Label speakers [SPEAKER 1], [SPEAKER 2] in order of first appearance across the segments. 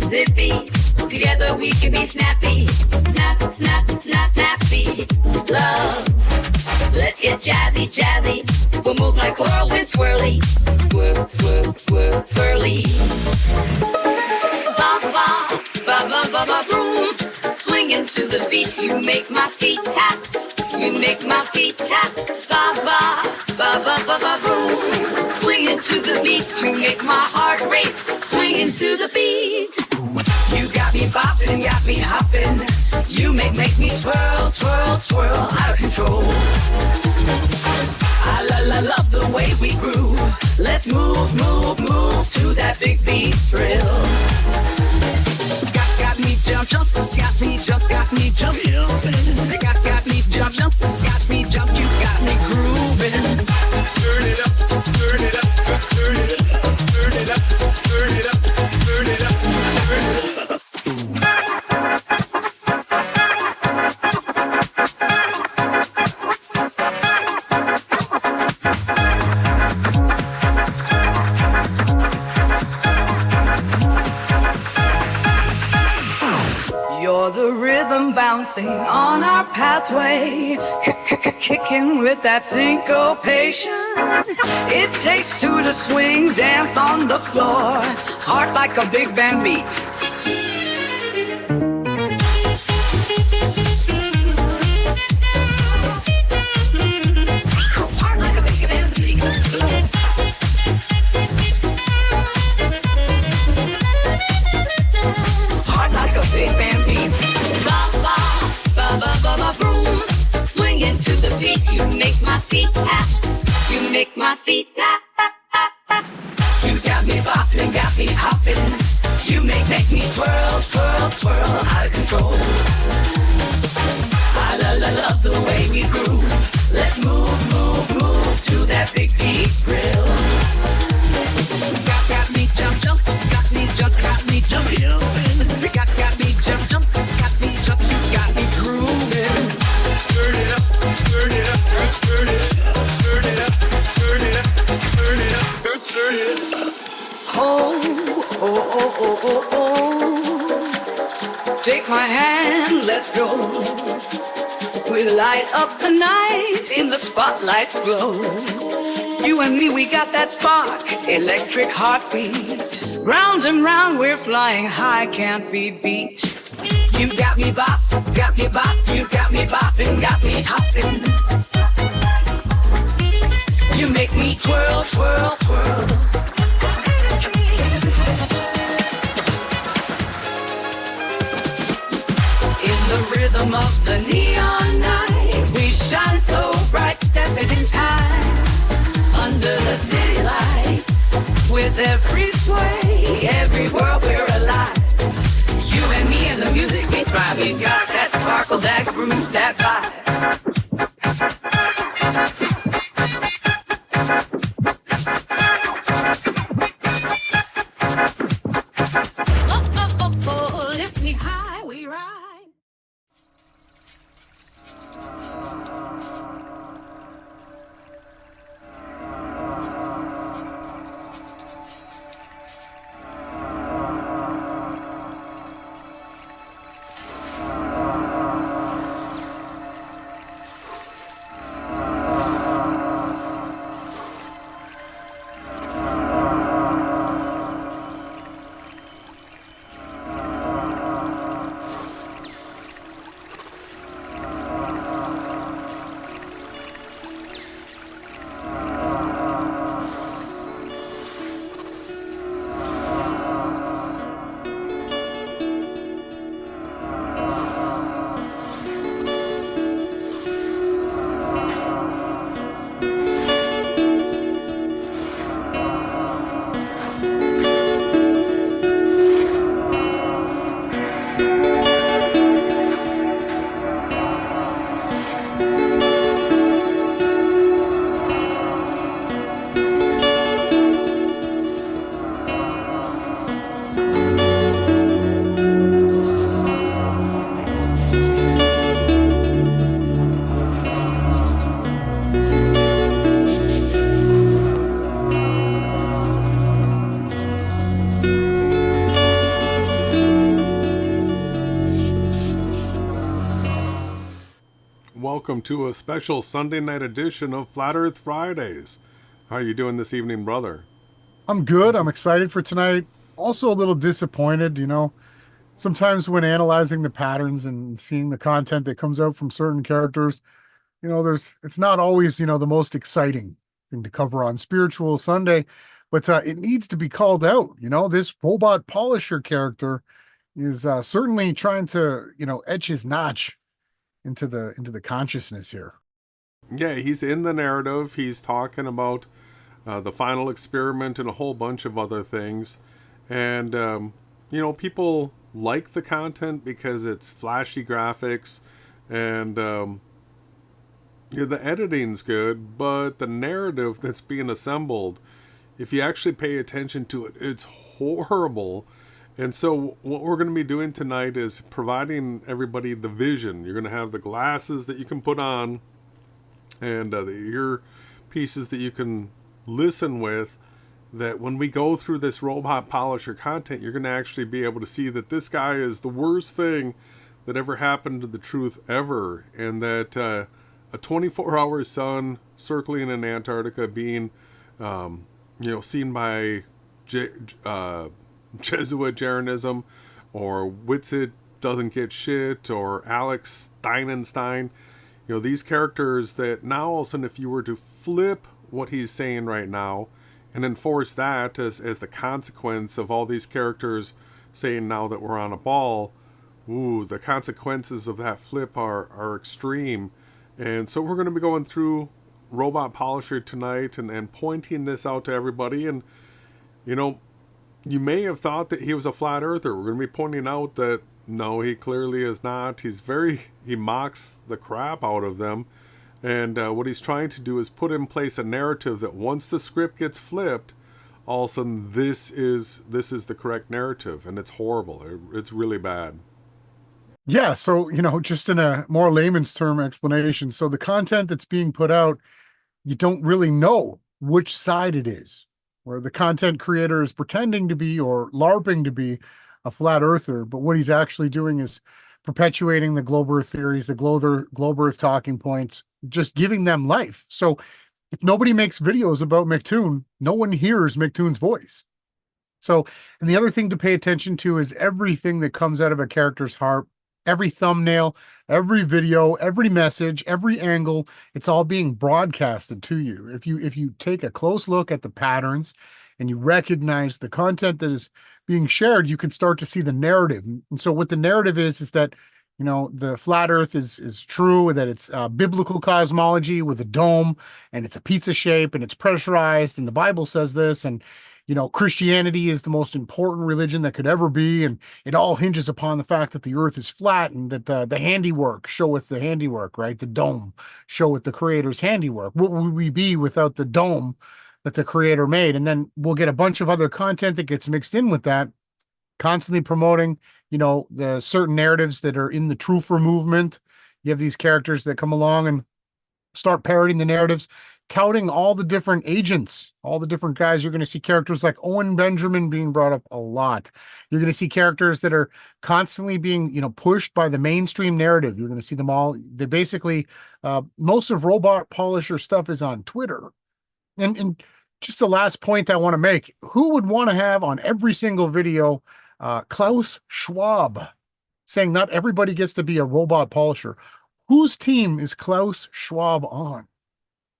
[SPEAKER 1] zippy. Together we can be snappy. Snap, snap, snap, snappy. Love, let's get jazzy, jazzy. We'll move like whirlwind swirly. Swirl, swirl, swirl, swirly. Ba, ba, ba, ba, ba, ba, boom. Swinging to the beat, you make my feet tap. You make my feet tap. Ba, ba, ba, ba, ba, ba, boom. Swinging to the beat, you make my heart race. Swinging to the beat. You got me bopping, got me hopping. You make me twirl, twirl, twirl, out of control. I love the way we groove. Let's move, move, move to that big beat thrill. Got me jump, jump, got me jump, got me jump. Got me jump, jump, got me jump. You got me grooving. Turn it up, turn it up, turn it up, turn it up, turn it up, turn it up, turn it up.
[SPEAKER 2] You're the rhythm bouncing on our pathway, kicking with that syncopation. It takes two to swing, dance on the floor, heart like a big band beat. Heart like a big band beat. Heart like a big band beat. Ba ba ba ba ba ba boom. Swinging to the beat, you make my feet tap. You make my feet tap. You got me bopping, got me hopping. You make me twirl, twirl, twirl, out of control. I love the way we groove. Let's move, move, move to that big beat thrill. Got me jump, jump, got me jump, got me jumping. Got me jump, jump, got me jump. You got me grooving. Turn it up, turn it up, turn it up, turn it up, turn it up, turn it up, turn it up. Oh, oh, oh, oh, oh, oh. Take my hand, let's go. We light up the night in the spotlight's glow. You and me, we got that spark, electric heartbeat. Round and round, we're flying high, can't be beat. You got me bop, got me bop. You got me bopping, got me hopping. You make me twirl, twirl, twirl. In the rhythm of the neon night, we shine so bright, stepping in time. Under the city lights, with every sway, every world we're alive. You and me and the music we thrive. We got that sparkle, that groove, that vibe. Lift me high, we ride.
[SPEAKER 3] welcome to a special Sunday night edition of Flat Earth Fridays. How are you doing this evening, brother?
[SPEAKER 4] I'm good. I'm excited for tonight. Also a little disappointed, sometimes when analyzing the patterns and seeing the content that comes out from certain characters, it's not always, the most exciting thing to cover on Spiritual Sunday, but it needs to be called out. This Robot PoliSHILL character is certainly trying to, etch his notch into the consciousness here.
[SPEAKER 3] Yeah, he's in the narrative. He's talking about the final experiment and a whole bunch of other things. And, people like the content because it's flashy graphics and the editing's good, but the narrative that's being assembled, if you actually pay attention to it, it's horrible. And so what we're going to be doing tonight is providing everybody the vision. You're going to have the glasses that you can put on and the earpieces that you can listen with, that when we go through this Robot PoliSHILL content, you're going to actually be able to see that this guy is the worst thing that ever happened to the truth ever, and that a 24-hour sun circling in Antarctica being, seen by Jesuit Jeranism, or Witsit Doesn't Get Sh, or Alex Steinenstein. These characters that now all of a sudden, if you were to flip what he's saying right now and enforce that as the consequence of all these characters saying now that we're on a ball, the consequences of that flip are extreme. And so we're going to be going through Robot PoliSHILL tonight and pointing this out to everybody. And, you may have thought that he was a flat earther. We're going to be pointing out that no, he clearly is not. He mocks the crap out of them. And what he's trying to do is put in place a narrative that once the script gets flipped, all of a sudden this is the correct narrative. And it's horrible. It's really bad.
[SPEAKER 4] Yeah. So, just in a more layman's term explanation. So the content that's being put out, you don't really know which side it is, where the content creator is pretending to be or LARPing to be a flat earther. But what he's actually doing is perpetuating the globe earth theories, the globe earth talking points, just giving them life. So if nobody makes videos about McToon, no one hears McToon's voice. So, and the other thing to pay attention to is everything that comes out of a character's heart, every thumbnail, every video, every message, every angle, it's all being broadcasted to you. If you take a close look at the patterns and you recognize the content that is being shared, you can start to see the narrative. And so what the narrative is that, the flat earth is true, that it's biblical cosmology with a dome, and it's a pizza shape, and it's pressurized, and the Bible says this, and Christianity is the most important religion that could ever be, and it all hinges upon the fact that the earth is flat, and that the handiwork showeth the handiwork, right? The dome showeth the creator's handiwork. What would we be without the dome that the creator made? And then we'll get a bunch of other content that gets mixed in with that, constantly promoting, the certain narratives that are in the truther movement. You have these characters that come along and start parroting the narratives, touting all the different agents, all the different guys. You're going to see characters like Owen Benjamin being brought up a lot. You're going to see characters that are constantly being, pushed by the mainstream narrative. You're going to see them all. They basically, most of Robot PoliSHILL stuff is on Twitter. And just the last point I want to make, who would want to have on every single video Klaus Schwab saying not everybody gets to be a Robot PoliSHILL? Whose team is Klaus Schwab on?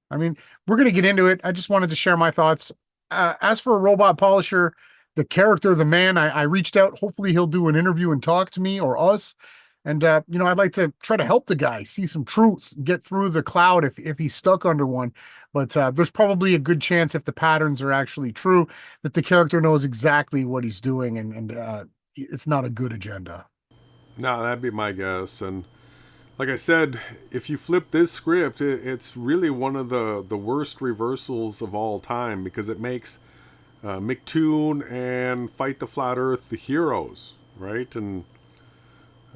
[SPEAKER 4] I mean, we're going to get into it. I just wanted to share my thoughts. As for a Robot PoliSHILL, the character, the man, I reached out. Hopefully he'll do an interview and talk to me or us. And, I'd like to try to help the guy see some truth, get through the cloud if he's stuck under one. But there's probably a good chance, if the patterns are actually true, that the character knows exactly what he's doing, and it's not a good agenda.
[SPEAKER 3] No, that'd be my guess. And like I said, if you flip this script, it's really one of the worst reversals of all time, because it makes McToon and Fight the Flat Earth the heroes, right? And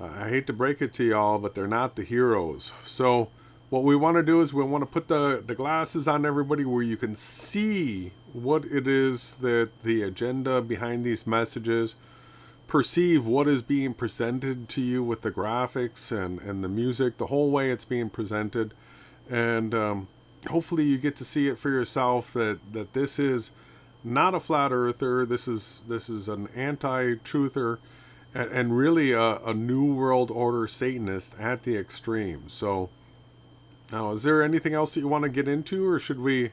[SPEAKER 3] I hate to break it to y'all, but they're not the heroes. So what we want to do is we want to put the glasses on everybody where you can see what it is that the agenda behind these messages, perceive what is being presented to you with the graphics and the music, the whole way it's being presented. And hopefully you get to see it for yourself, that this is not a flat earther. This is an anti-truther and really a new world order Satanist at the extreme. So now, is there anything else that you want to get into, or should we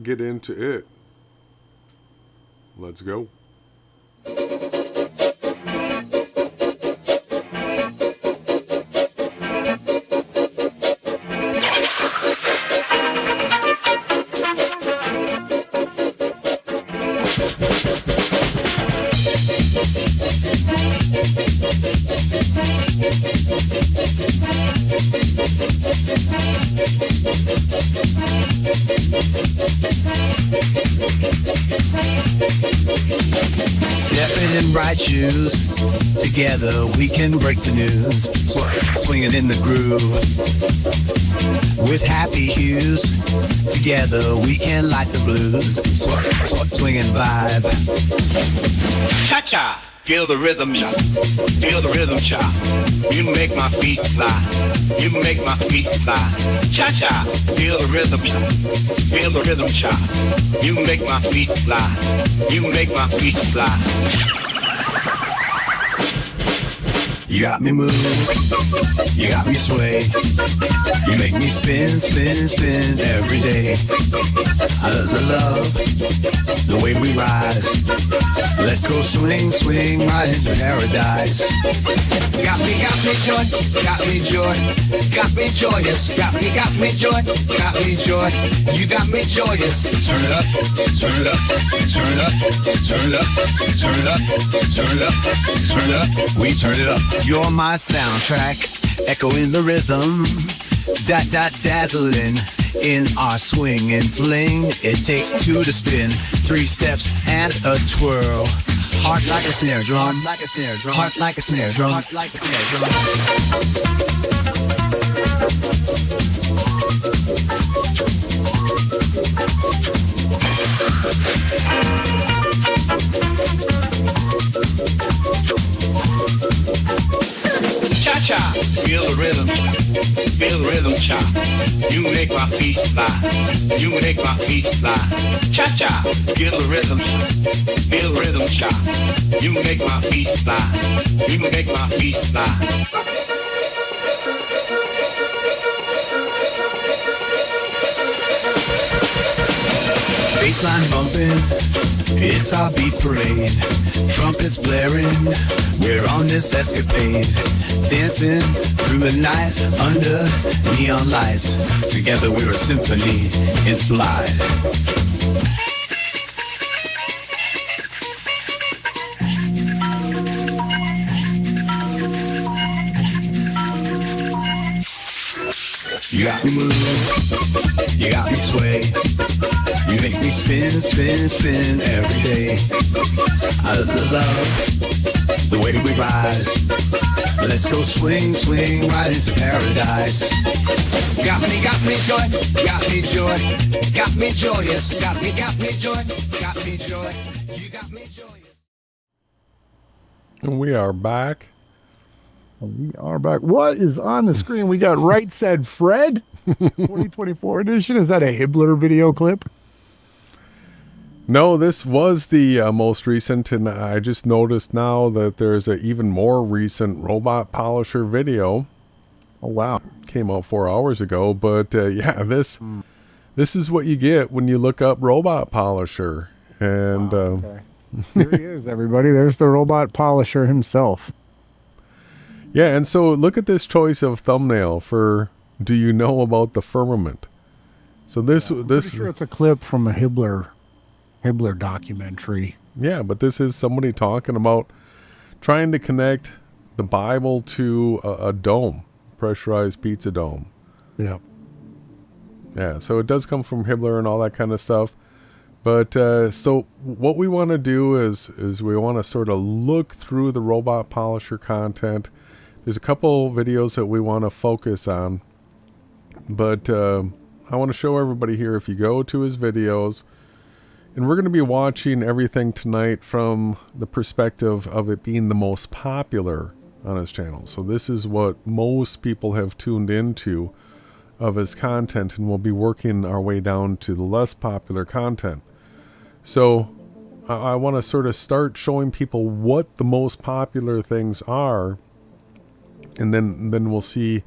[SPEAKER 3] get into it? Let's go.
[SPEAKER 5] Stepping in bright shoes, together we can break the news. Swinging in the groove, with happy hues, together we can light the blues. Swinging vibe.
[SPEAKER 6] Cha-cha, feel the rhythm, cha. Feel the rhythm, cha. You make my feet fly. You make my feet fly. Cha-cha, feel the rhythm, cha. Feel the rhythm, cha. You make my feet fly. You make my feet fly.
[SPEAKER 5] You got me move, you got me sway. You make me spin, spin, spin every day. I love the way we rise. Let's go swing, swing right into paradise. Got me joy, got me joy, got me joyous. Got me joy, got me joy. You got me joyous. Turn it up, turn it up, turn it up, turn it up, turn it up, turn it up, turn it up. We turn it up. You're my soundtrack, echoing the rhythm, dazzling in our swing and fling. It takes two to spin, 3 steps and a twirl. Heart like a snare drum, like a snare drum, heart like a snare drum, heart like a snare
[SPEAKER 6] Cha-cha, feel the rhythm, cha. You make my feet fly. You make my feet fly. Cha-cha, feel the rhythm, cha. You make my feet fly. You make my feet fly.
[SPEAKER 5] bassline bumping, it's our beat parade. Trumpets blaring, we're on this escapade. Dancing through the night under neon lights. Together we're a symphony in flight. You got me move, you got me sway. You make me spin, spin, spin every day. I love the way we rise. Let's go swing, swing right into paradise. Got me joy, got me joy, got me joyous. Got me joy, got me joy. You got me joyous.
[SPEAKER 3] And we are back.
[SPEAKER 4] We are back. What is on the screen? We got Right Said Fred, 2024 edition. Is that a Hibbler video clip?
[SPEAKER 3] No, this was the most recent, and I just noticed now that there's an even more recent Robot Polisher video.
[SPEAKER 4] Oh, wow.
[SPEAKER 3] Came out 4 hours ago, but yeah, this is what you get when you look up Robot Polisher. And
[SPEAKER 4] Okay. Here he is, everybody. There's the Robot Polisher himself.
[SPEAKER 3] yeah, and so look at this choice of thumbnail for "Do You Know About the Firmament?" So this
[SPEAKER 4] I'm pretty sure it's a clip from a Hibbler documentary.
[SPEAKER 3] yeah, but this is somebody talking about trying to connect the Bible to a dome, pressurized pizza dome.
[SPEAKER 4] Yeah.
[SPEAKER 3] Yeah, so it does come from Hibbler and all that kind of stuff. But so what we want to do is we want to sort of look through the Robot Polisher content. There's a couple videos that we want to focus on. But I want to show everybody here, if you go to his videos, And we're going to be watching everything tonight from the perspective of it being the most popular on his channel. So this is what most people have tuned into of his content, and we'll be working our way down to the less popular content. So I want to sort of start showing people what the most popular things are, and then we'll see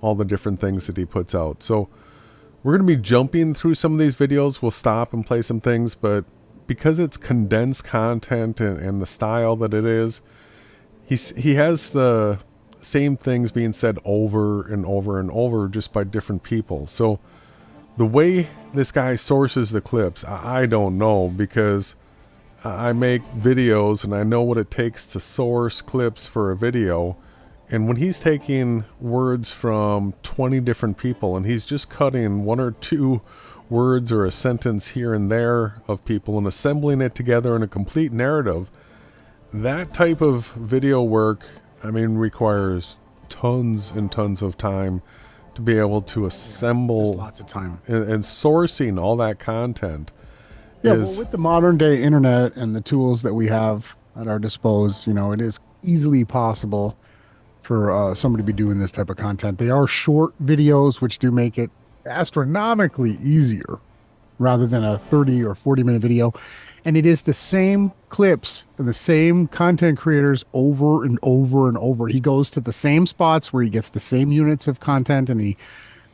[SPEAKER 3] all the different things that he puts out. So we're going to be jumping through some of these videos. We'll stop and play some things, but because it's condensed content and the style that it is, he has the same things being said over and over and over, just by different people. So the way this guy sources the clips, I don't know, because I make videos and I know what it takes to source clips for a video. And when he's taking words from 20 different people and he's just cutting one or two words or a sentence here and there of people and assembling it together in a complete narrative, that type of video work, I mean, requires tons and tons of time to be able to assemble.
[SPEAKER 4] Lots of time.
[SPEAKER 3] And sourcing all that content.
[SPEAKER 4] Yeah, well, with the modern day internet and the tools that we have at our disposal, it is easily possible for somebody to be doing this type of content. They are short videos, which do make it astronomically easier rather than a 30 or 40-minute video. And it is the same clips and the same content creators over and over and over. He goes to the same spots where he gets the same units of content, and he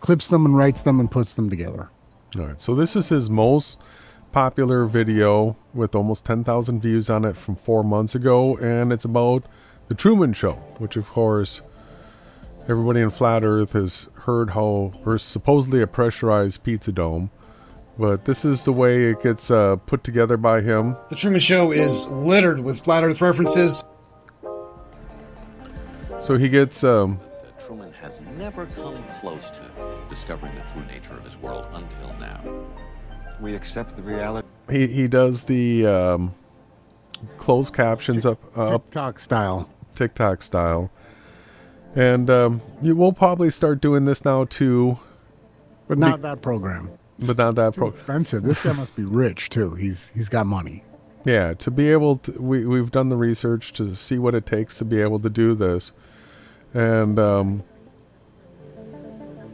[SPEAKER 4] clips them and writes them and puts them together.
[SPEAKER 3] All right, so this is his most popular video with almost 10,000 views on it from 4 months ago, and it's about the Truman Show, which of course everybody in Flat Earth has heard how there's supposedly a pressurized pizza dome, but this is the way it gets put together by him.
[SPEAKER 7] The Truman Show is littered with Flat Earth references.
[SPEAKER 3] So he gets
[SPEAKER 8] Truman has never come close to discovering the true nature of his world until now.
[SPEAKER 9] We accept the reality.
[SPEAKER 3] He does the closed captions up TikTok style, and you will probably start doing this now too,
[SPEAKER 4] but not that program.
[SPEAKER 3] But not that program.
[SPEAKER 4] Expensive. This guy must be rich too. He's got money.
[SPEAKER 3] Yeah, to be able to, we've done the research to see what it takes to be able to do this, and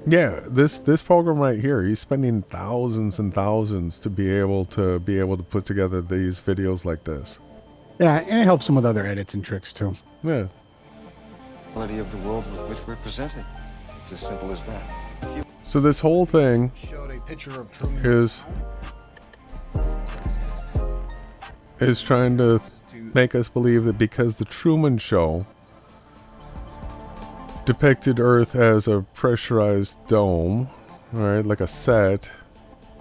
[SPEAKER 3] yeah, this program right here, he's spending thousands and thousands to be able to put together these videos like this.
[SPEAKER 4] Yeah, and it helps him with other edits and tricks too.
[SPEAKER 3] Yeah.
[SPEAKER 9] Reality of the world with which we're presented. It's as simple as that.
[SPEAKER 3] So this whole thing is trying to make us believe that because the Truman Show depicted Earth as a pressurized dome, right, like a set,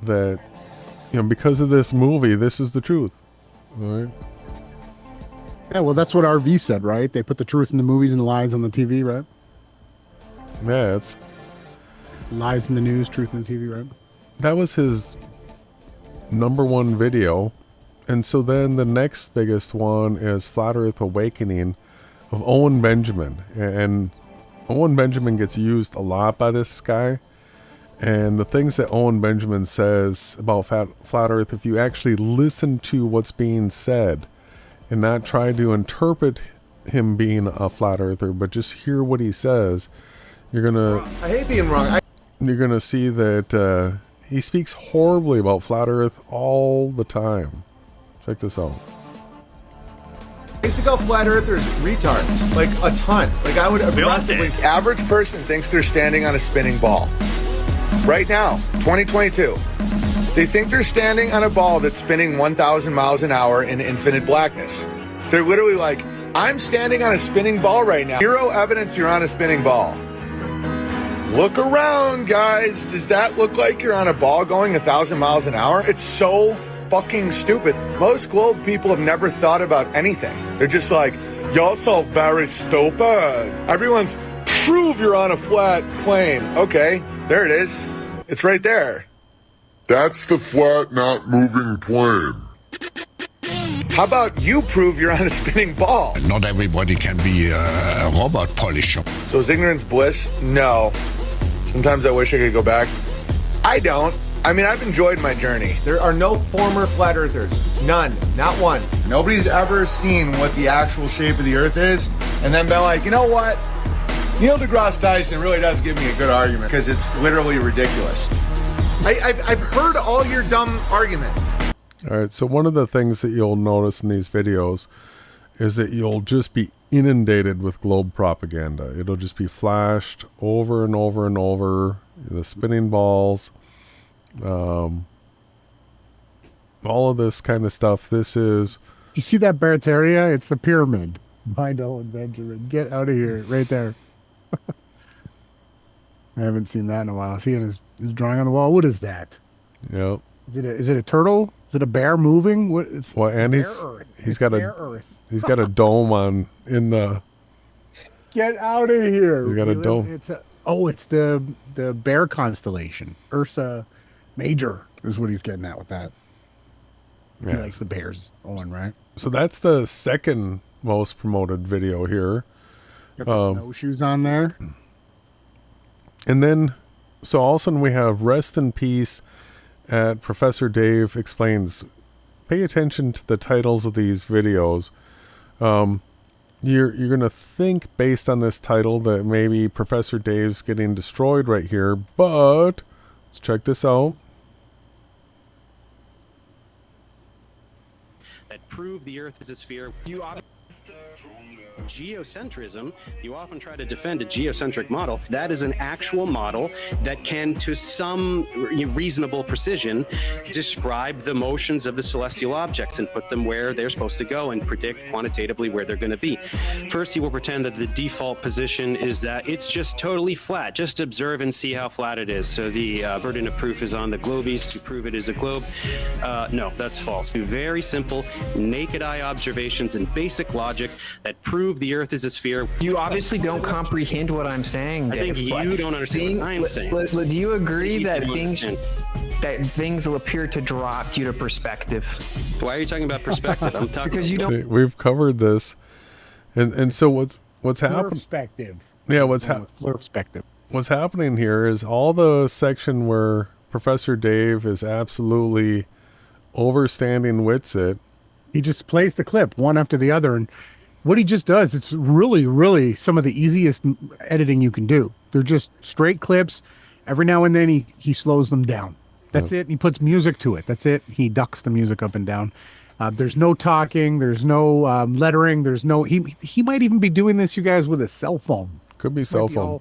[SPEAKER 3] that because of this movie, this is the truth, right?
[SPEAKER 4] Yeah, well, that's what RV said, right? They put the truth in the movies and the lies on the TV, right?
[SPEAKER 3] Yeah, it's
[SPEAKER 4] lies in the news, truth in the TV, right?
[SPEAKER 3] That was his #1 video. And so then the next biggest one is Flat Earth Awakening of Owen Benjamin. And Owen Benjamin gets used a lot by this guy. And the things that Owen Benjamin says about Flat Earth, if you actually listen to what's being said and not try to interpret him being a flat earther, but just hear what he says, you're gonna,
[SPEAKER 7] I hate being wrong.
[SPEAKER 3] You're gonna see that he speaks horribly about Flat Earth all the time. Check this out.
[SPEAKER 10] I used to call flat earthers retards, like a ton. Like I would aggressively. The average person thinks they're standing on a spinning ball. Right now, 2022. They think they're standing on a ball that's spinning 1,000 miles an hour in infinite blackness. They're literally like, I'm standing on a spinning ball right now. Zero evidence you're on a spinning ball. Look around, guys. Does that look like you're on a ball going 1,000 miles an hour? It's so fucking stupid. Most globe people have never thought about anything. They're just like, y'all so very stupid. Everyone's, prove you're on a flat plane. Okay, there it is. It's right there.
[SPEAKER 11] That's the flat, not moving plane.
[SPEAKER 10] How about you prove you're on a spinning ball?
[SPEAKER 5] Not everybody can be a robot polisher.
[SPEAKER 10] So is ignorance bliss? No. Sometimes I wish I could go back. I don't. I mean, I've enjoyed my journey. There are no former flat earthers. None. Not one. Nobody's ever seen what the actual shape of the earth is and then been like, you know what? Neil deGrasse Tyson really does give me a good argument because it's literally ridiculous. I've heard all your dumb arguments.
[SPEAKER 3] All right, so one of the things that you'll notice in these videos is that you'll just be inundated with globe propaganda. It'll just be flashed over and over and over. The spinning balls, all of this kind of stuff. This is...
[SPEAKER 4] You see that Barataria? It's the pyramid. Mind Owen Benjamin. Get out of here. Right there. I haven't seen that in a while. See his drawing on the wall. What is that?
[SPEAKER 3] Yep.
[SPEAKER 4] Is it a turtle? Is it a bear moving? What? It's
[SPEAKER 3] well, and he's got a dome on in the.
[SPEAKER 4] Get out of here!
[SPEAKER 3] He's got a dome.
[SPEAKER 4] It's the bear constellation. Ursa Major is what he's getting at with that. Yeah. He likes the bears. Owen, right?
[SPEAKER 3] So that's the second most promoted video here.
[SPEAKER 4] Got the snowshoes on there.
[SPEAKER 3] And then, so all of a sudden we have Rest in Peace at Professor Dave Explains. Pay attention to the titles of these videos. You're going to think based on this title that maybe Professor Dave's getting destroyed right here, but let's check this out.
[SPEAKER 12] That prove the Earth is a sphere. Geocentrism, you often try to defend a geocentric model. That is an actual model that can, to some reasonable precision, describe the motions of the celestial objects and put them where they're supposed to go and predict quantitatively where they're going to be. First, you will pretend that the default position is that it's just totally flat. Just observe and see how flat it is. So the burden of proof is on the globies to prove it is a globe. No, that's false. Very simple, naked eye observations and basic logic that prove the Earth is a sphere.
[SPEAKER 13] You obviously don't comprehend what I'm saying, Dave.
[SPEAKER 12] I think you don't understand what I'm saying.
[SPEAKER 13] Do you agree that things will appear to drop due to perspective?
[SPEAKER 12] Why are you talking about perspective? I'm talking
[SPEAKER 13] because you don't.
[SPEAKER 3] See, we've covered this, and so what's happening?
[SPEAKER 4] Perspective.
[SPEAKER 3] Yeah,
[SPEAKER 4] perspective.
[SPEAKER 3] What's happening here is all the section where Professor Dave is absolutely overstanding Witsit.
[SPEAKER 4] He just plays the clip one after the other, and what he just does, it's really, really some of the easiest editing you can do. They're just straight clips. Every now and then he slows them down. That's it. He puts music to it. That's it. He ducks the music up and down. There's no talking. There's no lettering. There's no. He might even be doing this, you guys, with a cell phone.
[SPEAKER 3] Could be cell phone.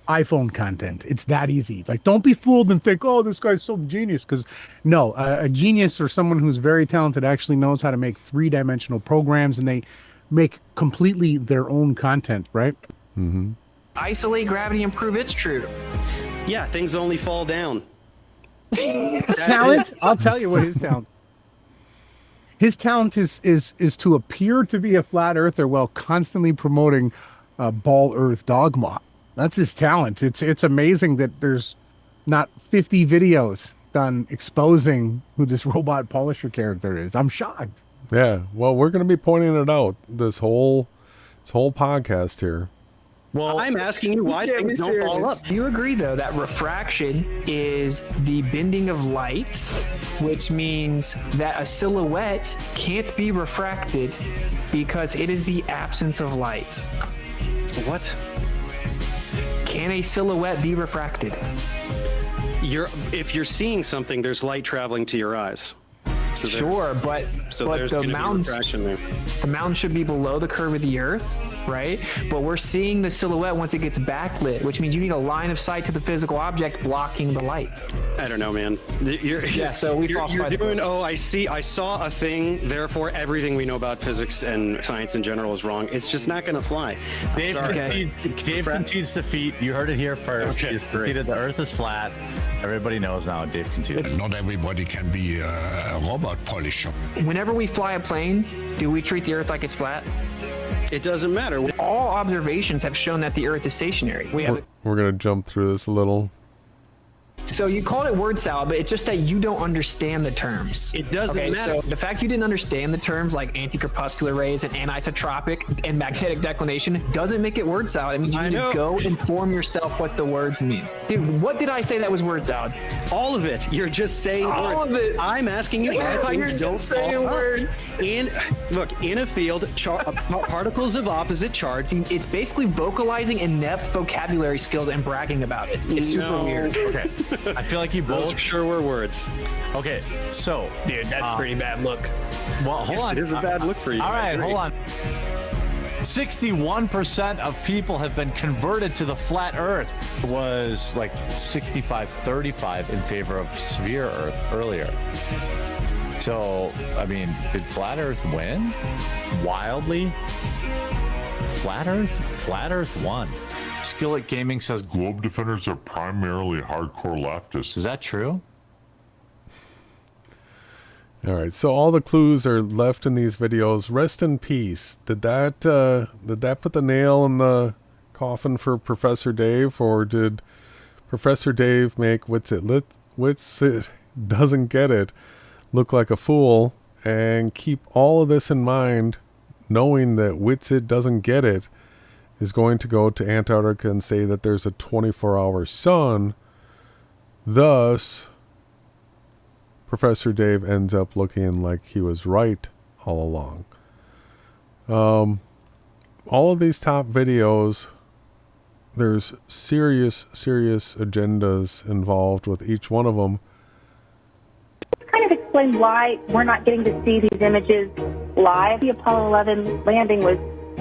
[SPEAKER 4] iPhone content. It's that easy. Like, don't be fooled and think, oh, this guy's so genius. Because no, a genius or someone who's very talented actually knows how to make 3-dimensional programs, and they make completely their own content, right?
[SPEAKER 3] Mm-hmm.
[SPEAKER 13] Isolate gravity and prove it's true.
[SPEAKER 12] Yeah, things only fall down.
[SPEAKER 4] His talent, I'll tell you what his talent. His talent is to appear to be a flat earther while constantly promoting ball earth dogma. That's his talent. It's amazing that there's not 50 videos done exposing who this Robot PoliSHILL character is. I'm shocked.
[SPEAKER 3] Yeah, well, we're going to be pointing it out this whole podcast here.
[SPEAKER 12] Well, I'm asking you why things don't fall up.
[SPEAKER 13] Do you agree, though, that refraction is the bending of light, which means that a silhouette can't be refracted because it is the absence of light?
[SPEAKER 12] What?
[SPEAKER 13] Can a silhouette be refracted?
[SPEAKER 12] If you're seeing something, there's light traveling to your eyes. So
[SPEAKER 13] sure, but the mountain should be below the curve of the Earth, right? But we're seeing the silhouette once it gets backlit, which means you need a line of sight to the physical object blocking the light.
[SPEAKER 12] I don't know, man.
[SPEAKER 13] So we
[SPEAKER 12] you're doing. Oh, I saw a thing. Therefore, everything we know about physics and science in general is wrong. It's just not going to fly.
[SPEAKER 14] Dave concedes defeat. You heard it here first.
[SPEAKER 12] Okay,
[SPEAKER 14] the Earth is flat. Everybody knows now. Dave conceded.
[SPEAKER 5] Not everybody can be a Robot PoliSHILL.
[SPEAKER 13] Whenever we fly a plane, do we treat the Earth like it's flat?
[SPEAKER 12] It doesn't matter.
[SPEAKER 13] All observations have shown that the Earth is stationary.
[SPEAKER 3] We're going to jump through this a little.
[SPEAKER 13] So you called it word salad, but it's just that you don't understand the terms.
[SPEAKER 12] It doesn't matter.
[SPEAKER 13] So the fact you didn't understand the terms like anticorpuscular rays and anisotropic and magnetic declination doesn't make it word salad. It means you need to go inform yourself what the words mean. Dude, what did I say that was word salad?
[SPEAKER 12] All of it. You're just saying
[SPEAKER 13] All
[SPEAKER 12] words.
[SPEAKER 13] of it.
[SPEAKER 12] I'm asking you.
[SPEAKER 13] You're just saying words.
[SPEAKER 12] In a field, particles of opposite charge.
[SPEAKER 13] It's basically vocalizing inept vocabulary skills and bragging about it. It's super weird.
[SPEAKER 14] Okay. I feel like you
[SPEAKER 12] Those
[SPEAKER 14] both
[SPEAKER 12] sure were words.
[SPEAKER 14] Okay, so
[SPEAKER 13] dude, that's a pretty bad look.
[SPEAKER 14] Well, hold on.
[SPEAKER 12] It is a bad look for you.
[SPEAKER 14] All right, hold on. 61% of people have been converted to the flat Earth. It was like 65-35 in favor of sphere Earth earlier. So, I mean, did flat Earth win? Wildly? Flat Earth? Flat Earth won. Skillet Gaming says
[SPEAKER 11] Globe defenders are primarily hardcore leftists.
[SPEAKER 14] Is that true?
[SPEAKER 3] All right, so all the clues are left in these videos. Rest in peace. Did that put the nail in the coffin for Professor Dave, or did Professor Dave make Witsit doesn't get it look like a fool and keep all of this in mind, knowing that Witsit doesn't get it is going to go to Antarctica and say that there's a 24-hour sun. Thus, Professor Dave ends up looking like he was right all along. All of these top videos, there's serious agendas involved with each one of them.
[SPEAKER 15] Kind of explain why we're not getting to see these images live. The Apollo 11 landing was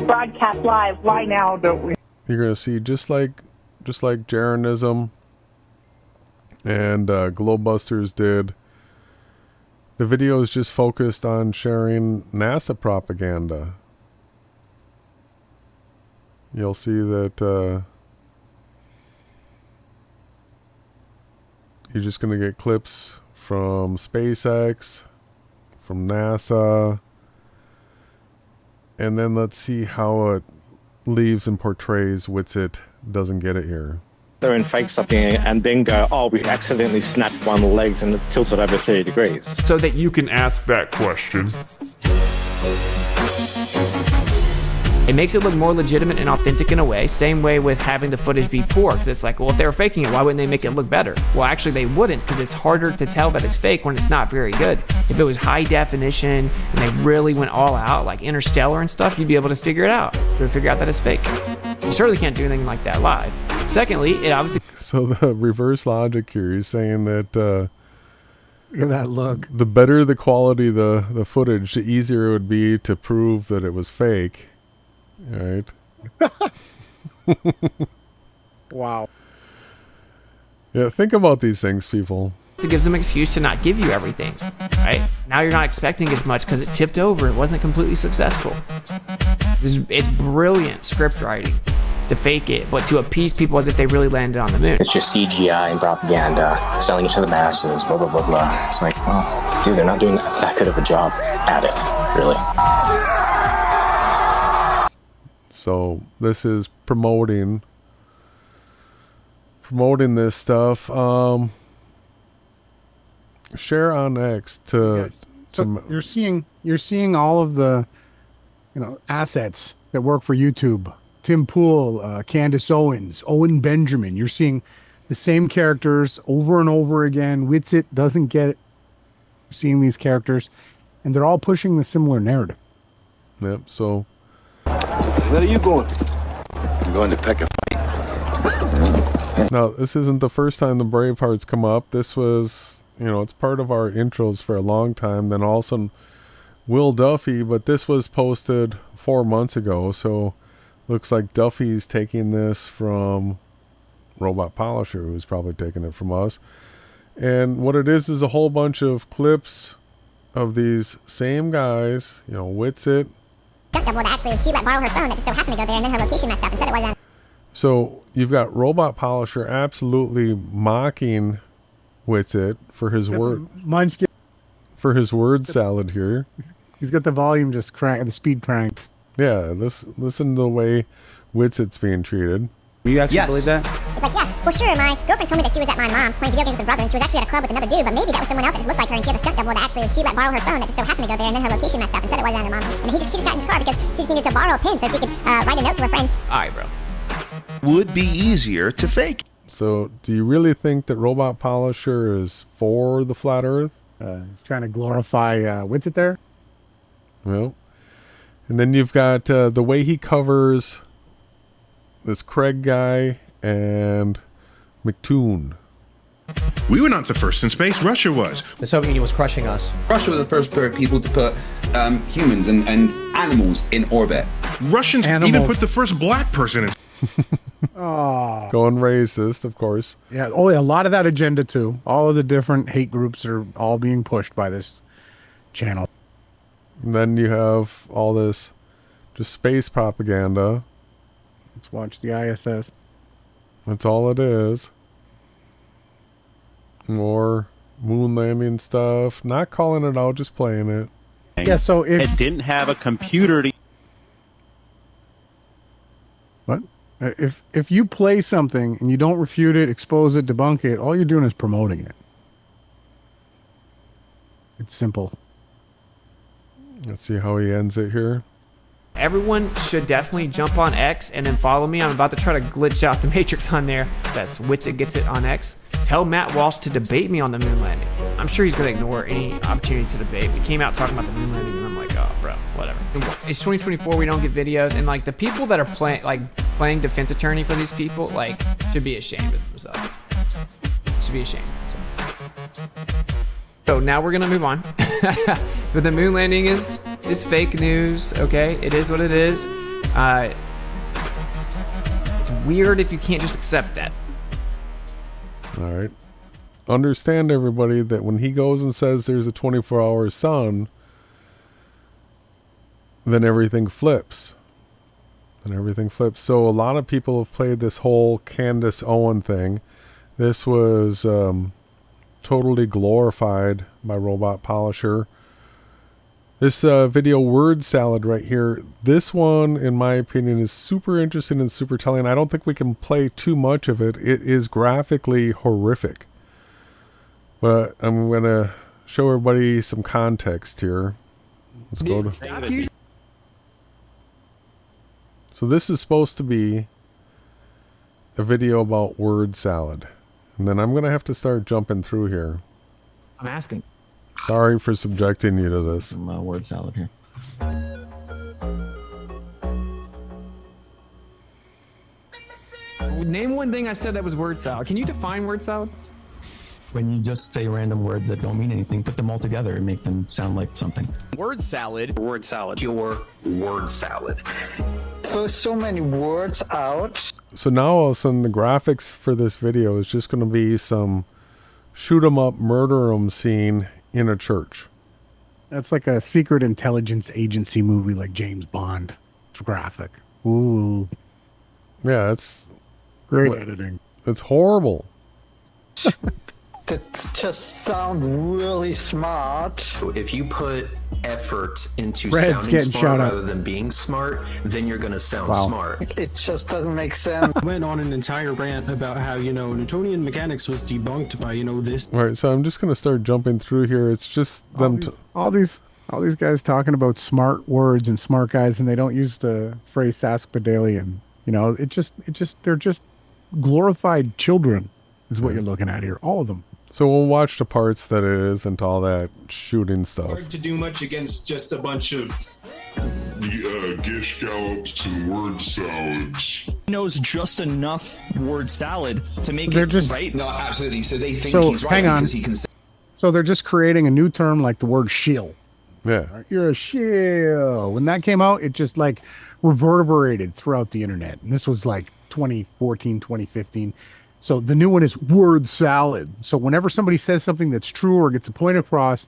[SPEAKER 15] broadcast live. Why now don't we?
[SPEAKER 3] You're going to see just like Jeranism and Globebusters did. The video is just focused on sharing NASA propaganda. You'll see that you're just going to get clips from SpaceX, from NASA, and then let's see how it leaves and portrays Witsit doesn't get it here.
[SPEAKER 16] They're in fake something and then go, oh, we accidentally snapped one of the legs and it's tilted over 30 degrees.
[SPEAKER 11] So that you can ask that question.
[SPEAKER 13] It makes it look more legitimate and authentic in a way. Same way with having the footage be poor, because it's like, well, if they were faking it, why wouldn't they make it look better? Well, actually, they wouldn't, because it's harder to tell that it's fake when it's not very good. If it was high definition and they really went all out, like Interstellar and stuff, you'd be able to figure it out. You would figure out that it's fake. You certainly can't do anything like that live. Secondly, it obviously...
[SPEAKER 3] So the reverse logic here is saying that...
[SPEAKER 4] Look at that look.
[SPEAKER 3] The better the quality the footage, the easier it would be to prove that it was fake. All right.
[SPEAKER 4] Wow.
[SPEAKER 3] Yeah, think about these things, people.
[SPEAKER 13] It gives them an excuse to not give you everything, right? Now you're not expecting as much because it tipped over. It wasn't completely successful. It's brilliant script writing to fake it, but to appease people as if they really landed on the moon.
[SPEAKER 16] It's just CGI and propaganda, selling it to the masses, blah, blah, blah, blah. It's like, well, dude, they're not doing that good of a job at it, really.
[SPEAKER 3] So this is promoting this stuff. Share on X to.
[SPEAKER 4] So you're seeing all of the, assets that work for YouTube. Tim Pool, Candace Owens, Owen Benjamin. You're seeing the same characters over and over again. Witsit doesn't get it. You're seeing these characters, and they're all pushing the similar narrative.
[SPEAKER 3] Yep. So.
[SPEAKER 17] Where are you going? I'm going to pick a fight.
[SPEAKER 3] Now, this isn't the first time the Bravehearts come up. This was, it's part of our intros for a long time. Then also Will Duffy, but this was posted 4 months ago. So looks like Duffy's taking this from Robot PoliSHILL, who's probably taking it from us. And what it is a whole bunch of clips of these same guys, Witsit.
[SPEAKER 18] Actually, she let borrow her phone that just so happened to go there, and then her location messed up and said it wasn't.
[SPEAKER 3] So you've got Robot PoliSHILL absolutely mocking Witsit for his word salad here.
[SPEAKER 4] He's got the volume just cranked, the speed cranked.
[SPEAKER 3] Yeah, listen to the way Witsit's being treated.
[SPEAKER 19] You actually believe that?
[SPEAKER 18] It's like, yeah, Well, sure, my girlfriend told me that she was at my mom's playing video games with her brother, and she was actually at a club with another dude, but maybe that was someone else that just looked like her, and she had a stunt double that actually she let borrow her phone that just so happened to go there, and then her location messed up and said it wasn't her mom. And she just got in his car because she just needed to borrow a pin so she could write a note to her friend.
[SPEAKER 19] All right, bro.
[SPEAKER 5] Would be easier to fake.
[SPEAKER 3] So, do you really think that Robot PoliSHILL is for the flat Earth?
[SPEAKER 4] He's trying to glorify Witsit there.
[SPEAKER 3] Well, and then you've got the way he covers this Craig guy and McToon.
[SPEAKER 20] We were not the first in space. Russia was.
[SPEAKER 19] The Soviet Union was crushing us.
[SPEAKER 21] Russia were the first people to put humans and animals in orbit.
[SPEAKER 20] Russians even put the first black person in.
[SPEAKER 4] Oh.
[SPEAKER 3] Going racist, of course.
[SPEAKER 4] Yeah. Oh, yeah. A lot of that agenda too. All of the different hate groups are all being pushed by this channel.
[SPEAKER 3] And then you have all this just space propaganda.
[SPEAKER 4] Let's watch the ISS.
[SPEAKER 3] That's all it is. More moon landing stuff. Not calling it out, just playing it.
[SPEAKER 4] Yeah, so if
[SPEAKER 22] it didn't have a computer to...
[SPEAKER 4] What? If you play something and you don't refute it, expose it, debunk it, all you're doing is promoting it. It's simple.
[SPEAKER 3] Let's see how he ends it here.
[SPEAKER 13] Everyone should definitely jump on X and then follow me. I'm about to try to glitch out the matrix on there. That's Witsit Gets It on X. Tell Matt Walsh to debate me on the moon landing. I'm sure he's going to ignore any opportunity to debate. We came out talking about the moon landing and I'm like, oh, bro, whatever. It's 2024. We don't get videos. And like the people that are playing defense attorney for these people, like, should be ashamed of themselves. Should be ashamed of themselves. So now we're gonna move on. But the moon landing is fake news. Okay, it is what it is. It's weird if you can't just accept that.
[SPEAKER 3] All right. Understand, everybody, that when he goes and says there's a 24-hour sun, then everything flips. So a lot of people have played this whole Candace Owen thing. This was totally glorified by Robot PoliSHILL. This video word salad right here, this one in my opinion is super interesting and super telling. I don't think we can play too much of it. It is graphically horrific, but I'm gonna show everybody some context here. Let's go to... So this is supposed to be a video about word salad. And then I'm going to have to start jumping through here.
[SPEAKER 13] I'm asking.
[SPEAKER 3] Sorry for subjecting you to this.
[SPEAKER 19] Some word salad here.
[SPEAKER 13] Name one thing I said that was word salad. Can you define word salad?
[SPEAKER 23] When you just say random words that don't mean anything, put them all together and make them sound like something.
[SPEAKER 19] Word salad.
[SPEAKER 12] Word salad.
[SPEAKER 23] Pure word salad.
[SPEAKER 24] Throw so many words out.
[SPEAKER 3] So now all of a sudden the graphics for this video is just going to be some shoot 'em up, murder 'em scene in a church.
[SPEAKER 4] That's like a secret intelligence agency movie like James Bond. It's graphic. Ooh.
[SPEAKER 3] Yeah, it's
[SPEAKER 4] great editing.
[SPEAKER 3] It's horrible.
[SPEAKER 24] That just sound really smart.
[SPEAKER 25] If you put effort into
[SPEAKER 4] Red's
[SPEAKER 25] sounding smart rather than being smart, then you're going to sound smart.
[SPEAKER 24] It just doesn't make sense.
[SPEAKER 26] I went on an entire rant about how, Newtonian mechanics was debunked by, this.
[SPEAKER 3] All right, so I'm just going to start jumping through here. It's just them...
[SPEAKER 4] All these guys talking about smart words and smart guys, and they don't use the phrase Saskpadalian. They're just glorified children is what you're looking at here. All of them.
[SPEAKER 3] So we'll watch the parts that it isn't all that shooting stuff.
[SPEAKER 26] Hard to do much against just a bunch of
[SPEAKER 11] gish gallops and word salads.
[SPEAKER 27] Knows just enough word salad to make
[SPEAKER 4] They're
[SPEAKER 27] it
[SPEAKER 4] just-
[SPEAKER 27] right.
[SPEAKER 21] No, absolutely. So they think
[SPEAKER 4] So
[SPEAKER 21] he's right
[SPEAKER 4] hang on.
[SPEAKER 21] because he can say.
[SPEAKER 4] So they're just creating a new term like the word shill.
[SPEAKER 3] Yeah.
[SPEAKER 4] You're a shill. When that came out, it just like reverberated throughout the internet. And this was like 2014, 2015. So the new one is word salad. So whenever somebody says something that's true or gets a point across,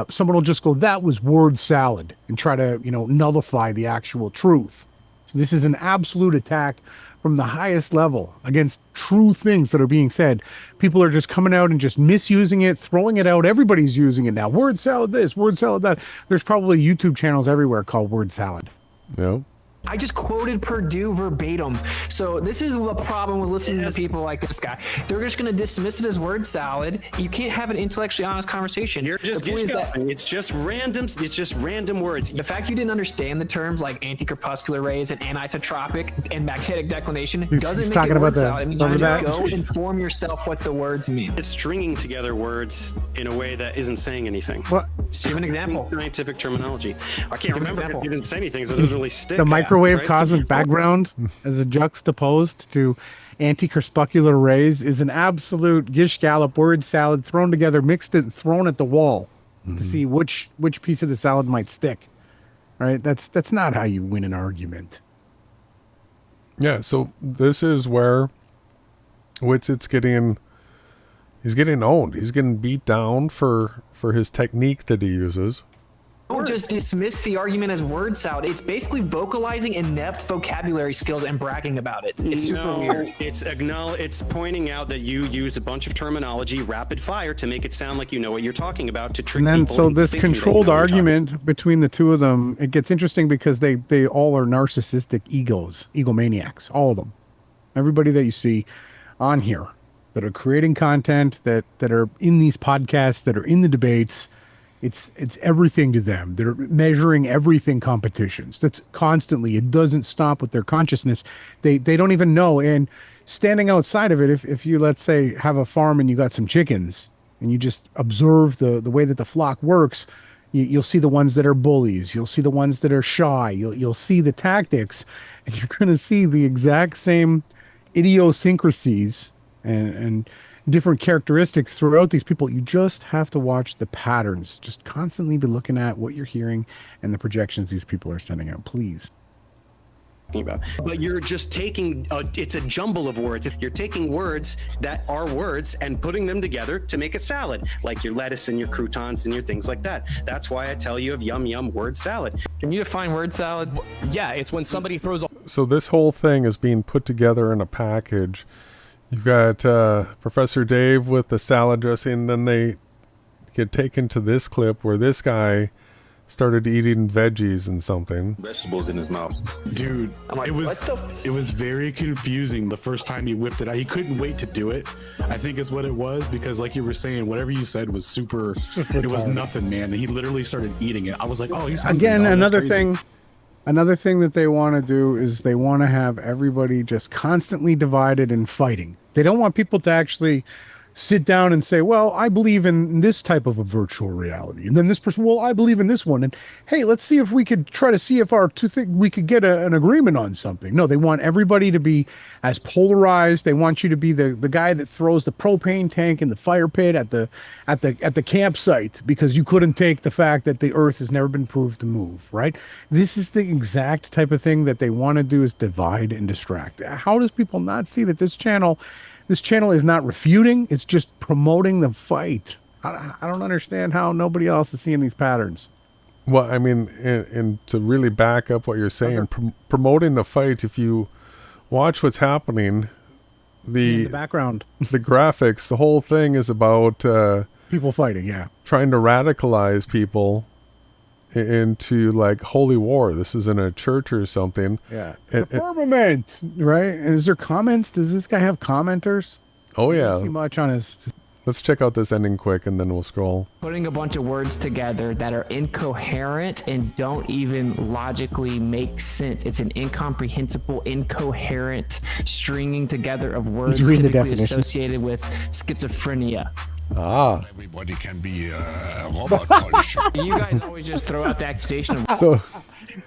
[SPEAKER 4] someone will just go, that was word salad, and try to, nullify the actual truth. So this is an absolute attack from the highest level against true things that are being said. People are just coming out and just misusing it, throwing it out. Everybody's using it now. Word salad this, word salad that. There's probably YouTube channels everywhere called word salad.
[SPEAKER 3] Yeah.
[SPEAKER 13] I just quoted Purdue verbatim. So this is the problem with listening to people like this guy. They're just going to dismiss it as word salad. You can't have an intellectually honest conversation.
[SPEAKER 12] You're just it's just random. It's just random words.
[SPEAKER 13] The fact you didn't understand the terms like anti-crepuscular rays and anisotropic and magnetic declination doesn't make it word salad. It means you have to go inform yourself what the words mean.
[SPEAKER 12] It's stringing together words in a way that isn't saying anything.
[SPEAKER 4] What?
[SPEAKER 13] Give an example.
[SPEAKER 12] Scientific terminology. I can't remember if you didn't say anything, so it doesn't really stick.
[SPEAKER 4] The microwave cosmic background as a juxtaposed to anti-crepuscular rays is an absolute gish gallop word salad thrown together, mixed and thrown at the wall to see which piece of the salad might stick. Right? That's not how you win an argument.
[SPEAKER 3] Yeah, so this is where Witsit's getting owned. He's getting beat down for his technique that he uses.
[SPEAKER 13] Don't just dismiss the argument as word salad. It's basically vocalizing inept vocabulary skills and bragging about it. It's super weird.
[SPEAKER 12] It's pointing out that you use a bunch of terminology rapid fire to make it sound like you know what you're talking about to trick
[SPEAKER 4] people. And then so
[SPEAKER 12] into
[SPEAKER 4] this controlled argument between the two of them, it gets interesting because they all are narcissistic egomaniacs, all of them. Everybody that you see on here that are creating content, that are in these podcasts, that are in the debates. It's everything to them. They're measuring everything competitions. That's constantly. It doesn't stop with their consciousness. They don't even know. And standing outside of it, if you, let's say, have a farm and you got some chickens and you just observe the way that the flock works, you'll see the ones that are bullies. You'll see the ones that are shy. You'll see the tactics, and you're going to see the exact same idiosyncrasies and different characteristics throughout these people. You just have to watch the patterns. Just constantly be looking at what you're hearing and the projections these people are sending out, please.
[SPEAKER 12] About. But you're just taking it's a jumble of words. You're taking words that are words and putting them together to make a salad, like your lettuce and your croutons and your things like that. That's why I tell you of yum yum word salad.
[SPEAKER 13] Can you define word salad?
[SPEAKER 19] Yeah, it's when somebody throws
[SPEAKER 3] So this whole thing is being put together in a package. You've got Professor Dave with the salad dressing, then they get taken to this clip where this guy started eating veggies and something.
[SPEAKER 1] Vegetables in his mouth.
[SPEAKER 2] Dude,
[SPEAKER 1] like,
[SPEAKER 2] it was very confusing the first time he whipped it out. He couldn't wait to do it, I think is what it was, because like you were saying, whatever you said was super, it was nothing, man. And he literally started eating it. I was like, oh, he's hungry.
[SPEAKER 4] Again,
[SPEAKER 2] dog.
[SPEAKER 4] another thing that they want to do is they want to have everybody just constantly divided and fighting. They don't want people to actually sit down and say, well, I believe in this type of a virtual reality. And then this person, well, I believe in this one. And hey, let's see if we could try to see if we could get an agreement on something. No, they want everybody to be as polarized. They want you to be the guy that throws the propane tank in the fire pit at the campsite because you couldn't take the fact that the earth has never been proved to move, right? This is the exact type of thing that they want to do, is divide and distract. How does people not see that this channel is not refuting, it's just promoting the fight? I don't understand how nobody else is seeing these patterns.
[SPEAKER 3] Well, I mean, and to really back up what you're saying, promoting the fight, if you watch what's happening, the
[SPEAKER 4] background,
[SPEAKER 3] the graphics, the whole thing is about
[SPEAKER 4] people fighting,
[SPEAKER 3] trying to radicalize people into like holy war. This is in a church or something.
[SPEAKER 4] The firmament, right? And is there comments? Does this guy have commenters?
[SPEAKER 3] Oh yeah.
[SPEAKER 4] I don't see much on his.
[SPEAKER 3] Let's check out this ending quick and then we'll scroll.
[SPEAKER 13] Putting a bunch of words together that are incoherent and don't even logically make sense. It's an incomprehensible, incoherent stringing together of words typically associated with schizophrenia.
[SPEAKER 5] Everybody can be a robot PoliSHILL.
[SPEAKER 13] You guys always just throw out the accusation of.
[SPEAKER 3] So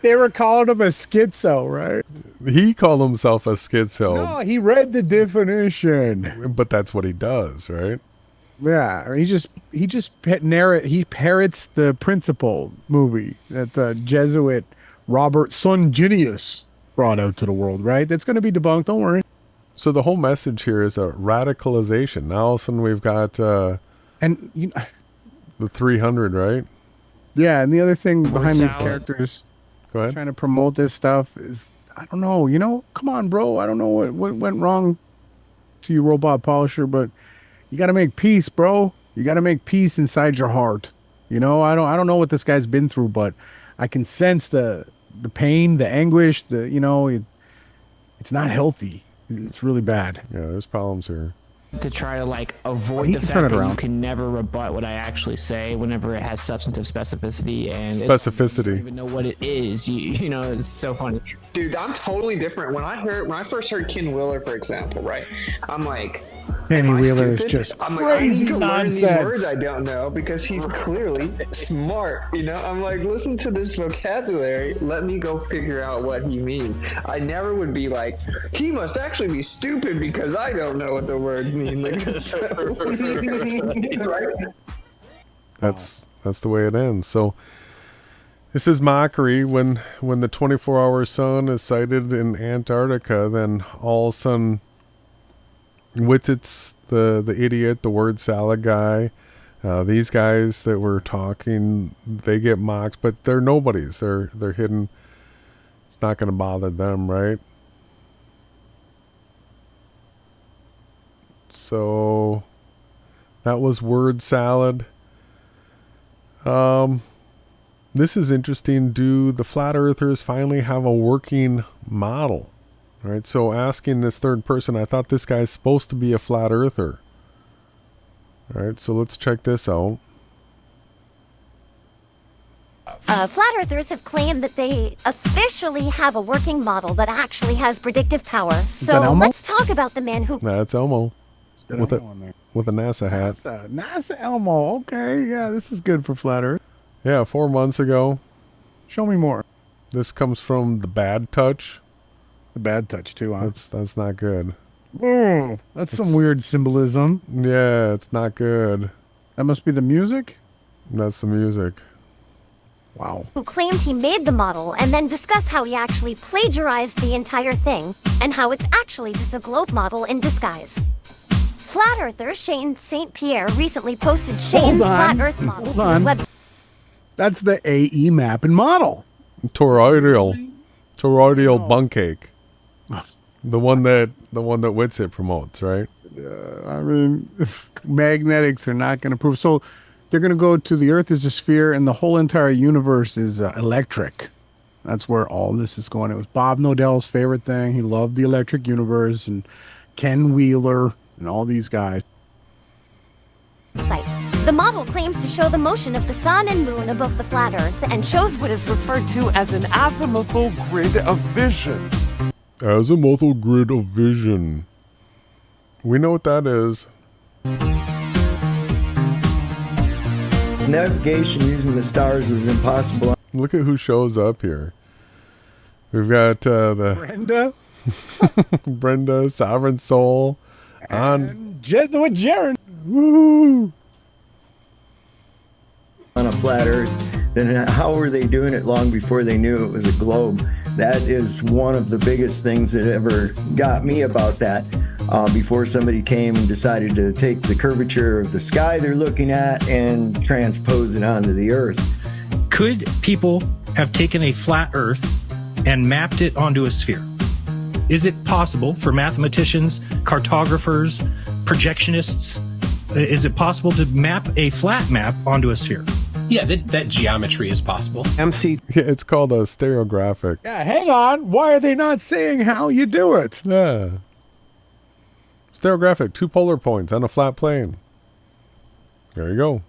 [SPEAKER 4] they were calling him a schizo, right?
[SPEAKER 3] He called himself a schizo.
[SPEAKER 4] No, he read the definition.
[SPEAKER 3] But that's what he does, right?
[SPEAKER 4] Yeah, he parrots the Principle movie that the Jesuit Robert Sungenius brought out to the world, right? That's going to be debunked. Don't worry.
[SPEAKER 3] So the whole message here is a radicalization. Now all of a sudden we've got the 300, right?
[SPEAKER 4] Yeah, and the other thing behind these characters
[SPEAKER 3] Go ahead.
[SPEAKER 4] trying to promote this stuff is, I don't know, come on, bro. I don't know what went wrong to you, Robot PoliSHILL, but you got to make peace, bro. You got to make peace inside your heart. I don't know what this guy's been through, but I can sense the the pain, the anguish, it's not healthy. It's really bad.
[SPEAKER 3] Yeah, there's problems here.
[SPEAKER 13] To try to like avoid the fact that you can never rebut what I actually say whenever it has substantive specificity and you don't even know what it is. You know, it's so funny.
[SPEAKER 1] Dude, I'm totally different. When I first heard Ken Wheeler, for example, right? I'm like,
[SPEAKER 4] Kenny Wheeler is just
[SPEAKER 1] I'm
[SPEAKER 4] crazy
[SPEAKER 1] like, I need to learn these
[SPEAKER 4] nonsense.
[SPEAKER 1] words I don't know because he's clearly smart. You know, I'm like, listen to this vocabulary. Let me go figure out what he means. I never would be like, he must actually be stupid because I don't know what the words mean. Like, it's right?
[SPEAKER 3] That's the way it ends. So this is mockery. When the 24-hour sun is sighted in Antarctica, then all of a sudden Witsit's the idiot, the word salad guy, these guys that were talking, they get mocked, but they're nobodies. They're hidden. It's not going to bother them, right? So that was word salad. This is interesting. Do the flat earthers finally have a working model? All right, so asking this third person, I thought this guy's supposed to be a flat earther. All right, so let's check this out.
[SPEAKER 6] Flat earthers have claimed that they officially have a working model that actually has predictive power. So let's talk about the man who...
[SPEAKER 3] That's Elmo with a NASA hat.
[SPEAKER 4] NASA Elmo. Okay, yeah, this is good for flat earth.
[SPEAKER 3] Yeah, 4 months ago.
[SPEAKER 4] Show me more.
[SPEAKER 3] This comes from the Bad Touch.
[SPEAKER 4] The Bad Touch too, huh?
[SPEAKER 3] That's not good.
[SPEAKER 4] Oh, that's some weird symbolism.
[SPEAKER 3] Yeah, it's not good.
[SPEAKER 4] That must be the music?
[SPEAKER 3] That's the music.
[SPEAKER 4] Wow.
[SPEAKER 6] who claimed he made the model and then discussed how he actually plagiarized the entire thing and how it's actually just a globe model in disguise. Flat earther Shane St. Pierre recently posted Shane's flat earth model to his website.
[SPEAKER 4] That's the AE map and model.
[SPEAKER 3] Toroidal bunk cake. The one that Witsit promotes, right?
[SPEAKER 4] I mean, magnetics are not going to prove. So they're going to go to the Earth is a sphere, and the whole entire universe is electric. That's where all this is going. It was Bob Nodell's favorite thing. He loved the electric universe, and Ken Wheeler and all these guys.
[SPEAKER 6] The model claims to show the motion of the sun and moon above the flat Earth and shows what is referred to as an azimuthal grid of vision.
[SPEAKER 3] Azimuthal grid of vision. We know what that is.
[SPEAKER 7] Navigation using the stars was impossible.
[SPEAKER 3] Look at who shows up here. We've got the
[SPEAKER 4] Brenda,
[SPEAKER 3] Brenda, Sovereign Soul, on
[SPEAKER 4] Jesuit Jeranism.
[SPEAKER 3] Woo!
[SPEAKER 7] On a flat Earth, then how were they doing it long before they knew it was a globe? That is one of the biggest things that ever got me about that. Before somebody came and decided to take the curvature of the sky they're looking at and transpose it onto the Earth.
[SPEAKER 8] Could people have taken a flat Earth and mapped it onto a sphere? Is it possible for mathematicians, cartographers, projectionists, is it possible to map a flat map onto a sphere?
[SPEAKER 9] Yeah, that geometry is possible.
[SPEAKER 3] Yeah, it's called a stereographic.
[SPEAKER 4] Yeah, hang on. Why are they not saying how you do it?
[SPEAKER 3] Yeah. Stereographic, 2 polar points on a flat plane. There you go.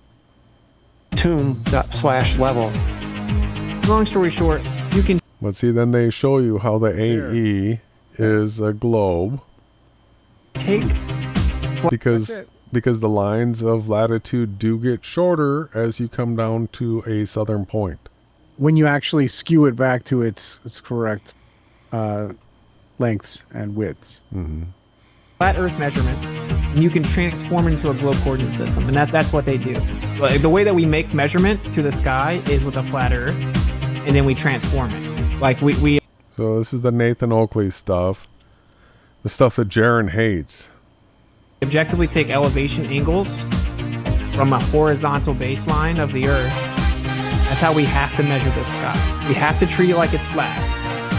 [SPEAKER 13] Tune./level. Long story short, you can...
[SPEAKER 3] But see, then they show you how the AE is a globe.
[SPEAKER 13] Take...
[SPEAKER 3] Because the lines of latitude do get shorter as you come down to a southern point.
[SPEAKER 4] When you actually skew it back to its correct lengths and widths.
[SPEAKER 3] Mm-hmm.
[SPEAKER 13] Flat Earth measurements, and you can transform it into a globe coordinate system, and that's what they do. Like, the way that we make measurements to the sky is with a flat Earth, and then we transform it. Like we.
[SPEAKER 3] So this is the Nathan Oakley stuff, the stuff that Jaron hates.
[SPEAKER 13] Objectively take elevation angles from a horizontal baseline of the Earth. That's how we have to measure the sky. We have to treat it like it's flat.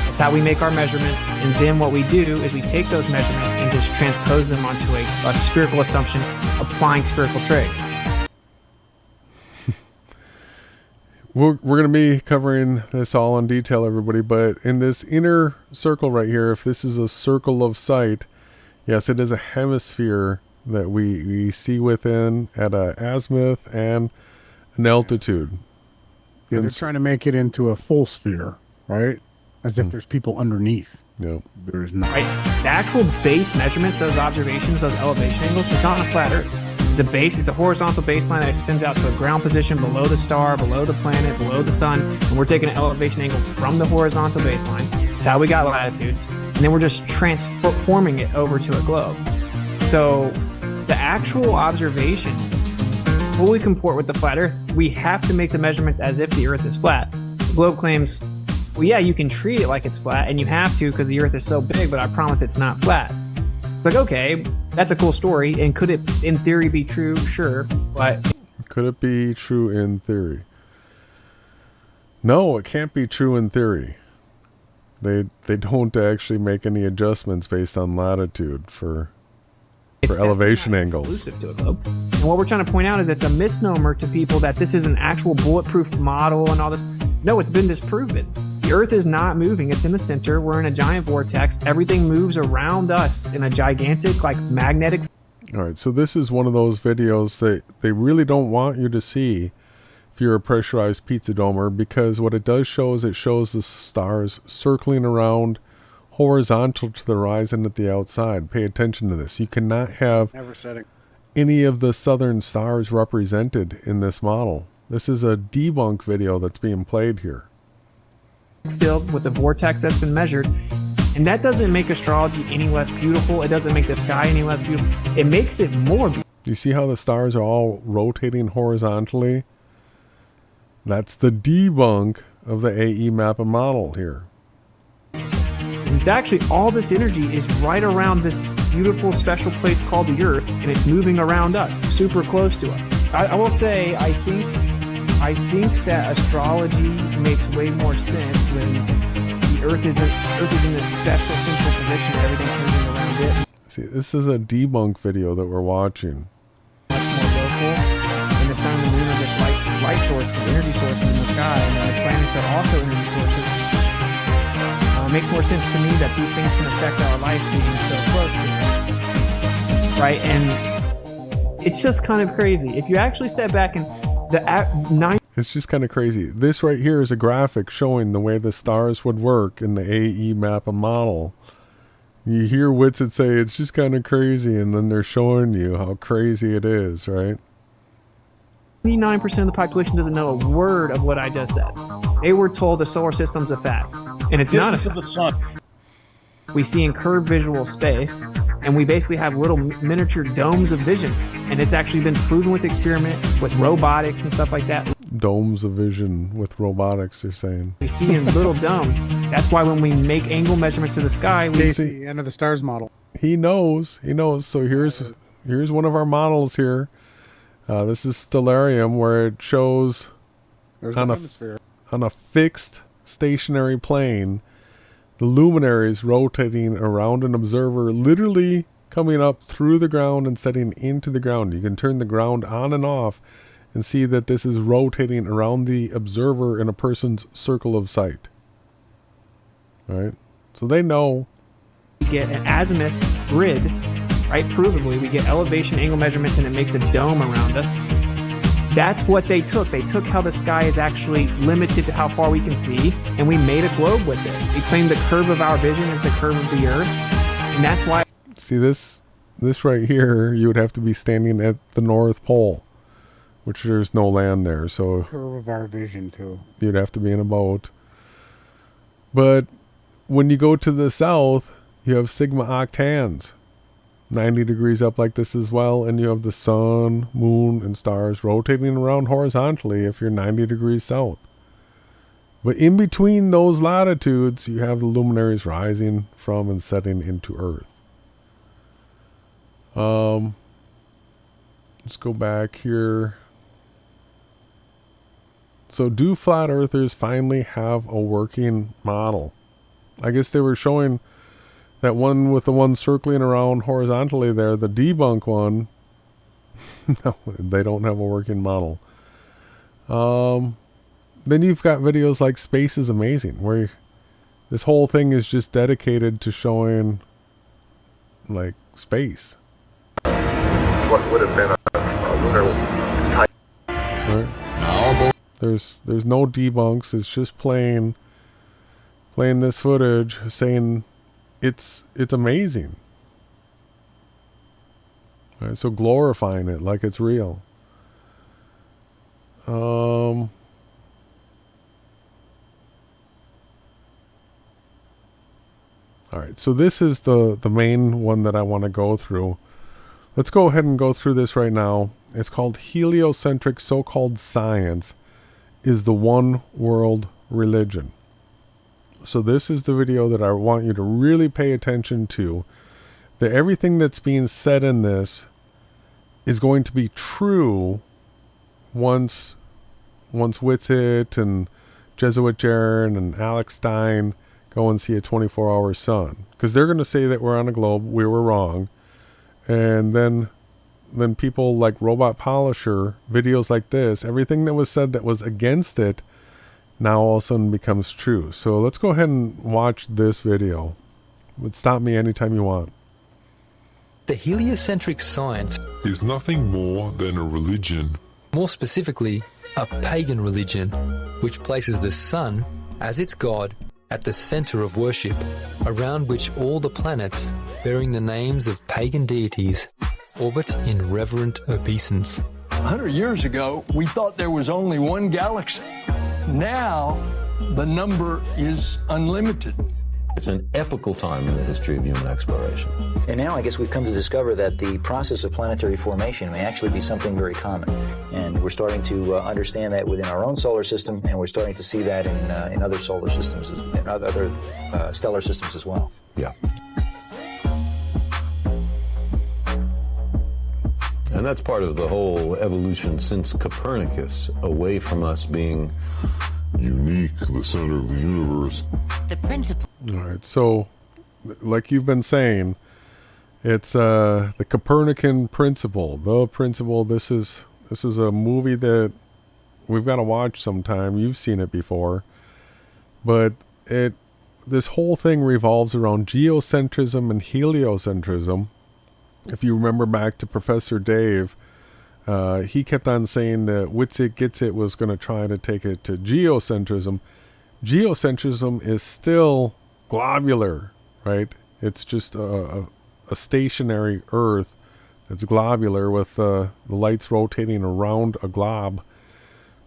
[SPEAKER 13] That's how we make our measurements, and then what we do is we take those measurements and just transpose them onto a spherical assumption, applying spherical trig.
[SPEAKER 3] we're going to be covering this all in detail, everybody, but in this inner circle right here, if this is a circle of sight, yes, it is a hemisphere that we see within at a azimuth and an altitude.
[SPEAKER 4] Yeah, they're trying to make it into a full sphere, right? As if there's people underneath.
[SPEAKER 3] No,
[SPEAKER 4] there's not.
[SPEAKER 13] Right. The actual base measurements, those observations, those elevation angles, it's on a flat Earth. It's a base. It's a horizontal baseline that extends out to a ground position below the star, below the planet, below the sun. And we're taking an elevation angle from the horizontal baseline. That's how we got latitudes. And then we're just transforming it over to a globe. So the actual observations fully comport with the flat Earth. We have to make the measurements as if the Earth is flat. The globe claims, well, yeah, you can treat it like it's flat, and you have to because the Earth is so big, but I promise it's not flat. It's like, okay, that's a cool story, and could it, in theory, be true? Sure, but...
[SPEAKER 3] Could it be true in theory? No, it can't be true in theory. They don't actually make any adjustments based on latitude for elevation angles.
[SPEAKER 13] To a globe. And what we're trying to point out is it's a misnomer to people that this is an actual bulletproof model and all this. No, it's been disproven. The Earth is not moving. It's in the center. We're in a giant vortex. Everything moves around us in a gigantic, like, magnetic.
[SPEAKER 3] All right, so this is one of those videos that they really don't want you to see if you're a pressurized pizza domer, because what it does show is it shows the stars circling around horizontal to the horizon at the outside. Pay attention to this. You cannot have any of the southern stars represented in this model. This is a debunk video that's being played here.
[SPEAKER 13] Filled with the vortex that's been measured, and that doesn't make astrology any less beautiful. It doesn't make the sky any less beautiful. It makes it more beautiful.
[SPEAKER 3] You see how the stars are all rotating horizontally? That's the debunk of the AE map and model here.
[SPEAKER 13] It's actually all this energy is right around this beautiful special place called the Earth, and it's moving around us, super close to us. I will say, I think that astrology makes way more sense when the Earth is in this special central position where everything's moving around it.
[SPEAKER 3] See, this is a debunk video that we're watching.
[SPEAKER 13] Much more local, and the sun and the moon are just light sources, energy sources in the sky, and the planets are also energy sources. It makes more sense to me that these things can affect our life being so close to us, right? And it's just kind of crazy. If you actually step back and
[SPEAKER 3] it's just kind of crazy. This right here is a graphic showing the way the stars would work in the AE map and model. You hear Witsit say it's just kind of crazy, and then they're showing you how crazy it is, right?
[SPEAKER 13] 99% of the population doesn't know a word of what I just said. They were told the solar system's a fact, and it's not a fact. The sun. We see in curved visual space, and we basically have little miniature domes of vision, and it's actually been proven with experiment with robotics and stuff like that.
[SPEAKER 3] Domes of vision with robotics, they're saying.
[SPEAKER 13] We see in little domes. That's why when we make angle measurements to the sky, we
[SPEAKER 4] see the end of the stars model.
[SPEAKER 3] He knows. So here's one of our models here. This is Stellarium, where it shows on a fixed stationary plane the luminaries rotating around an observer, literally coming up through the ground and setting into the ground. You can turn the ground on and off and see that this is rotating around the observer in a person's circle of sight. All right? So they know.
[SPEAKER 13] We get an azimuth grid, right? Provably, we get elevation angle measurements, and it makes a dome around us. That's what they took. They took how the sky is actually limited to how far we can see, and we made a globe with it. We claimed the curve of our vision is the curve of the Earth, and that's why.
[SPEAKER 3] See this right here, you would have to be standing at the North Pole, which there's no land there, so
[SPEAKER 4] curve of our vision too.
[SPEAKER 3] You'd have to be in a boat. But when you go to the south, you have sigma octans, 90 degrees up like this as well, and you have the sun, moon, and stars rotating around horizontally if you're 90 degrees south. But in between those latitudes, you have the luminaries rising from and setting into Earth. Let's go back here. So do flat earthers finally have a working model? I guess they were showing that one with the one circling around horizontally there, the debunk one. No, they don't have a working model. then you've got videos like Space is Amazing, where this whole thing is just dedicated to showing like space.
[SPEAKER 11] What would have been a lunar type.
[SPEAKER 3] Right? There's no debunks. It's just playing this footage, saying it's amazing. Right? So glorifying it like it's real. All right, so this is the main one that I want to go through. Let's go ahead and go through this right now. It's called Heliocentric So-Called Science is the One World Religion. So this is the video that I want you to really pay attention to. That everything that's being said in this is going to be true once Witsit and Jesuit Jaron and Alex Stein go and see a 24-hour sun, because they're going to say that we're on a globe, we were wrong, and then people like Robot PoliSHILL, videos like this, everything that was said that was against it, now all of a sudden becomes true. So let's go ahead and watch this video. But stop me anytime you want.
[SPEAKER 10] The heliocentric science
[SPEAKER 11] is nothing more than a religion.
[SPEAKER 10] More specifically, a pagan religion, which places the sun as its god at the center of worship, around which all the planets, bearing the names of pagan deities, orbit in reverent obeisance.
[SPEAKER 14] 100 years ago, we thought there was only one galaxy. Now, the number is unlimited.
[SPEAKER 15] It's an epochal time in the history of human exploration.
[SPEAKER 16] And now I guess we've come to discover that the process of planetary formation may actually be something very common. And we're starting to understand that within our own solar system, and we're starting to see that in other solar systems, and other stellar systems as well.
[SPEAKER 15] Yeah. And that's part of the whole evolution since Copernicus, away from us being
[SPEAKER 11] unique, the center of the universe.
[SPEAKER 17] The principle.
[SPEAKER 3] All right, so like you've been saying, it's the Copernican principle. The principle. This is a movie that we've got to watch sometime. You've seen it before, but this whole thing revolves around geocentrism and heliocentrism. If you remember back to Professor Dave, he kept on saying that Witsit Gets Sh was going to try to take it to geocentrism. Geocentrism is still globular, right? It's just a stationary Earth that's globular with the lights rotating around a glob.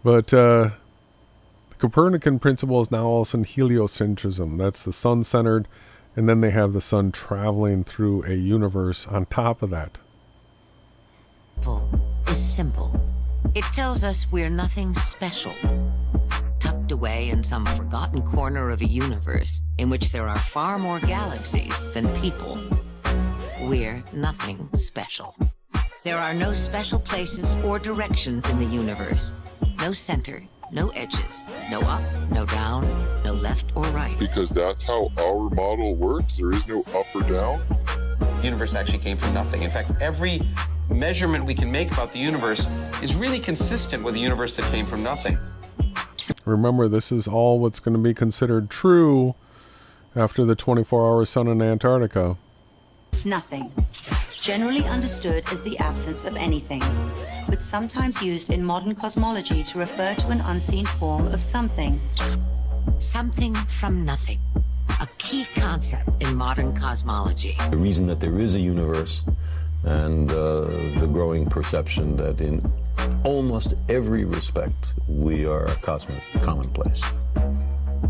[SPEAKER 3] But the Copernican principle is now also heliocentrism. That's the sun-centered, and then they have the sun traveling through a universe on top of that.
[SPEAKER 17] Is simple. It tells us we're nothing special. Tucked away in some forgotten corner of a universe in which there are far more galaxies than people, we're nothing special. There are no special places or directions in the universe. No center, no edges, no up, no down, no left or right.
[SPEAKER 11] Because that's how our model works? There is no up or down?
[SPEAKER 18] The universe actually came from nothing. In fact, every measurement we can make about the universe is really consistent with a universe that came from nothing.
[SPEAKER 3] Remember, this is all what's going to be considered true after the 24-hour sun in Antarctica.
[SPEAKER 20] Nothing. Generally understood as the absence of anything, but sometimes used in modern cosmology to refer to an unseen form of something.
[SPEAKER 17] Something from nothing. A key concept in modern cosmology.
[SPEAKER 15] The reason that there is a universe, and the growing perception that in almost every respect we are a cosmic commonplace.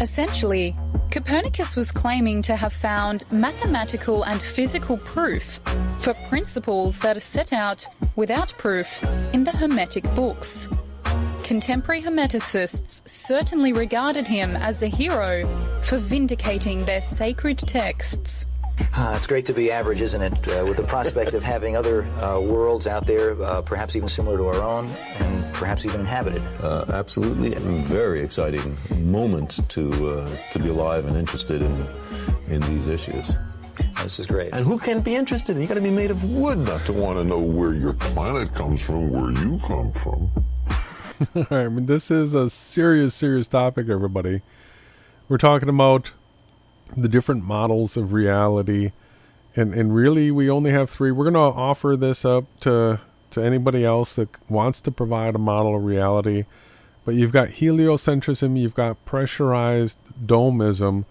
[SPEAKER 28] Essentially, Copernicus was claiming to have found mathematical and physical proof for principles that are set out without proof in the Hermetic books. Contemporary Hermeticists certainly regarded him as a hero for vindicating their sacred texts.
[SPEAKER 16] It's great to be average, isn't it? With the prospect of having other worlds out there, perhaps even similar to our own, and perhaps even inhabited.
[SPEAKER 15] Absolutely. A very exciting moment to be alive and interested in these issues.
[SPEAKER 16] This is great.
[SPEAKER 11] And who can't be interested? You got to be made of wood not to want to know where your planet comes from, where you come from.
[SPEAKER 3] I mean, this is a serious topic, everybody. We're talking about the different models of reality, and really we only have three. We're going to offer this up to anybody else that wants to provide a model of reality. But you've got heliocentrism, you've got pressurized domism,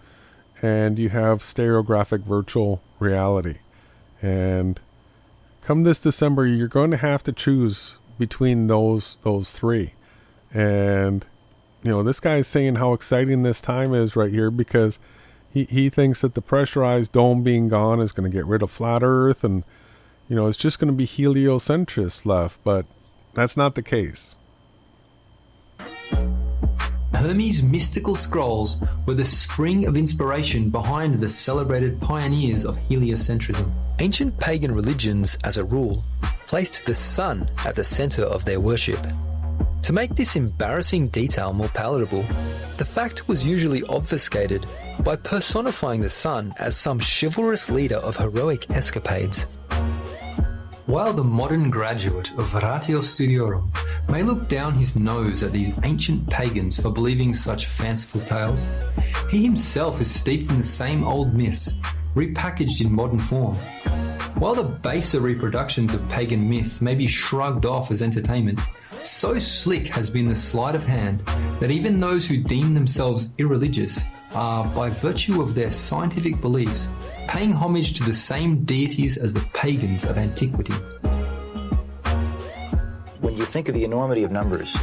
[SPEAKER 3] and you have stereographic virtual reality. And come this December, you're going to have to choose between those three. And you know, this guy is saying how exciting this time is right here, because he thinks that the pressurized dome being gone is going to get rid of flat Earth, and you know, it's just going to be heliocentrists left. But that's not the case.
[SPEAKER 10] Hermes' mystical scrolls were the spring of inspiration behind the celebrated pioneers of heliocentrism. Ancient pagan religions, as a rule, placed the sun at the center of their worship. To make this embarrassing detail more palatable, the fact was usually obfuscated by personifying the sun as some chivalrous leader of heroic escapades. While the modern graduate of Ratio Studiorum may look down his nose at these ancient pagans for believing such fanciful tales, he himself is steeped in the same old myths, repackaged in modern form. While the baser reproductions of pagan myth may be shrugged off as entertainment, so slick has been the sleight of hand that even those who deem themselves irreligious are, by virtue of their scientific beliefs, paying homage to the same deities as the pagans of antiquity.
[SPEAKER 16] When you think of the enormity of numbers,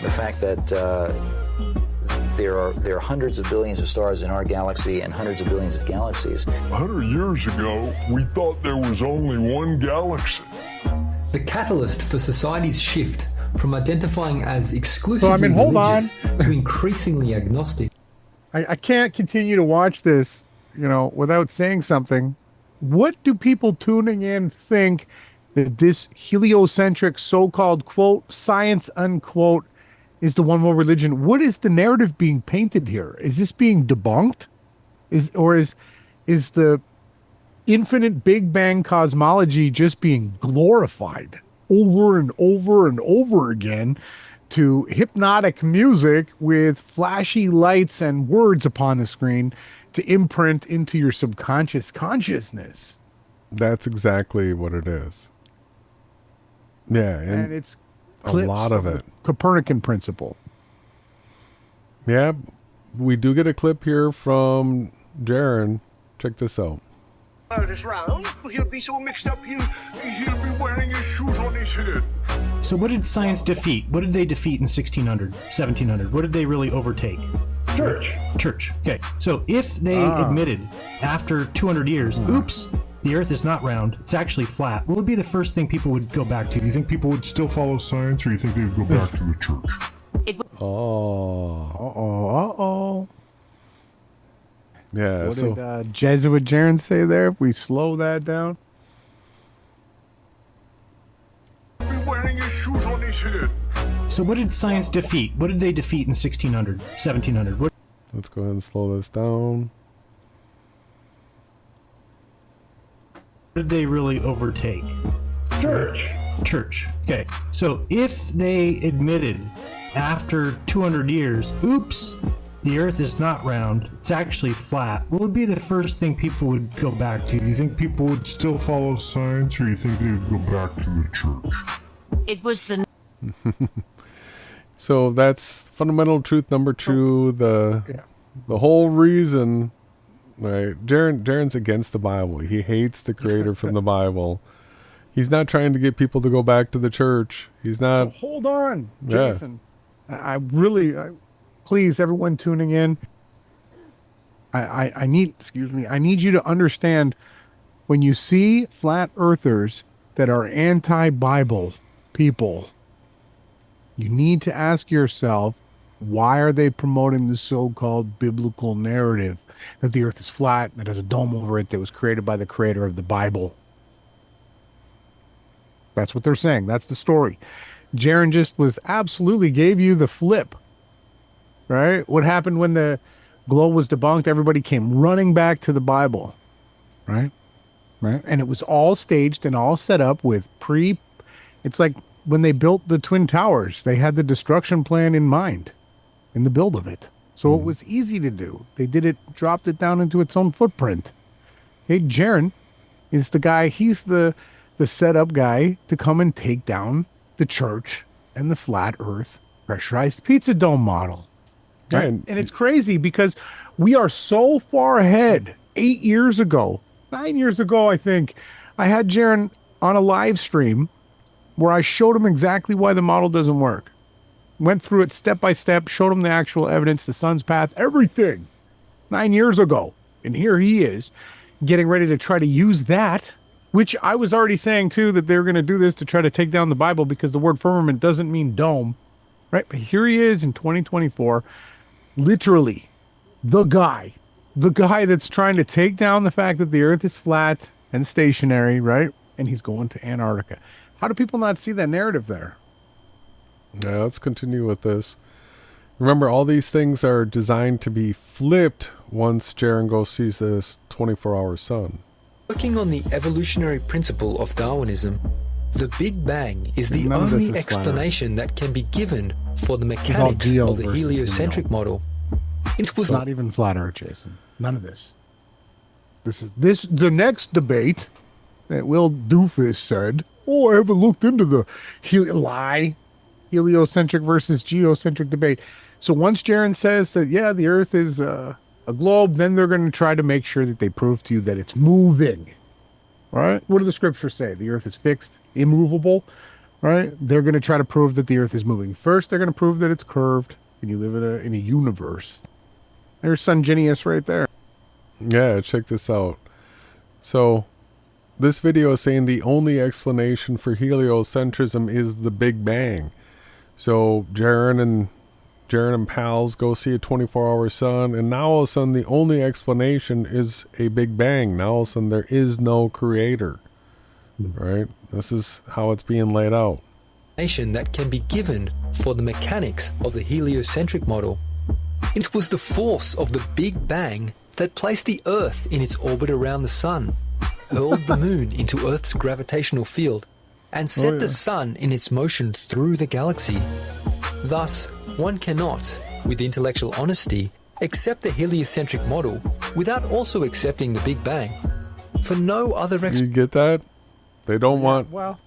[SPEAKER 16] the fact that there are hundreds of billions of stars in our galaxy and hundreds of billions of galaxies.
[SPEAKER 11] 100 years ago, we thought there was only one galaxy.
[SPEAKER 10] The catalyst for society's shift from identifying as exclusively
[SPEAKER 4] hold
[SPEAKER 10] religious to increasingly agnostic.
[SPEAKER 4] I can't continue to watch this, you know, without saying something. What do people tuning in think that this heliocentric so-called quote science unquote is the one world religion? What is the narrative being painted here? Is this being debunked? Is the infinite Big Bang cosmology just being glorified over and over and over again to hypnotic music with flashy lights and words upon the screen to imprint into your subconscious consciousness?
[SPEAKER 3] That's exactly what it is. Yeah,
[SPEAKER 4] and it's
[SPEAKER 3] a lot of it.
[SPEAKER 4] Copernican principle.
[SPEAKER 3] Yeah, we do get a clip here from Jaron. Check this out.
[SPEAKER 12] This round, he'll be so mixed up, he'll be wearing his shoes on his head.
[SPEAKER 8] So what did science defeat? What did they defeat in 1600, 1700? What did they really overtake? Church. Okay. So if they admitted after 200 years, oops, the earth is not round, it's actually flat, what would be the first thing people would go back to? Do you think people would still follow science, or do you think they would go back to the church?
[SPEAKER 3] Yeah.
[SPEAKER 4] What
[SPEAKER 3] So
[SPEAKER 4] did Jesuit Jaron say there? If we slow that down.
[SPEAKER 12] He'll be wearing his shoes on his head.
[SPEAKER 8] So what did science defeat? What did they defeat in 1600, 1700?
[SPEAKER 3] Let's go ahead and slow this down.
[SPEAKER 8] What did they really overtake? Church. Okay. So if they admitted after 200 years, oops, the earth is not round, it's actually flat, what would be the first thing people would go back to? Do you think people would still follow science, or do you think they would go back to the church?
[SPEAKER 17] It was the...
[SPEAKER 3] So that's fundamental truth number 2. The whole reason, right? Jaron's against the Bible. He hates the creator from the Bible. He's not trying to get people to go back to the church. He's not.
[SPEAKER 4] So hold on, Jason. I really, please, everyone tuning in. I need you to understand, when you see flat earthers that are anti-Bible people, you need to ask yourself, why are they promoting the so-called biblical narrative that the earth is flat, that has a dome over it, that was created by the creator of the Bible? That's what they're saying. That's the story. Jaron just absolutely gave you the flip, right? What happened when the globe was debunked? Everybody came running back to the Bible, right? And it was all staged and all set up with it's like when they built the Twin Towers, they had the destruction plan in mind in the build of it. So it was easy to do. They did it, dropped it down into its own footprint. Hey, Jaron is the guy, he's the setup guy to come and take down the church and the flat earth pressurized pizza dome model. Right? And it's crazy because we are so far ahead. 9 years ago, I think, I had Jaron on a live stream where I showed him exactly why the model doesn't work. Went through it step by step, showed him the actual evidence, the sun's path, everything 9 years ago. And here he is getting ready to try to use that, which I was already saying too, that they're going to do this to try to take down the Bible because the word firmament doesn't mean dome, right? But here he is in 2024, literally the guy that's trying to take down the fact that the earth is flat and stationary, right? And he's going to Antarctica. How do people not see that narrative there?
[SPEAKER 3] Yeah, let's continue with this. Remember, all these things are designed to be flipped once Jaron sees this 24-hour sun.
[SPEAKER 10] Working on the evolutionary principle of Darwinism, the Big Bang is the only explanation that can be given for the mechanics of the heliocentric model. It was
[SPEAKER 4] not even flat Earth, Jason. None of this. This the next debate that Will Doofus said, I haven't looked into the heliocentric versus geocentric debate. So once Jaron says that, yeah, the Earth is a globe, then they're going to try to make sure that they prove to you that it's moving. Right? What do the scriptures say? The Earth is fixed, immovable. Right? They're going to try to prove that the Earth is moving. First, they're going to prove that it's curved, and you live in a universe. There's Son Genius right there.
[SPEAKER 3] Yeah, check this out. So, this video is saying the only explanation for heliocentrism is the Big Bang. So, Jaron and pals go see a 24-hour sun, and now all of a sudden the only explanation is a Big Bang. Now all of a sudden there is no creator. Right? This is how it's being laid out.
[SPEAKER 10] That can be given for the mechanics of the heliocentric model. It was the force of the Big Bang that placed the Earth in its orbit around the Sun, hurled the Moon into Earth's gravitational field, and set the Sun in its motion through the galaxy. Thus, one cannot, with intellectual honesty, accept the heliocentric model without also accepting the Big Bang. For no other
[SPEAKER 3] You get that? They don't want...
[SPEAKER 4] Well,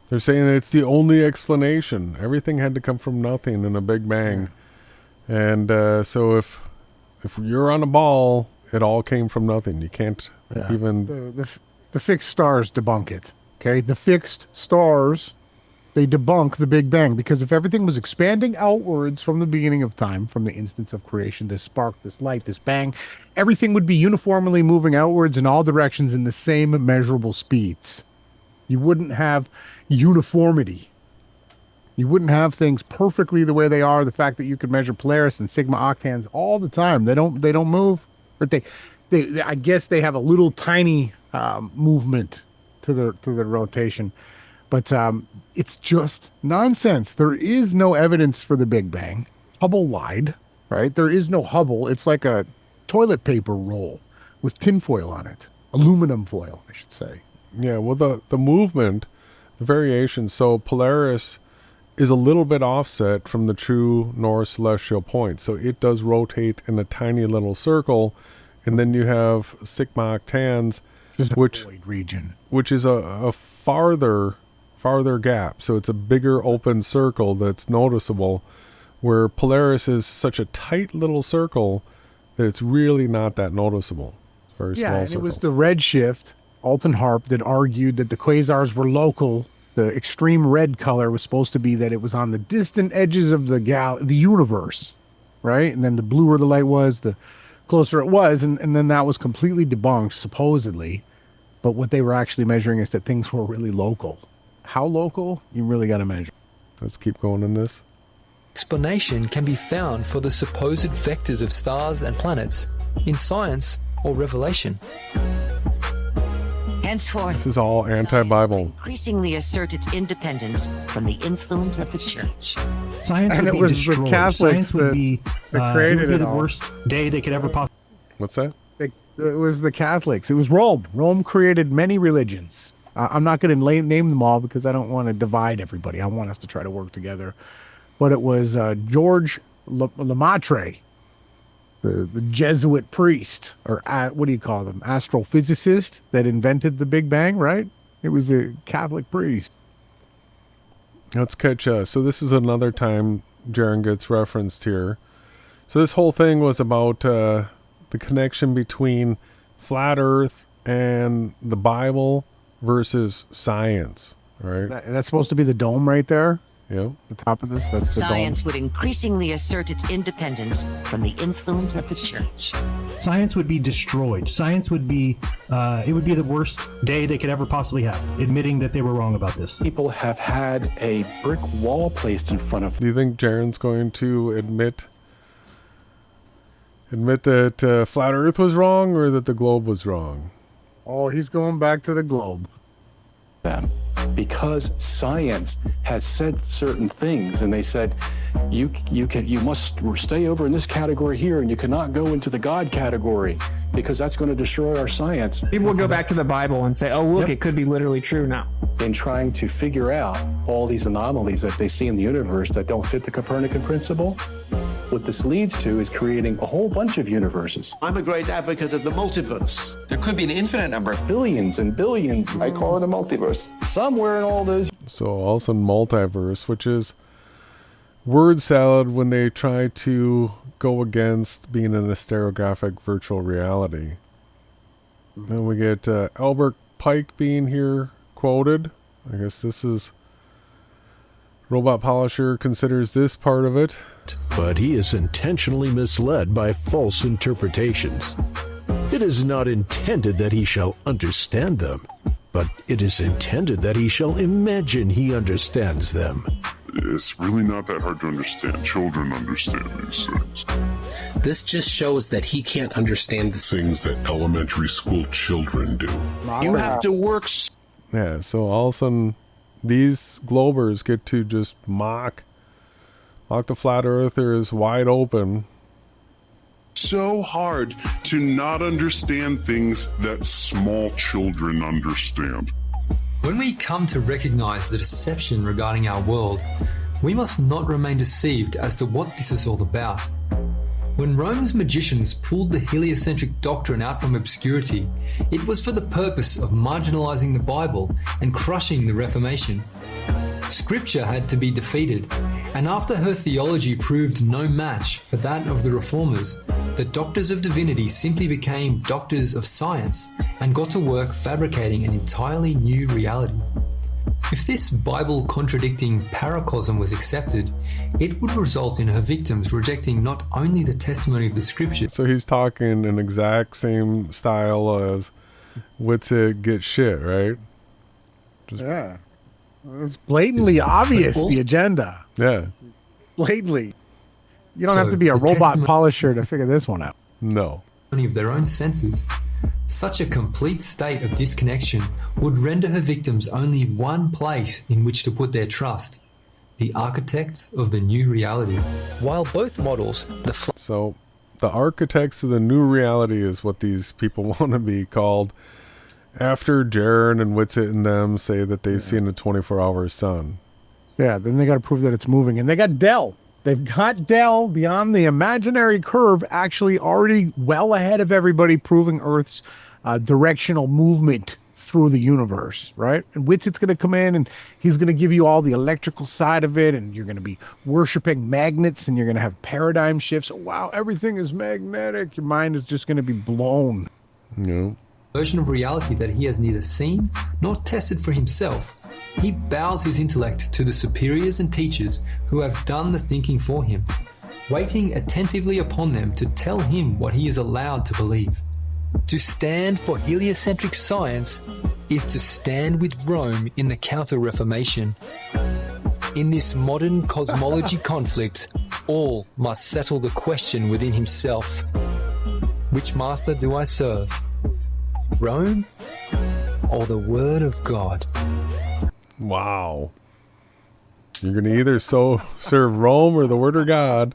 [SPEAKER 3] they're saying it's the only explanation. Everything had to come from nothing in a Big Bang. And so if you're on a ball, it all came from nothing. You can't even...
[SPEAKER 4] The fixed stars debunk it. Okay? The fixed stars, they debunk the Big Bang, because if everything was expanding outwards from the beginning of time, from the instance of creation, this spark, this light, this bang, everything would be uniformly moving outwards in all directions in the same measurable speeds. You wouldn't have uniformity. You wouldn't have things perfectly the way they are. The fact that you could measure Polaris and Sigma octans all the time, they don't move. But they I guess they have a little tiny movement to the rotation. But it's just nonsense. There is no evidence for the Big Bang. Hubble lied, right? There is no Hubble. It's like a toilet paper roll with tinfoil on it. Aluminum foil, I should say.
[SPEAKER 3] Yeah, well, the movement, the variation, so Polaris is a little bit offset from the true North celestial point. So it does rotate in a tiny little circle, and then you have Sigma octans, which is a farther gap. So it's a bigger open circle that's noticeable, where Polaris is such a tight little circle that it's really not that noticeable. It's very small
[SPEAKER 4] and
[SPEAKER 3] circle.
[SPEAKER 4] it was the redshift, Alton Harp, that argued that the quasars were local. The extreme red color was supposed to be that it was on the distant edges of the universe, right? And then the bluer the light was, the closer it was, and then that was completely debunked, supposedly. But what they were actually measuring is that things were really local. How local? You really got to measure.
[SPEAKER 3] Let's keep going in this.
[SPEAKER 10] Explanation can be found for the supposed vectors of stars and planets in science or revelation.
[SPEAKER 17] Henceforth,
[SPEAKER 3] this is all anti-Bible.
[SPEAKER 17] Increasingly assert its independence from the influence of the church.
[SPEAKER 8] Science
[SPEAKER 4] And
[SPEAKER 8] would
[SPEAKER 4] it
[SPEAKER 8] be
[SPEAKER 4] was
[SPEAKER 8] destroyed.
[SPEAKER 4] the Catholics
[SPEAKER 8] Science would be,
[SPEAKER 4] that created
[SPEAKER 8] it would be
[SPEAKER 4] it
[SPEAKER 8] the
[SPEAKER 4] all.
[SPEAKER 8] worst day they could ever possibly.
[SPEAKER 3] What's that?
[SPEAKER 4] It was the Catholics. It was Rome. Rome created many religions. I'm not going to name them all because I don't want to divide everybody. I want us to try to work together. But it was George Lemaitre, the Jesuit priest, or what do you call them? Astrophysicist that invented the Big Bang, right? It was a Catholic priest.
[SPEAKER 3] Let's catch so this is another time Jaron gets referenced here. So this whole thing was about the connection between flat Earth and the Bible versus science, right?
[SPEAKER 4] That's supposed to be the dome right there.
[SPEAKER 3] Yeah.
[SPEAKER 4] The top of this. That's the
[SPEAKER 17] Science
[SPEAKER 4] dome.
[SPEAKER 17] would increasingly assert its independence from the influence of the church.
[SPEAKER 8] Science would be destroyed. Science would be, it would be the worst day they could ever possibly have, admitting that they were wrong about this.
[SPEAKER 19] People have had a brick wall placed in front of them.
[SPEAKER 3] Do you think Jaron's going to admit that flat Earth was wrong or that the globe was wrong?
[SPEAKER 4] Oh, he's going back to the globe.
[SPEAKER 19] Them. Because science has said certain things, and they said you must stay over in this category here, and you cannot go into the God category because that's going to destroy our science.
[SPEAKER 13] People will go back to the Bible and say, "Oh, look, It could be literally true now."
[SPEAKER 19] In trying to figure out all these anomalies that they see in the universe that don't fit the Copernican principle, what this leads to is creating a whole bunch of universes.
[SPEAKER 12] I'm a great advocate of the multiverse.
[SPEAKER 18] There could be an infinite number.
[SPEAKER 19] Billions and billions. I call it a multiverse. Somewhere in all those.
[SPEAKER 3] So also multiverse, which is word salad when they try to go against being in a stereographic virtual reality. Then we get Albert Pike being here quoted. I guess this is Robot PoliSHILL considers this part of it.
[SPEAKER 21] But he is intentionally misled by false interpretations. It is not intended that he shall understand them, but it is intended that he shall imagine he understands them.
[SPEAKER 11] It's really not that hard to understand. Children understand these things.
[SPEAKER 9] This just shows that he can't understand the
[SPEAKER 11] things that elementary school children do. You have to work.
[SPEAKER 3] Yeah, so all of a sudden, these globers get to just mock the flat earthers wide open.
[SPEAKER 11] So hard to not understand things that small children understand.
[SPEAKER 10] When we come to recognize the deception regarding our world, we must not remain deceived as to what this is all about. When Rome's magicians pulled the heliocentric doctrine out from obscurity, it was for the purpose of marginalizing the Bible and crushing the Reformation. Scripture had to be defeated, and after her theology proved no match for that of the Reformers, the doctors of divinity simply became doctors of science and got to work fabricating an entirely new reality. If this Bible-contradicting paracosm was accepted, it would result in her victims rejecting not only the testimony of the Scripture.
[SPEAKER 3] So he's talking in exact same style as Witsit Gets Sh, right?
[SPEAKER 4] Yeah. It's blatantly obvious, the agenda.
[SPEAKER 3] Yeah.
[SPEAKER 4] Blatantly. You don't have to be a robot polisher to figure this one out.
[SPEAKER 3] No.
[SPEAKER 10] Of their own senses. Such a complete state of disconnection would render her victims only one place in which to put their trust: the architects of the new reality. While both models,
[SPEAKER 3] so the architects of the new reality is what these people want to be called after Jaron and Witsit and them say that they've seen a 24-hour sun.
[SPEAKER 4] Yeah, then they got to prove that it's moving. And they got Dell. They've got Dell beyond the imaginary curve, actually already well ahead of everybody, proving Earth's directional movement through the universe, right? And Witsit's going to come in and he's going to give you all the electrical side of it, and you're going to be worshiping magnets, and you're going to have paradigm shifts. Wow, everything is magnetic. Your mind is just going to be blown.
[SPEAKER 3] Yeah.
[SPEAKER 10] Version of reality that he has neither seen nor tested for himself. He bows his intellect to the superiors and teachers who have done the thinking for him, waiting attentively upon them to tell him what he is allowed to believe. To stand for heliocentric science is to stand with Rome in the Counter-Reformation. In this modern cosmology conflict, all must settle the question within himself: which master do I serve? Rome or the Word of God?
[SPEAKER 3] Wow. You're going to either serve Rome or the Word of God.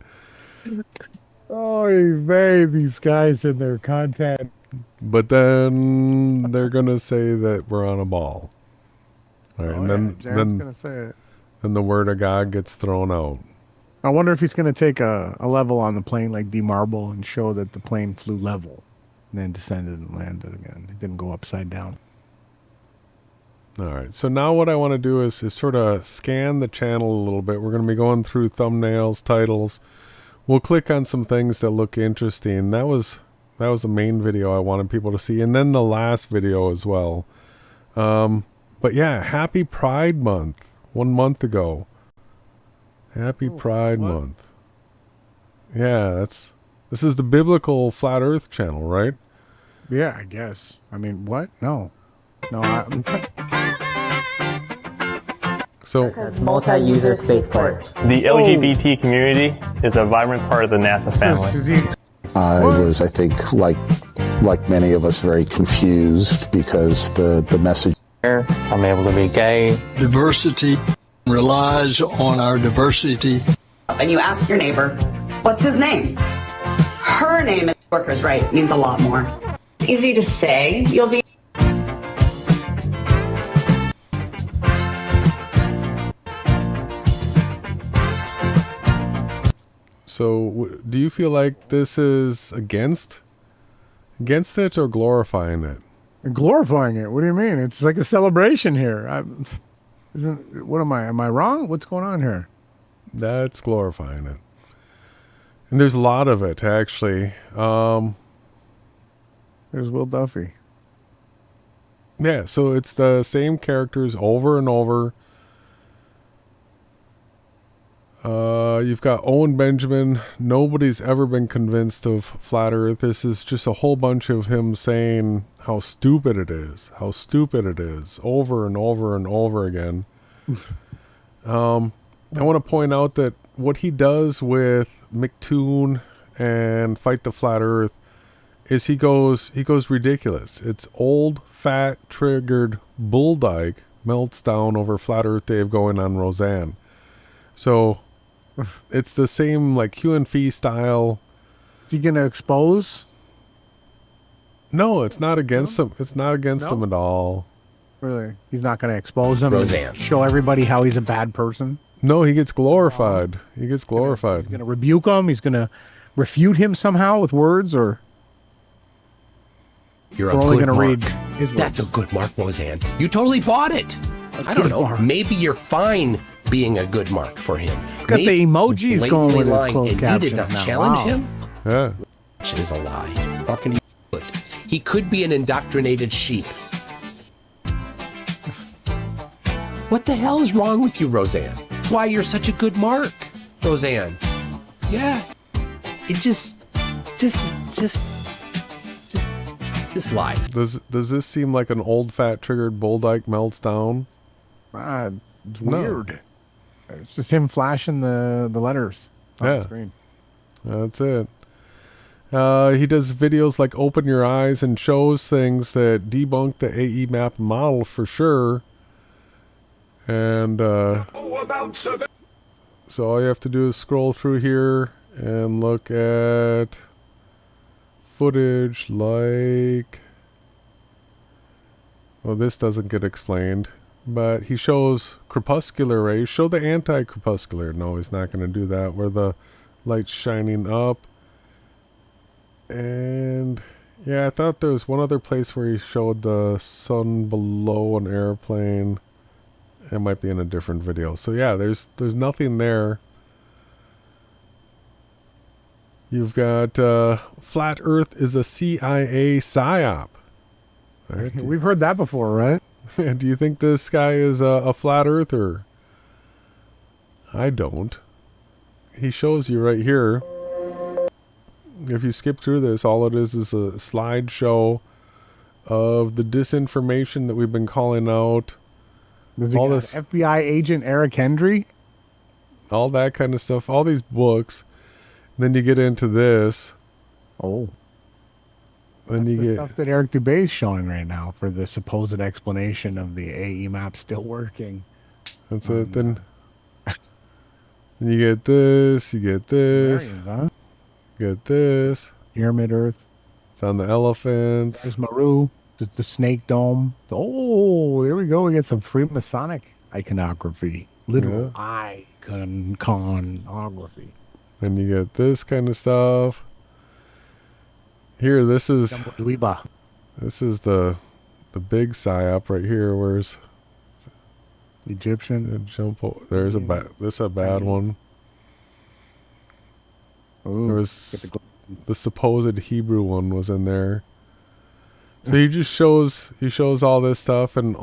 [SPEAKER 4] Oh, man, these guys and their content.
[SPEAKER 3] But then they're going to say that we're on a ball. All right,
[SPEAKER 4] Oh,
[SPEAKER 3] and
[SPEAKER 4] yeah, Jared's gonna say it.
[SPEAKER 3] then the word of God gets thrown out.
[SPEAKER 4] I wonder if he's going to take a level on the plane like D-Marble and show that the plane flew level and then descended and landed again. It didn't go upside down.
[SPEAKER 3] All right, so now what I want to do is sort of scan the channel a little bit. We're going to be going through thumbnails, titles. We'll click on some things that look interesting. That was the main video I wanted people to see, and then the last video as well. But yeah, happy Pride Month. 1 month ago. Happy Pride Month. Yeah, this is the biblical Flat Earth channel, right?
[SPEAKER 4] Yeah, I guess. I mean, what? No.
[SPEAKER 3] So
[SPEAKER 2] multi-user spaceport. The LGBT community is a vibrant part of the NASA family.
[SPEAKER 5] I was, I think, like many of us, very confused because the message.
[SPEAKER 2] I'm able to be gay.
[SPEAKER 22] Diversity relies on our diversity.
[SPEAKER 23] And you ask your neighbor, what's his name? Her name is Workers' Right means a lot more. It's easy to say. You'll be.
[SPEAKER 3] So, do you feel like this is against it or glorifying it?
[SPEAKER 4] Glorifying it? What do you mean? It's like a celebration here. What am I? Am I wrong? What's going on here?
[SPEAKER 3] That's glorifying it. And there's a lot of it, actually.
[SPEAKER 4] There's Will Duffy.
[SPEAKER 3] Yeah, so it's the same characters over and over. You've got Owen Benjamin. Nobody's ever been convinced of Flat Earth. This is just a whole bunch of him saying how stupid it is, over and over and over again. I want to point out that what he does with McToon and Fight the Flat Earth is he goes ridiculous. It's old, fat, triggered bull dyke melts down over Flat Earth Dave going on Roseanne. So it's the same like Hugh and Fee style.
[SPEAKER 4] Is he gonna expose?
[SPEAKER 3] No, it's not against him. It's not against him at all.
[SPEAKER 4] Really? He's not gonna expose him.
[SPEAKER 9] Roseanne.
[SPEAKER 4] Show everybody how he's a bad person.
[SPEAKER 3] No, he gets glorified. He gets glorified.
[SPEAKER 4] He's gonna rebuke him. He's gonna refute him somehow with words, or
[SPEAKER 9] You're a
[SPEAKER 4] we're only
[SPEAKER 9] good
[SPEAKER 4] gonna
[SPEAKER 9] mark.
[SPEAKER 4] read his words.
[SPEAKER 9] That's a good mark, Roseanne. You totally bought it. I don't know. Maybe you're fine being a good mark for him.
[SPEAKER 4] He's got the emojis going with his closed
[SPEAKER 9] and
[SPEAKER 4] captions
[SPEAKER 9] you did not
[SPEAKER 4] now.
[SPEAKER 9] challenge
[SPEAKER 4] Wow.
[SPEAKER 9] him?
[SPEAKER 3] Yeah.
[SPEAKER 9] It is a lie. How can he do it? He could be an indoctrinated sheep. What the hell is wrong with you, Roseanne? Why you're such a good mark, Roseanne? Yeah. It just lies.
[SPEAKER 3] Does this seem like an old fat triggered bull dyke melts down?
[SPEAKER 4] It's weird. It's just him flashing the letters on the screen.
[SPEAKER 3] That's it. He does videos like Open Your Eyes and shows things that debunk the AE map model for sure. And so all you have to do is scroll through here and look at footage like... Well, this doesn't get explained. But he shows crepuscular rays. Show the anti-crepuscular. No, he's not going to do that. Where the light's shining up. And yeah, I thought there was one other place where he showed the sun below an airplane. It might be in a different video. So yeah, there's nothing there. You've got Flat Earth is a CIA psyop. Right?
[SPEAKER 4] We've heard that before, right?
[SPEAKER 3] Do you think this guy is a flat earther? I don't. He shows you right here. If you skip through this, all it is a slideshow of the disinformation that we've been calling out.
[SPEAKER 4] All this FBI agent Eric Hendry.
[SPEAKER 3] All that kind of stuff. All these books. Then you get into this.
[SPEAKER 4] Oh.
[SPEAKER 3] Then you get
[SPEAKER 4] stuff that Eric Dubé is showing right now for the supposed explanation of the AE map still working.
[SPEAKER 3] That's it. Then you get this. You get this.
[SPEAKER 4] Sumerians, huh?
[SPEAKER 3] You get this.
[SPEAKER 4] Pyramid Earth.
[SPEAKER 3] It's on the elephants.
[SPEAKER 4] There's Maru. the snake dome. Oh, there we go. We get some Freemasonic iconography. Literal iconography.
[SPEAKER 3] And you get this kind of stuff. Here, this is the big psyop right here. Where's
[SPEAKER 4] Egyptian?
[SPEAKER 3] There's a bad one.
[SPEAKER 4] Ooh,
[SPEAKER 3] there was the supposed Hebrew one was in there. So he just shows all this stuff and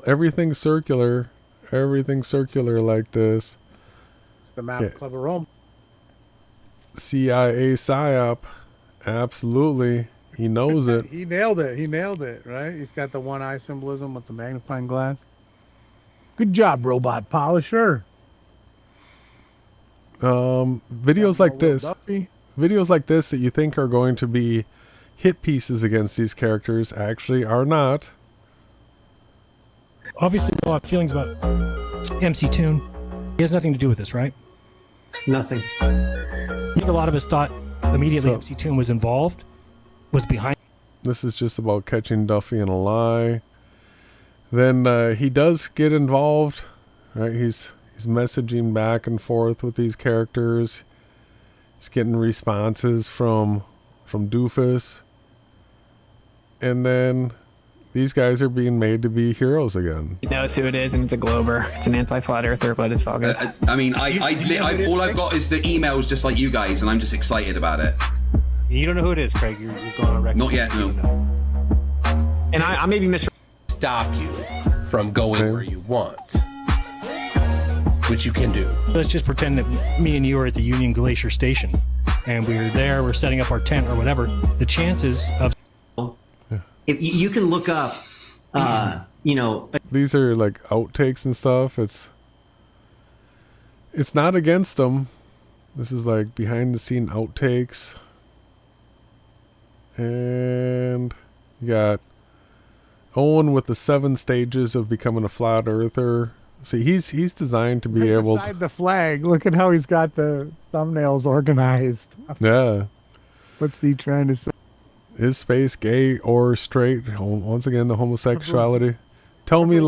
[SPEAKER 3] everything circular like this.
[SPEAKER 4] It's the map of Clever Rome.
[SPEAKER 3] CIA psyop, absolutely. He knows it.
[SPEAKER 4] He nailed it, right? He's got the one eye symbolism with the magnifying glass. Good job, Robot PoliSHILL.
[SPEAKER 3] Videos like this that you think are going to be hit pieces against these characters actually are not.
[SPEAKER 8] Obviously, a lot of feelings about MC Toon. He has nothing to do with this, right?
[SPEAKER 1] Nothing.
[SPEAKER 8] I think a lot of us thought immediately MC Toon was involved, was behind.
[SPEAKER 3] This is just about catching Duffy in a lie. Then he does get involved, right? He's messaging back and forth with these characters. He's getting responses from Doofus. And then these guys are being made to be heroes again.
[SPEAKER 13] He knows who it is, and it's a Glober. It's an anti-flat earther, but it's all good.
[SPEAKER 6] I mean, all I've got is the emails just like you guys, and I'm just excited about it.
[SPEAKER 1] You don't know who it is, Craig. You're going on record.
[SPEAKER 6] Not yet, no.
[SPEAKER 13] And I may be
[SPEAKER 9] stop you from going where you want, which you can do.
[SPEAKER 8] Let's just pretend that me and you are at the Union Glacier Station, and we're there, we're setting up our tent or whatever. The chances of...
[SPEAKER 1] If you can look up,
[SPEAKER 3] These are like outtakes and stuff. It's not against them. This is like behind the scene outtakes. And you got Owen with the 7 stages of becoming a flat earther. See, he's designed to be able to...
[SPEAKER 4] Beside the flag, look at how he's got the thumbnails organized.
[SPEAKER 3] Yeah.
[SPEAKER 4] What's he trying to say?
[SPEAKER 3] Is space gay or straight? Once again, the homosexuality. Tell me...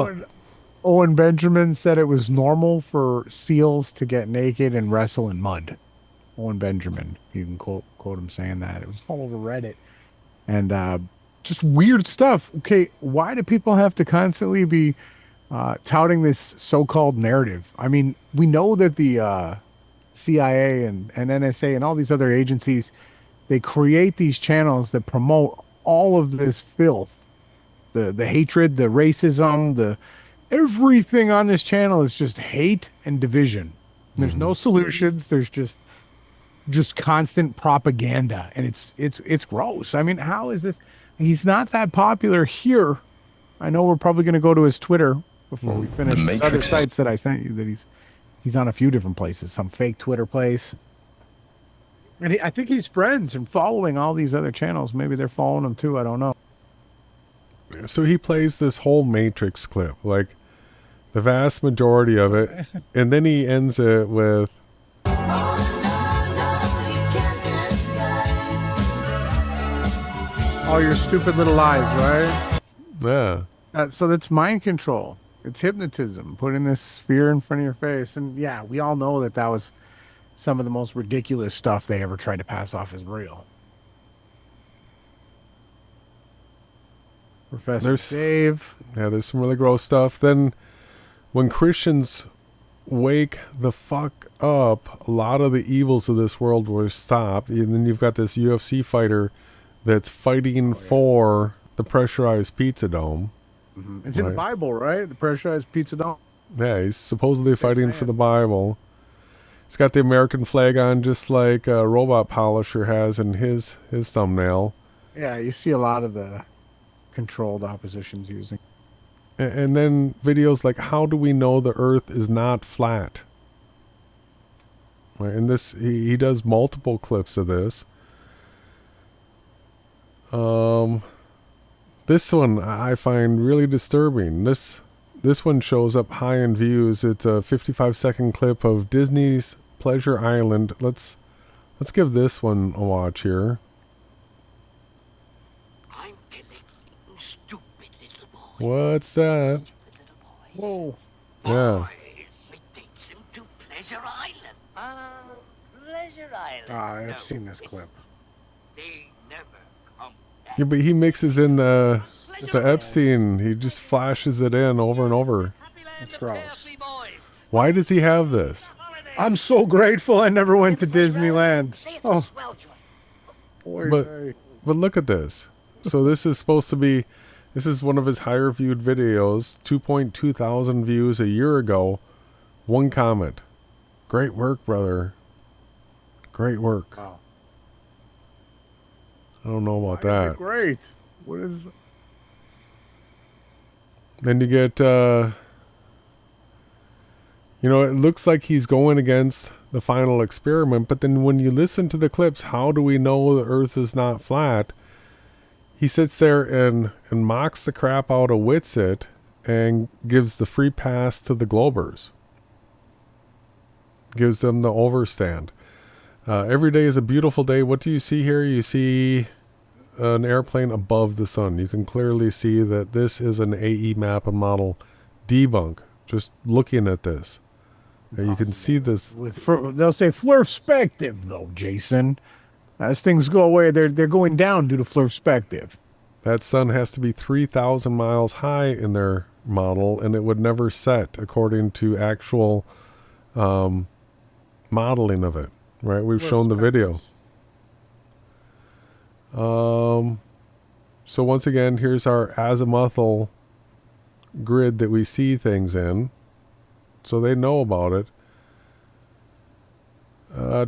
[SPEAKER 4] Owen Benjamin said it was normal for seals to get naked and wrestle in mud. Owen Benjamin. You can quote him saying that. It was all over Reddit. And just weird stuff. Okay, why do people have to constantly be touting this so-called narrative? I mean, we know that the CIA and NSA and all these other agencies, they create these channels that promote all of this filth. The hatred, the racism, everything on this channel is just hate and division. There's no solutions. There's just constant propaganda, and it's gross. I mean, how is this? He's not that popular here. I know we're probably going to go to his Twitter before we finish. The other sites that I sent you, that he's on a few different places, some fake Twitter place. And I think he's friends and following all these other channels. Maybe they're following him too. I don't know.
[SPEAKER 3] So he plays this whole Matrix clip, like the vast majority of it, and then he ends it with...
[SPEAKER 4] All your stupid little lies, right?
[SPEAKER 3] Yeah.
[SPEAKER 4] So that's mind control. It's hypnotism, putting this sphere in front of your face. And yeah, we all know that was some of the most ridiculous stuff they ever tried to pass off as real. Professor Dave.
[SPEAKER 3] Yeah, there's some really gross stuff. Then when Christians wake the fuck up, a lot of the evils of this world were stopped. And then you've got this UFC fighter that's fighting for the pressurized pizza dome.
[SPEAKER 4] It's in the Bible, right? The pressurized pizza dome.
[SPEAKER 3] Yeah, he's supposedly fighting for the Bible. He's got the American flag on, just like Robot PoliSHILL has in his thumbnail.
[SPEAKER 4] Yeah, you see a lot of the controlled oppositions using.
[SPEAKER 3] And then videos like, how do we know the Earth is not flat? Right, and this he does multiple clips of this. This one I find really disturbing. This one shows up high in views. It's a 55-second clip of Disney's Pleasure Island. Let's give this one a watch here.
[SPEAKER 12] I'm getting stupid.
[SPEAKER 3] What's that?
[SPEAKER 4] Whoa.
[SPEAKER 3] Yeah.
[SPEAKER 12] Pleasure Island. Pleasure Island.
[SPEAKER 4] I've seen this clip.
[SPEAKER 12] They never come.
[SPEAKER 3] Yeah, but he mixes in the Epstein. He just flashes it in over and over.
[SPEAKER 4] It's gross.
[SPEAKER 3] Why does he have this?
[SPEAKER 4] I'm so grateful I never went to Disneyland. Oh.
[SPEAKER 3] But look at this. So this is supposed to be, this is one of his higher viewed videos, 2.2 thousand views a year ago. One comment. Great work, brother. Great work.
[SPEAKER 4] Wow.
[SPEAKER 3] I don't know about that.
[SPEAKER 4] Great. What is...
[SPEAKER 3] Then you get, it looks like he's going against the final experiment, but then when you listen to the clips, how do we know the Earth is not flat? He sits there and mocks the crap out of Witsit and gives the free pass to the Globers. Gives them the overstand. Every day is a beautiful day. What do you see here? You see an airplane above the sun. You can clearly see that this is an AE map and model debunk. Just looking at this. You can see this.
[SPEAKER 4] They'll say flurspective, though, Jason. As things go away, they're going down due to flurspective.
[SPEAKER 3] That sun has to be 3,000 miles high in their model, and it would never set according to actual modeling of it. Right? We've shown the video. So once again, here's our azimuthal grid that we see things in. So they know about it.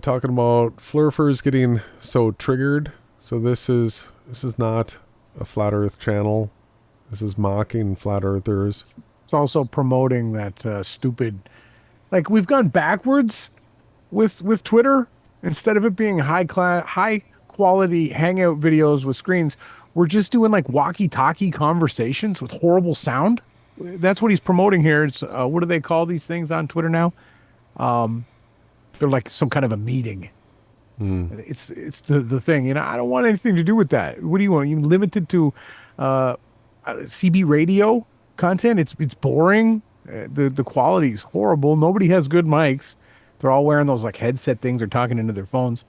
[SPEAKER 3] Talking about flurfers getting so triggered. So this is not a flat Earth channel. This is mocking flat earthers.
[SPEAKER 4] It's also promoting that stupid, like we've gone backwards with Twitter. Instead of it being high quality hangout videos with screens, we're just doing like walkie-talkie conversations with horrible sound. That's what he's promoting here. It's what do they call these things on Twitter now? They're like some kind of a meeting. It's the thing. I don't want anything to do with that. What do you want? You limited to CB radio content? It's boring. The quality is horrible. Nobody has good mics. They're all wearing those like headset things or talking into their phones.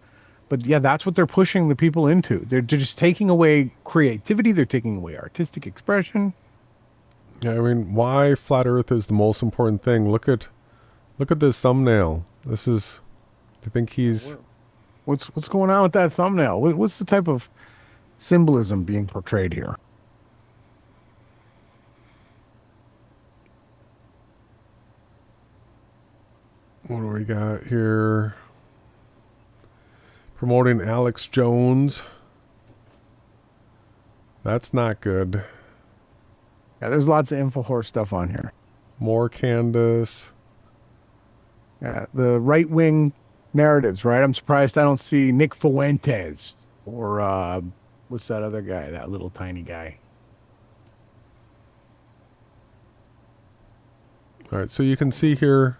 [SPEAKER 4] But yeah, that's what they're pushing the people into. They're just taking away creativity. They're taking away artistic expression.
[SPEAKER 3] Yeah, I mean, why flat Earth is the most important thing? Look at this thumbnail. This is, I think he's.
[SPEAKER 4] What's going on with that thumbnail? What's the type of symbolism being portrayed here?
[SPEAKER 3] What do we got here? Promoting Alex Jones. That's not good.
[SPEAKER 4] Yeah, there's lots of InfoHorse stuff on here.
[SPEAKER 3] More Candace.
[SPEAKER 4] Yeah, the right-wing narratives, right? I'm surprised I don't see Nick Fuentes or what's that other guy, that little tiny guy.
[SPEAKER 3] All right, so you can see here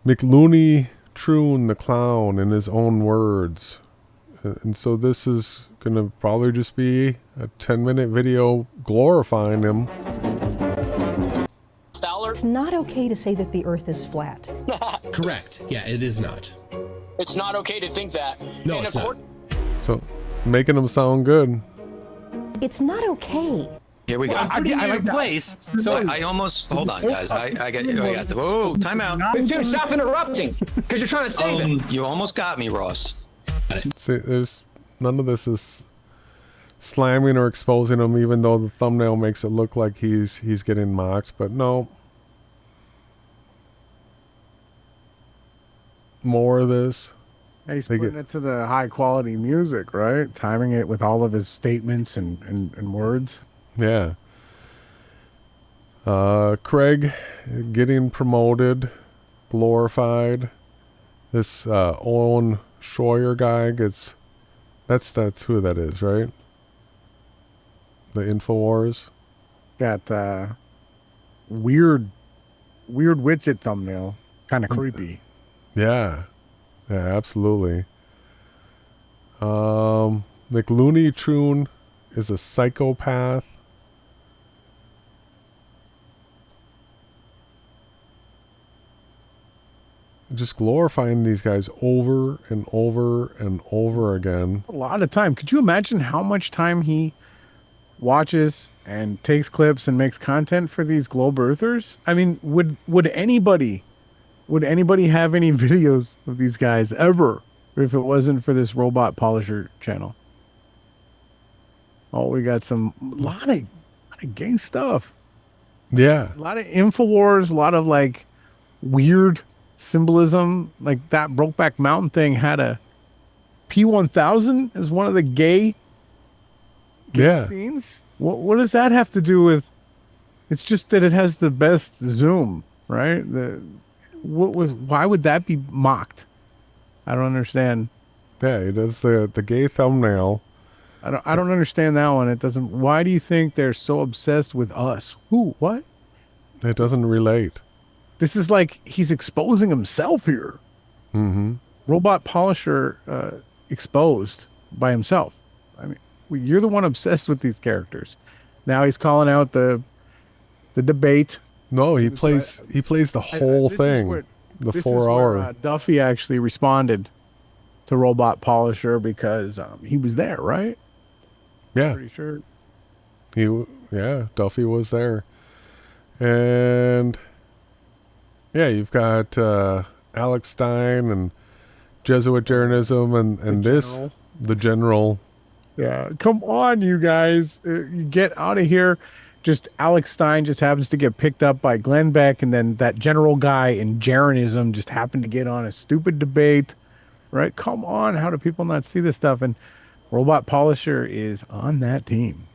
[SPEAKER 3] McLooney Troon the clown in his own words. And so this is going to probably just be a 10-minute video glorifying him.
[SPEAKER 7] It's not okay to say that the Earth is flat.
[SPEAKER 9] Correct. Yeah, it is not.
[SPEAKER 14] It's not okay to think that.
[SPEAKER 9] No,
[SPEAKER 14] and
[SPEAKER 9] it's not.
[SPEAKER 3] So making him sound good.
[SPEAKER 7] It's not okay.
[SPEAKER 20] Here we go.
[SPEAKER 9] I like that.
[SPEAKER 20] Place. So I almost hold on, guys. I got the whoa time out.
[SPEAKER 14] Dude, stop interrupting because you're trying to save it.
[SPEAKER 20] You almost got me, Ross.
[SPEAKER 3] See, there's none of this is slamming or exposing him, even though the thumbnail makes it look like he's getting mocked. But no, more of this.
[SPEAKER 4] Yeah, he's putting it to the high quality music, right? Timing it with all of his statements and words.
[SPEAKER 3] Yeah. Craig getting promoted, glorified. This Owen Schroyer guy gets. That's who that is, right? The InfoWars.
[SPEAKER 4] Got weird Witsit thumbnail, kind of creepy.
[SPEAKER 3] Yeah, absolutely. McLooney Troon is a psychopath. just glorifying these guys over and over and over again.
[SPEAKER 4] A lot of time. Could you imagine how much time he watches and takes clips and makes content for these globe earthers? I mean, would anybody have any videos of these guys ever if it wasn't for this Robot PoliSHILL channel? Oh, we got a lot of gay stuff.
[SPEAKER 3] Yeah.
[SPEAKER 4] A lot of InfoWars, a lot of like weird symbolism. Like that Brokeback Mountain thing had a P1000 as one of the gay scenes. What does that have to do with? It's just that it has the best zoom, right? Why would that be mocked? I don't understand.
[SPEAKER 3] Yeah, it is the gay thumbnail.
[SPEAKER 4] I don't understand that one. It doesn't. Why do you think they're so obsessed with us? Who? What?
[SPEAKER 3] It doesn't relate.
[SPEAKER 4] This is like he's exposing himself here.
[SPEAKER 3] Mm-hmm.
[SPEAKER 4] Robot PoliSHILL exposed by himself. I mean, you're the one obsessed with these characters. Now he's calling out the debate.
[SPEAKER 3] No, he plays the whole thing. The 4 hour.
[SPEAKER 4] Duffy actually responded to Robot PoliSHILL because he was there, right?
[SPEAKER 3] Yeah.
[SPEAKER 4] Pretty sure.
[SPEAKER 3] Duffy was there. And yeah, you've got Alex Stein and Jesuit Jeranism and the general.
[SPEAKER 4] Yeah, come on, you guys. You get out of here. Just Alex Stein just happens to get picked up by Glenn Beck, and then that general guy in Jeranism just happened to get on a stupid debate. Right? Come on. How do people not see this stuff? And Robot PoliSHILL is on that team.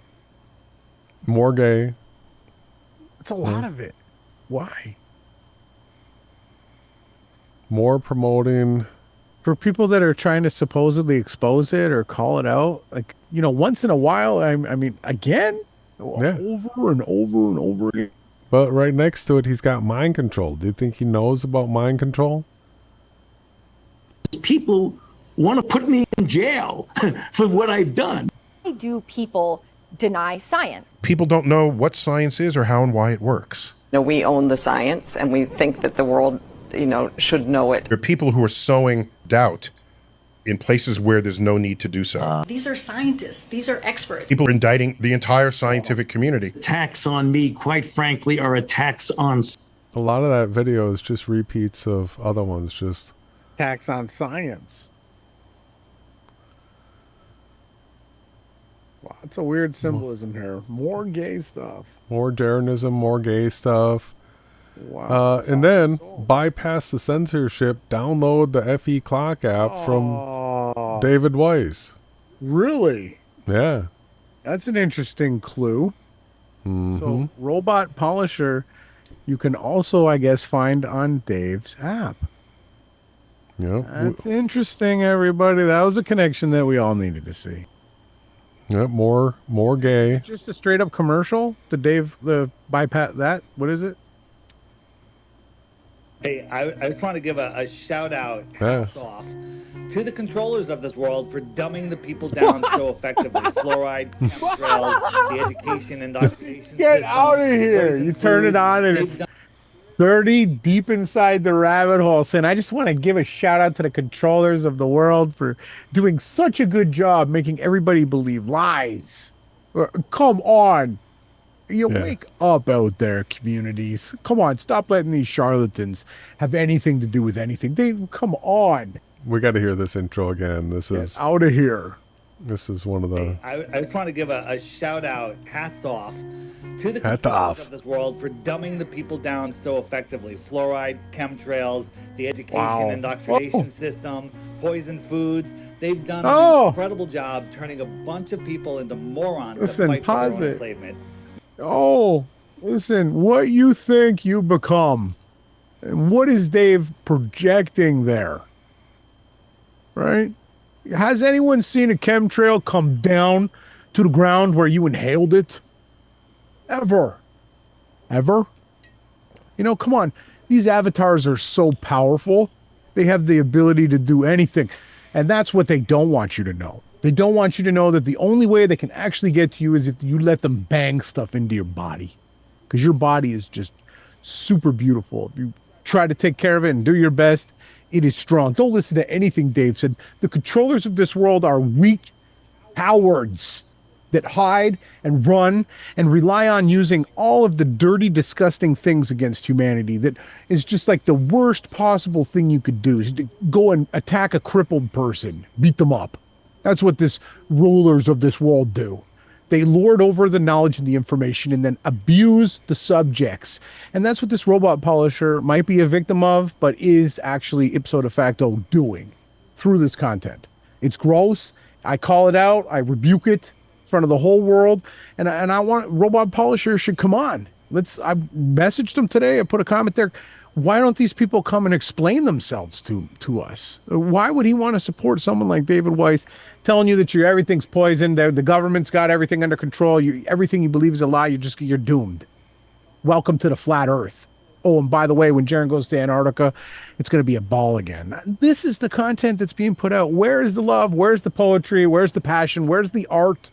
[SPEAKER 3] More gay.
[SPEAKER 4] It's a lot of it. Why?
[SPEAKER 3] More promoting.
[SPEAKER 4] For people that are trying to supposedly expose it or call it out, like, once in a while, I mean, again?
[SPEAKER 3] Yeah.
[SPEAKER 4] Over and over and over again.
[SPEAKER 3] But right next to it, he's got mind control. Do you think he knows about mind control?
[SPEAKER 15] People want to put me in jail for what I've done.
[SPEAKER 16] Why do people deny science?
[SPEAKER 17] People don't know what science is or how and why it works.
[SPEAKER 24] We own the science, and we think that the world, should know it.
[SPEAKER 17] There are people who are sowing doubt in places where there's no need to do so.
[SPEAKER 25] These are scientists. These are experts.
[SPEAKER 17] People are indicting the entire scientific community.
[SPEAKER 15] Attacks on me, quite frankly, are attacks on...
[SPEAKER 3] A lot of that video is just repeats of other ones, just...
[SPEAKER 4] Attacks on science. Lots of weird symbolism here. More gay stuff.
[SPEAKER 3] More Jeranism, more gay stuff.
[SPEAKER 4] Wow.
[SPEAKER 3] And then bypass the censorship, download the FE Clock app from David Weiss.
[SPEAKER 4] Really?
[SPEAKER 3] Yeah.
[SPEAKER 4] That's an interesting clue.
[SPEAKER 3] Mm-hmm.
[SPEAKER 4] So Robot PoliSHILL, you can also, I guess, find on Dave's app.
[SPEAKER 3] Yep.
[SPEAKER 4] That's interesting, everybody. That was a connection that we all needed to see.
[SPEAKER 3] Yep, more gay.
[SPEAKER 4] Just a straight up commercial? The bypass that? What is it?
[SPEAKER 26] Hey, I just want to give a shout out, hats off, to the controllers of this world for dumbing the people down so effectively. Fluoride, chemtrails, the education indoctrination.
[SPEAKER 4] Get out of here. You turn it on and it's 30 deep inside the rabbit hole, saying, I just want to give a shout out to the controllers of the world for doing such a good job making everybody believe lies. Come on. Wake up out there, communities. Come on, stop letting these charlatans have anything to do with anything. Come on.
[SPEAKER 3] We got to hear this intro again. This is
[SPEAKER 4] out of here.
[SPEAKER 3] This is one of the...
[SPEAKER 26] I just want to give a shout out, hats off, to the controllers of this world for dumbing the people down so effectively. Fluoride, chemtrails, the education indoctrination system, poison foods. They've done an incredible job turning a bunch of people into morons that fight for their own enslavement.
[SPEAKER 4] Listen, what you think you become. And what is Dave projecting there? Right? Has anyone seen a chemtrail come down to the ground where you inhaled it? Ever? Come on. These avatars are so powerful. They have the ability to do anything. And that's what they don't want you to know. They don't want you to know that the only way they can actually get to you is if you let them bang stuff into your body. Because your body is just super beautiful. If you
[SPEAKER 5] try to take care of it and do your best. It is strong. Don't listen to anything Dave said. The controllers of this world are weak cowards that hide and run and rely on using all of the dirty, disgusting things against humanity that is just like the worst possible thing you could do is to go and attack a crippled person, beat them up. That's what this rulers of this world do. They lord over the knowledge and the information and then abuse the subjects. And that's what this robot polisher might be a victim of, but is actually ipso de facto doing through this content. It's gross. I call it out. I rebuke it in front of the whole world. And I want robot polisher should come on. I messaged them today. I put a comment there. Why don't these people come and explain themselves to us? Why would he want to support someone like David Weiss telling you that everything's poisoned, the government's got everything under control, everything you believe is a lie, you're doomed. Welcome to the flat earth. Oh, and by the way, when Jaron goes to Antarctica, it's going to be a ball again. This is the content that's being put out. Where is the love? Where's the poetry? Where's the passion? Where's the art?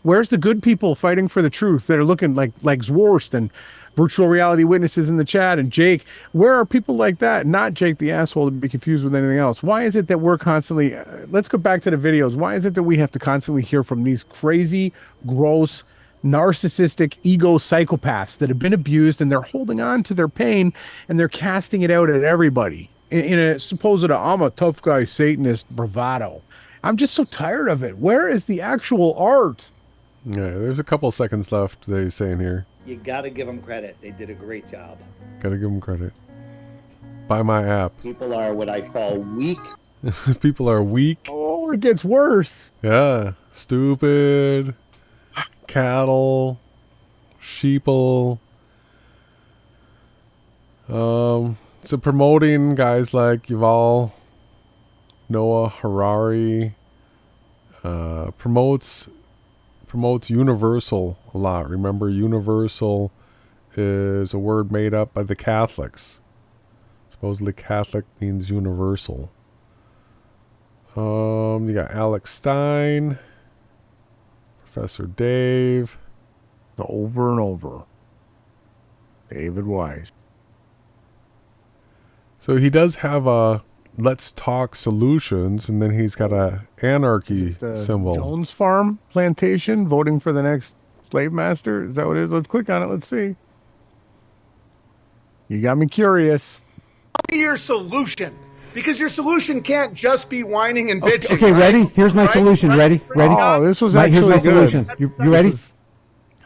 [SPEAKER 5] Where's the good people fighting for the truth that are looking like Zworst and virtual reality witnesses in the chat and Jake? Where are people like that? Not Jake the asshole to be confused with anything else. Why is it that we're constantly, let's go back to the videos. Why is it that we have to constantly hear from these crazy, gross, narcissistic ego psychopaths that have been abused and they're holding on to their pain and they're casting it out at everybody in a supposed I'm a tough guy Satanist bravado? I'm just so tired of it. Where is the actual art?
[SPEAKER 3] Yeah, there's a couple seconds left, they're saying here.
[SPEAKER 26] You gotta give them credit. They did a great job.
[SPEAKER 3] Gotta give them credit. Buy my app.
[SPEAKER 26] People are what I call weak.
[SPEAKER 3] People are weak.
[SPEAKER 5] Oh, it gets worse.
[SPEAKER 3] Yeah. Stupid. Cattle. Sheeple. So promoting guys like Yuval Noah Harari. Promotes universal a lot. Remember, universal is a word made up by the Catholics. Supposedly Catholic means universal. You got Alex Stein, Professor Dave.
[SPEAKER 5] Over and over. David Weiss.
[SPEAKER 3] So he does have a Let's Talk Solutions, and then he's got a anarchy symbol.
[SPEAKER 5] Jones Farm Plantation voting for the next slave master. Is that what it is? Let's click on it. Let's see. You got me curious.
[SPEAKER 10] Your solution, because your solution can't just be whining and bitching.
[SPEAKER 11] Okay, ready? Here's my solution. Ready?
[SPEAKER 5] Oh, this was actually
[SPEAKER 11] here's my
[SPEAKER 5] good.
[SPEAKER 11] solution. You ready?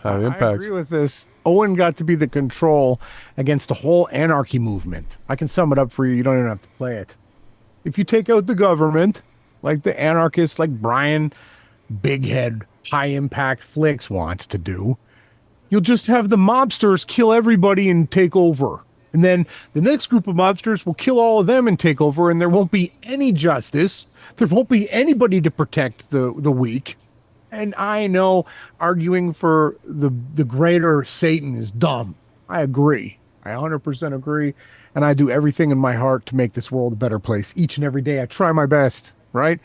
[SPEAKER 3] High impact.
[SPEAKER 5] I agree with this. Owen got to be the control against the whole anarchy movement. I can sum it up for you. You don't even have to play it. If you take out the government, like the anarchists, like Brian Big Head, High Impact Flicks wants to do, you'll just have the mobsters kill everybody and take over. And then the next group of mobsters will kill all of them and take over, and there won't be any justice. There won't be anybody to protect the weak. And I know arguing for the greater Satan is dumb. I agree. I 100% agree. And I do everything in my heart to make this world a better place. Each and every day I try my best, right?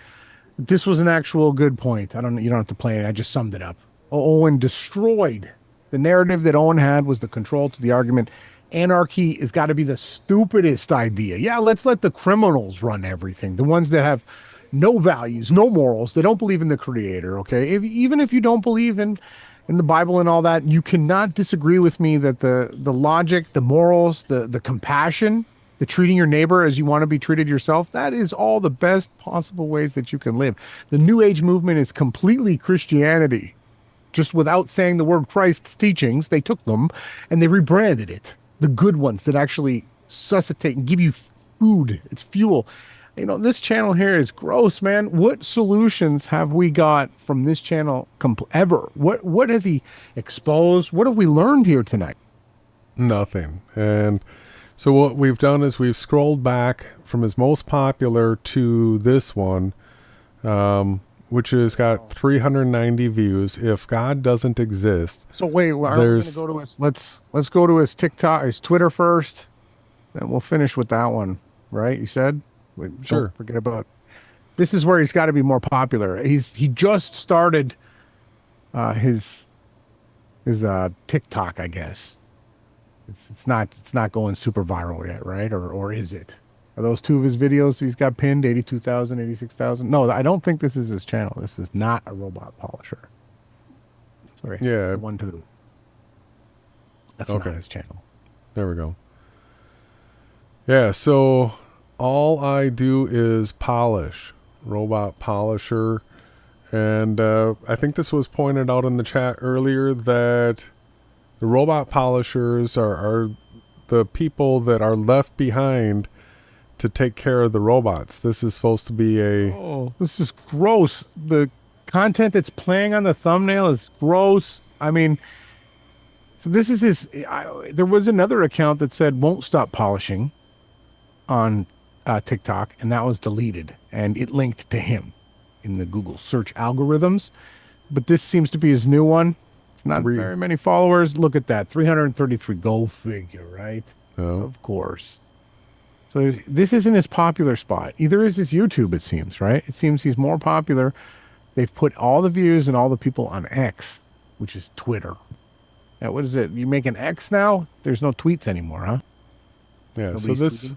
[SPEAKER 5] This was an actual good point. You don't have to play it. I just summed it up. Owen destroyed. The narrative that Owen had was the control to the argument. Anarchy has got to be the stupidest idea. Yeah, let's let the criminals run everything. The ones that have no values, no morals. They don't believe in the creator, okay? Even if you don't believe in the Bible and all that, you cannot disagree with me that the logic, the morals, the compassion, the treating your neighbor as you want to be treated yourself, that is all the best possible ways that you can live. The New Age movement is completely Christianity. Just without saying the word Christ's teachings, they took them and they rebranded it. The good ones that actually suscitate and give you food. It's fuel. You know, this channel here is gross, man. What solutions have we got from this channel ever? What has he exposed? What have we learned here tonight?
[SPEAKER 3] Nothing. And so what we've done is we've scrolled back from his most popular to this one, which has got 390 views. If God doesn't exist.
[SPEAKER 5] So wait, aren't we going to go to his? Let's go to his TikTok, his Twitter first, and we'll finish with that one, right? You said.
[SPEAKER 3] Sure.
[SPEAKER 5] Don't forget about. This is where he's got to be more popular. He just started his TikTok, I guess. It's not going super viral yet, right? Or is it? Are those two of his videos he's got pinned? 82,000, 86,000? No, I don't think this is his channel. This is not a Robot Polisher. Sorry.
[SPEAKER 3] Yeah.
[SPEAKER 5] 1, 2. That's
[SPEAKER 3] Okay.
[SPEAKER 5] not his channel.
[SPEAKER 3] There we go. Yeah, so all I do is polish. Robot Polisher. And I think this was pointed out in the chat earlier that the robot polishers are the people that are left behind to take care of the robots. This is supposed to be
[SPEAKER 5] This is gross. The content that's playing on the thumbnail is gross. I mean, so this is his. There was another account that said won't stop polishing on TikTok, and that was deleted, and it linked to him in the Google search algorithms. But this seems to be his new one. It's not very many followers. Look at that, 333. Go figure, right?
[SPEAKER 3] Oh.
[SPEAKER 5] Of course. So this isn't his popular spot. Either is his YouTube, it seems, right? It seems he's more popular. They've put all the views and all the people on X, which is Twitter. Now, what is it? You make an X now? There's no tweets anymore, huh?
[SPEAKER 3] Yeah,
[SPEAKER 5] Nobody's
[SPEAKER 3] so
[SPEAKER 5] tweeting?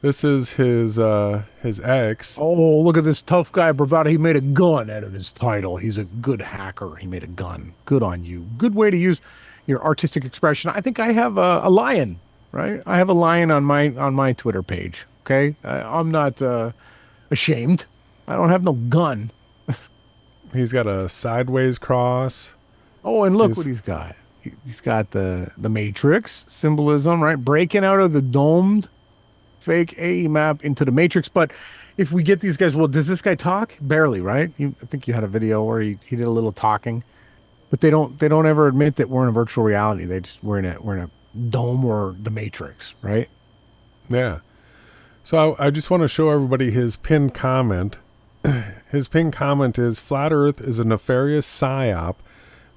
[SPEAKER 3] this is his ex.
[SPEAKER 5] Oh, look at this tough guy, bravado. He made a gun out of his title. He's a good hacker. He made a gun. Good on you. Good way to use your artistic expression. I think I have a lion, right? I have a lion on my Twitter page. Okay, I'm not ashamed. I don't have no gun.
[SPEAKER 3] He's got a sideways cross.
[SPEAKER 5] Oh, and look what he's got. He's got the matrix symbolism, right? Breaking out of the domed fake AE map into the matrix. But if we get these guys, well, does this guy talk? Barely, right? I think you had a video where he did a little talking, but they don't ever admit that we're in a virtual reality. They just we're in a dome or the matrix, right?
[SPEAKER 3] Yeah. So I just want to show everybody his pinned comment. His pinned comment is, "Flat Earth is a nefarious psyop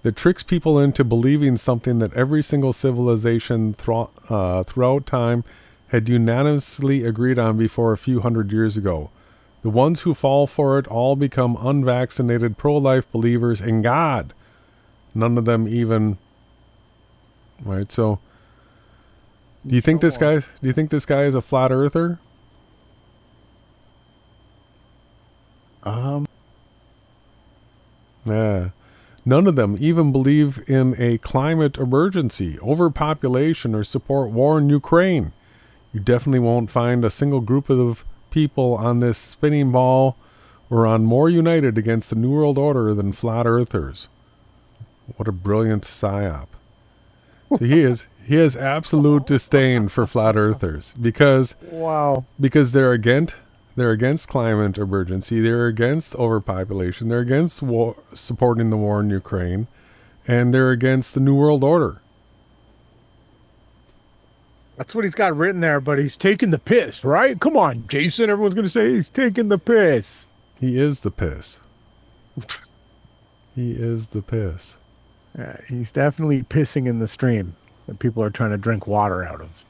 [SPEAKER 3] that tricks people into believing something that every single civilization throughout time had unanimously agreed on before a few hundred years ago. The ones who fall for it all become unvaccinated pro-life believers in God. None of them even..." Right, so do you think this guy is a flat earther? Yeah. None of them even believe in a climate emergency, overpopulation, or support war in Ukraine. You definitely won't find a single group of people on this spinning ball or on more united against the New World Order than flat earthers. What a brilliant psyop. So he has absolute disdain for flat earthers because they're against climate emergency, they're against overpopulation, they're against war, supporting the war in Ukraine, and they're against the New World Order.
[SPEAKER 5] That's what he's got written there, but he's taking the piss, right? Come on, Jason. Everyone's going to say he's taking the piss.
[SPEAKER 3] He is the piss. He is the piss.
[SPEAKER 5] Yeah, he's definitely pissing in the stream that people are trying to drink water out of.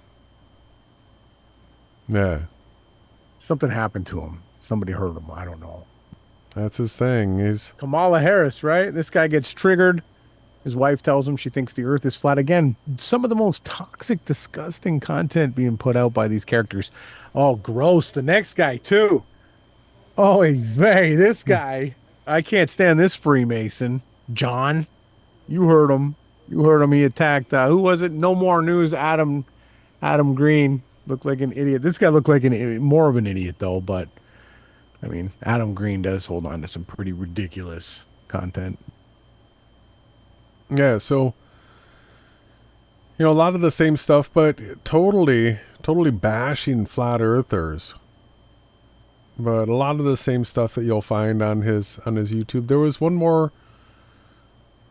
[SPEAKER 3] Yeah.
[SPEAKER 5] Something happened to him. Somebody hurt him. I don't know.
[SPEAKER 3] That's his thing. He's
[SPEAKER 5] Kamala Harris, right? This guy gets triggered. His wife tells him she thinks the earth is flat. Again, some of the most toxic, disgusting content being put out by these characters. Oh, gross. The next guy, too. Oh, this guy. I can't stand this Freemason. John, you heard him. You heard him. He attacked, who was it? No More News, Adam Green. Looked like an idiot. This guy looked like more of an idiot, though. But, I mean, Adam Green does hold on to some pretty ridiculous content.
[SPEAKER 3] Yeah, so, a lot of the same stuff, but totally bashing flat earthers. But a lot of the same stuff that you'll find on his YouTube. There was one more.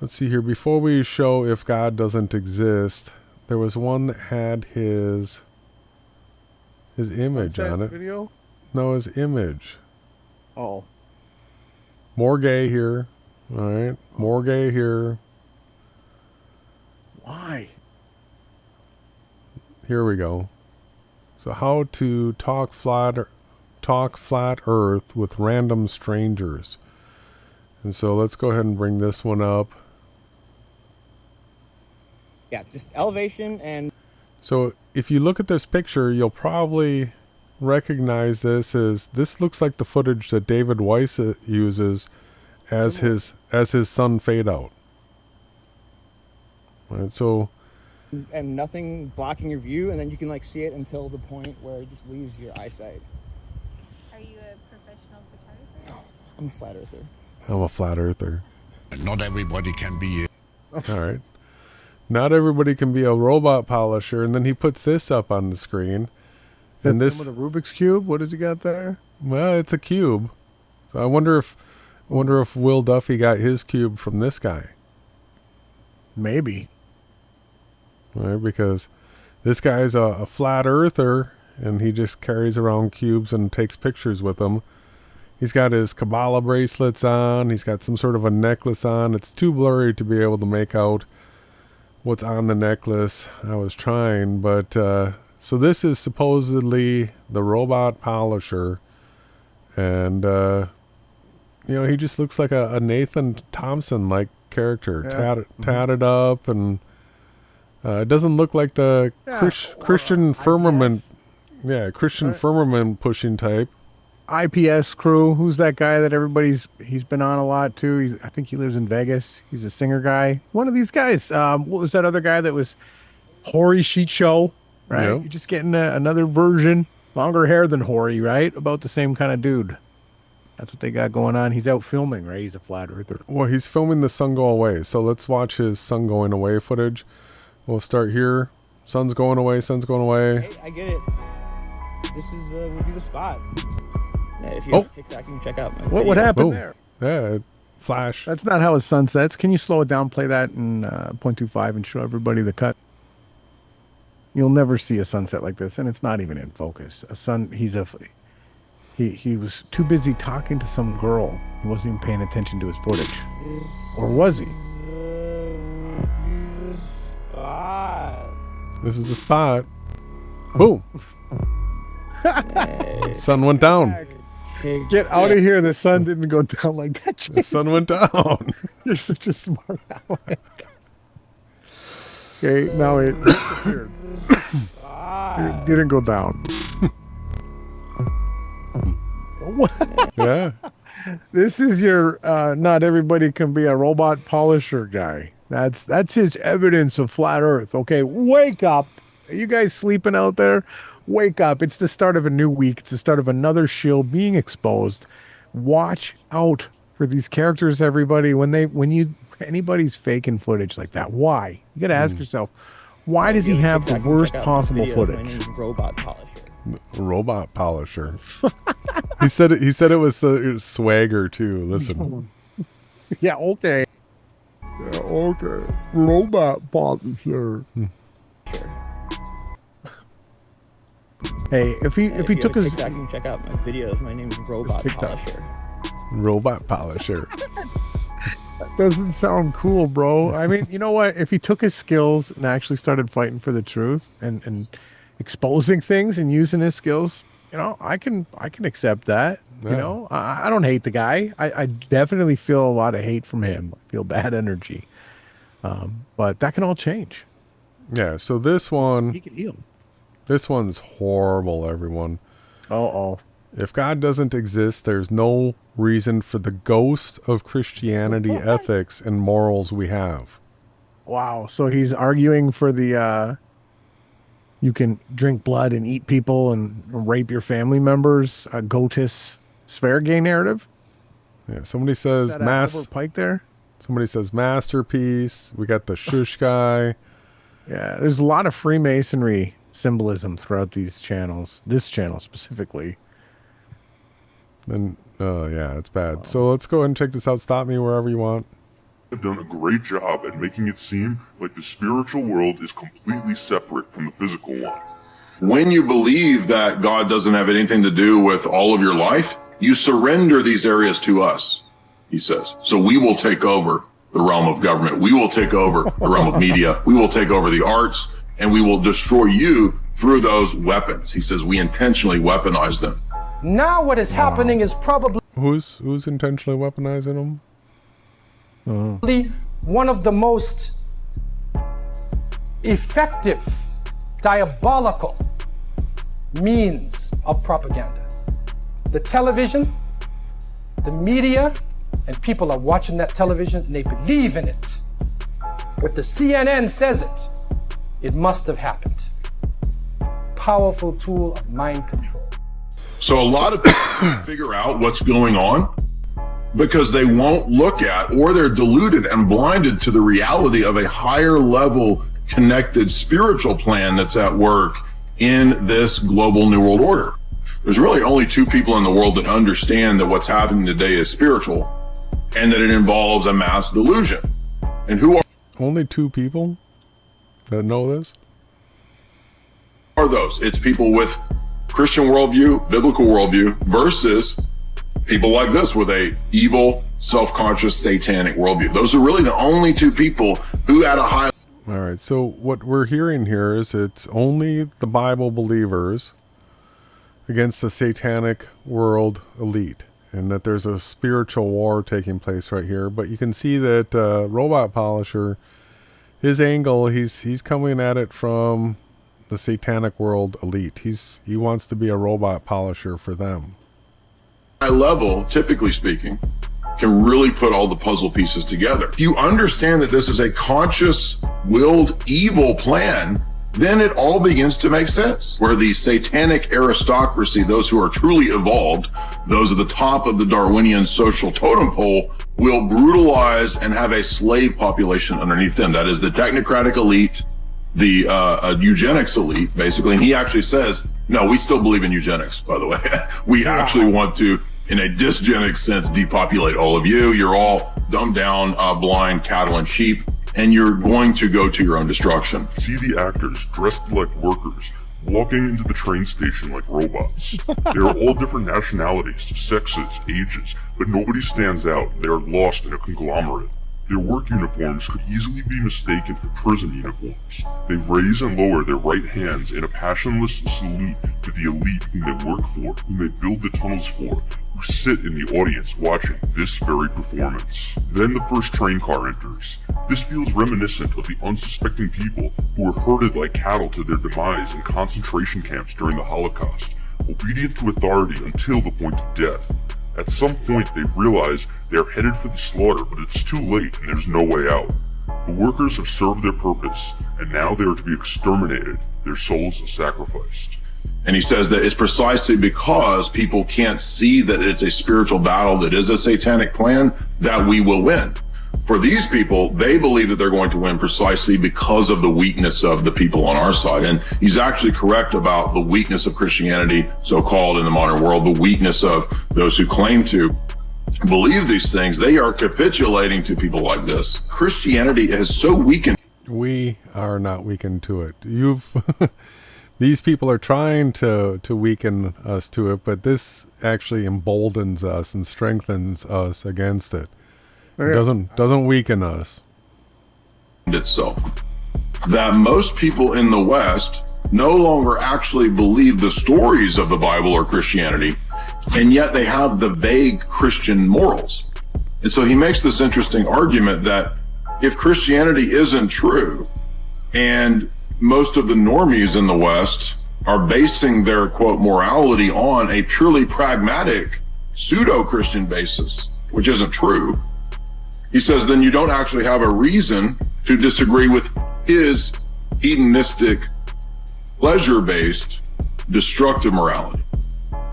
[SPEAKER 3] Let's see here. Before we show If God Doesn't Exist, there was one that had his image on it.
[SPEAKER 5] Video?
[SPEAKER 3] No, his image.
[SPEAKER 5] Oh.
[SPEAKER 3] More gay here. All right. More gay here.
[SPEAKER 5] Why?
[SPEAKER 3] Here we go. So how to talk flat earth with random strangers. And so let's go ahead and bring this one up.
[SPEAKER 2] Yeah, just elevation and...
[SPEAKER 3] So if you look at this picture, you'll probably recognize this looks like the footage that David Witsit uses as his sun fade out. Right, so...
[SPEAKER 2] And nothing blocking your view, and then you can like see it until the point where it just leaves your eyesight.
[SPEAKER 18] Are you a professional photographer?
[SPEAKER 2] No, I'm a flat earther.
[SPEAKER 3] I'm a flat earther.
[SPEAKER 19] Not everybody can be
[SPEAKER 3] All right. Not everybody can be a robot polisher, and then he puts this up on the screen.
[SPEAKER 5] And this with a Rubik's cube. What does he got there?
[SPEAKER 3] Well, it's a cube. So I wonder if Will Duffy got his cube from this guy.
[SPEAKER 5] Maybe.
[SPEAKER 3] Right, because this guy's a flat earther, and he just carries around cubes and takes pictures with them. He's got his Kabbalah bracelets on. He's got some sort of a necklace on. It's too blurry to be able to make out what's on the necklace. I was trying, but so this is supposedly the robot polisher, and he just looks like a Nathan Thompson like character, tatted up, and it doesn't look like the Christian firmament, Christian firmament pushing type.
[SPEAKER 5] IPS crew. Who's that guy that he's been on a lot too? I think he lives in Vegas. He's a singer guy. One of these guys. What was that other guy that was Hori Sheet Show? Right. Yep. You're just getting another version, longer hair than Hori, right? About the same kind of dude. That's what they got going on. He's out filming, right? He's a flat earther.
[SPEAKER 3] Well, he's filming the sun go away. So let's watch his sun going away footage. We'll start here. Sun's going away. Sun's going away.
[SPEAKER 2] Hey, I get it. This is would be the spot. If you have TikTok, you can check out my video.
[SPEAKER 5] What happened there?
[SPEAKER 3] Yeah, flash.
[SPEAKER 5] That's not how his sun sets. Can you slow it down, play that in 0.25 and show everybody the cut? You'll never see a sunset like this, and it's not even in focus. He was too busy talking to some girl. He wasn't even paying attention to his footage. Or was he?
[SPEAKER 3] This is the spot. Boom. Sun went down.
[SPEAKER 5] Get out of here. The sun didn't go down like that. Jason.
[SPEAKER 3] The sun went down.
[SPEAKER 5] You're such a smart aleck. Okay, now it disappeared. It didn't go down.
[SPEAKER 3] Yeah.
[SPEAKER 5] This is your not everybody can be a robot polisher guy. That's his evidence of flat earth. Okay, wake up. Are you guys sleeping out there? Wake up. It's the start of a new week. It's the start of another shill being exposed. Watch out for these characters, everybody. When anybody's faking footage like that, why? You got to ask yourself, why does he have the worst possible footage?
[SPEAKER 2] My name is Robot PoliSHILL.
[SPEAKER 3] Robot polisher. He said it was swagger too. Listen.
[SPEAKER 5] Yeah. Okay. Yeah, okay. Robot polisher. Hey, if he took his
[SPEAKER 2] TikTok, you can check out my videos. My name is Robot PoliSHILL.
[SPEAKER 3] Robot polisher.
[SPEAKER 5] That doesn't sound cool, bro. I mean, you know what? If he took his skills and actually started fighting for the truth and exposing things and using his skills, I can accept that. Yeah. I don't hate the guy. I definitely feel a lot of hate from him. I feel bad energy. But that can all change.
[SPEAKER 3] Yeah. So this one,
[SPEAKER 5] he can heal.
[SPEAKER 3] This one's horrible, everyone.
[SPEAKER 5] Uh-oh.
[SPEAKER 3] If God doesn't exist, there's no reason for the ghost of Christianity ethics and morals we have.
[SPEAKER 5] Wow. So he's arguing for the you can drink blood and eat people and rape your family members, Gotis Sverge narrative.
[SPEAKER 3] Yeah, somebody says
[SPEAKER 5] Pike there.
[SPEAKER 3] Somebody says masterpiece. We got the shush guy.
[SPEAKER 5] Yeah, there's a lot of Freemasonry symbolism throughout these channels. This channel specifically.
[SPEAKER 3] And yeah, it's bad. So let's go ahead and check this out. Stop me wherever you want.
[SPEAKER 21] Have done a great job at making it seem like the spiritual world is completely separate from the physical one.
[SPEAKER 22] When you believe that God doesn't have anything to do with all of your life, you surrender these areas to us, he says. So we will take over the realm of government. We will take over the realm of media. We will take over the arts, and we will destroy you through those weapons. He says we intentionally weaponize them.
[SPEAKER 23] Now what is happening is probably
[SPEAKER 3] who's intentionally weaponizing them?
[SPEAKER 23] one of the most effective, diabolical means of propaganda. The television, the media, and people are watching that television and they believe in it. If the CNN says it, it must have happened. Powerful tool of mind control.
[SPEAKER 22] So a lot of people can't figure out what's going on because they won't look at, or they're deluded and blinded to the reality of a higher level connected spiritual plan that's at work in this global New World Order. There's really only two people in the world that understand that what's happening today is spiritual and that it involves a mass delusion. And who are
[SPEAKER 3] only two people that know this?
[SPEAKER 22] Are those? It's people with Christian worldview, biblical worldview, versus people like this with a evil, self-conscious, satanic worldview. Those are really the only two people who at a high.
[SPEAKER 3] All right, so what we're hearing here is it's only the Bible believers against the satanic world elite, and that there's a spiritual war taking place right here. But you can see that Robot PoliSHILL, his angle, he's coming at it from the satanic world elite. He wants to be a robot polisher for them.
[SPEAKER 22] High level, typically speaking, can really put all the puzzle pieces together. If you understand that this is a conscious, willed, evil plan, then it all begins to make sense. Where the satanic aristocracy, those who are truly evolved, those at the top of the Darwinian social totem pole, will brutalize and have a slave population underneath them. That is the technocratic elite, the eugenics elite, basically. And he actually says, no, we still believe in eugenics, by the way. We actually want to, in a dysgenic sense, depopulate all of you. You're all dumbed down, blind cattle and sheep, and you're going to go to your own destruction.
[SPEAKER 21] See the actors dressed like workers, walking into the train station like robots. They are all different nationalities, sexes, ages, but nobody stands out. They are lost in a conglomerate. Their work uniforms could easily be mistaken for prison uniforms. They raise and lower their right hands in a passionless salute to the elite whom they work for, whom they build the tunnels for, who sit in the audience watching this very performance. Then the first train car enters. This feels reminiscent of the unsuspecting people who were herded like cattle to their demise in concentration camps during the Holocaust, obedient to authority until the point of death. At some point, they realize they are headed for the slaughter, but it's too late and there's no way out. The workers have served their purpose, and now they are to be exterminated, their souls sacrificed.
[SPEAKER 22] And he says that it's precisely because people can't see that it's a spiritual battle that is a satanic plan that we will win. For these people, they believe that they're going to win precisely because of the weakness of the people on our side. And he's actually correct about the weakness of Christianity, so-called in the modern world, the weakness of those who claim to believe these things. They are capitulating to people like this. Christianity is so weakened.
[SPEAKER 3] We are not weakened to it. These people are trying to weaken us to it, but this actually emboldens us and strengthens us against it. It doesn't weaken us.
[SPEAKER 22] Itself. That most people in the West no longer actually believe the stories of the Bible or Christianity, and yet they have the vague Christian morals. And so he makes this interesting argument that if Christianity isn't true, and most of the normies in the West are basing their, quote, morality on a purely pragmatic pseudo-Christian basis, which isn't true, he says, then you don't actually have a reason to disagree with his hedonistic, pleasure-based, destructive morality.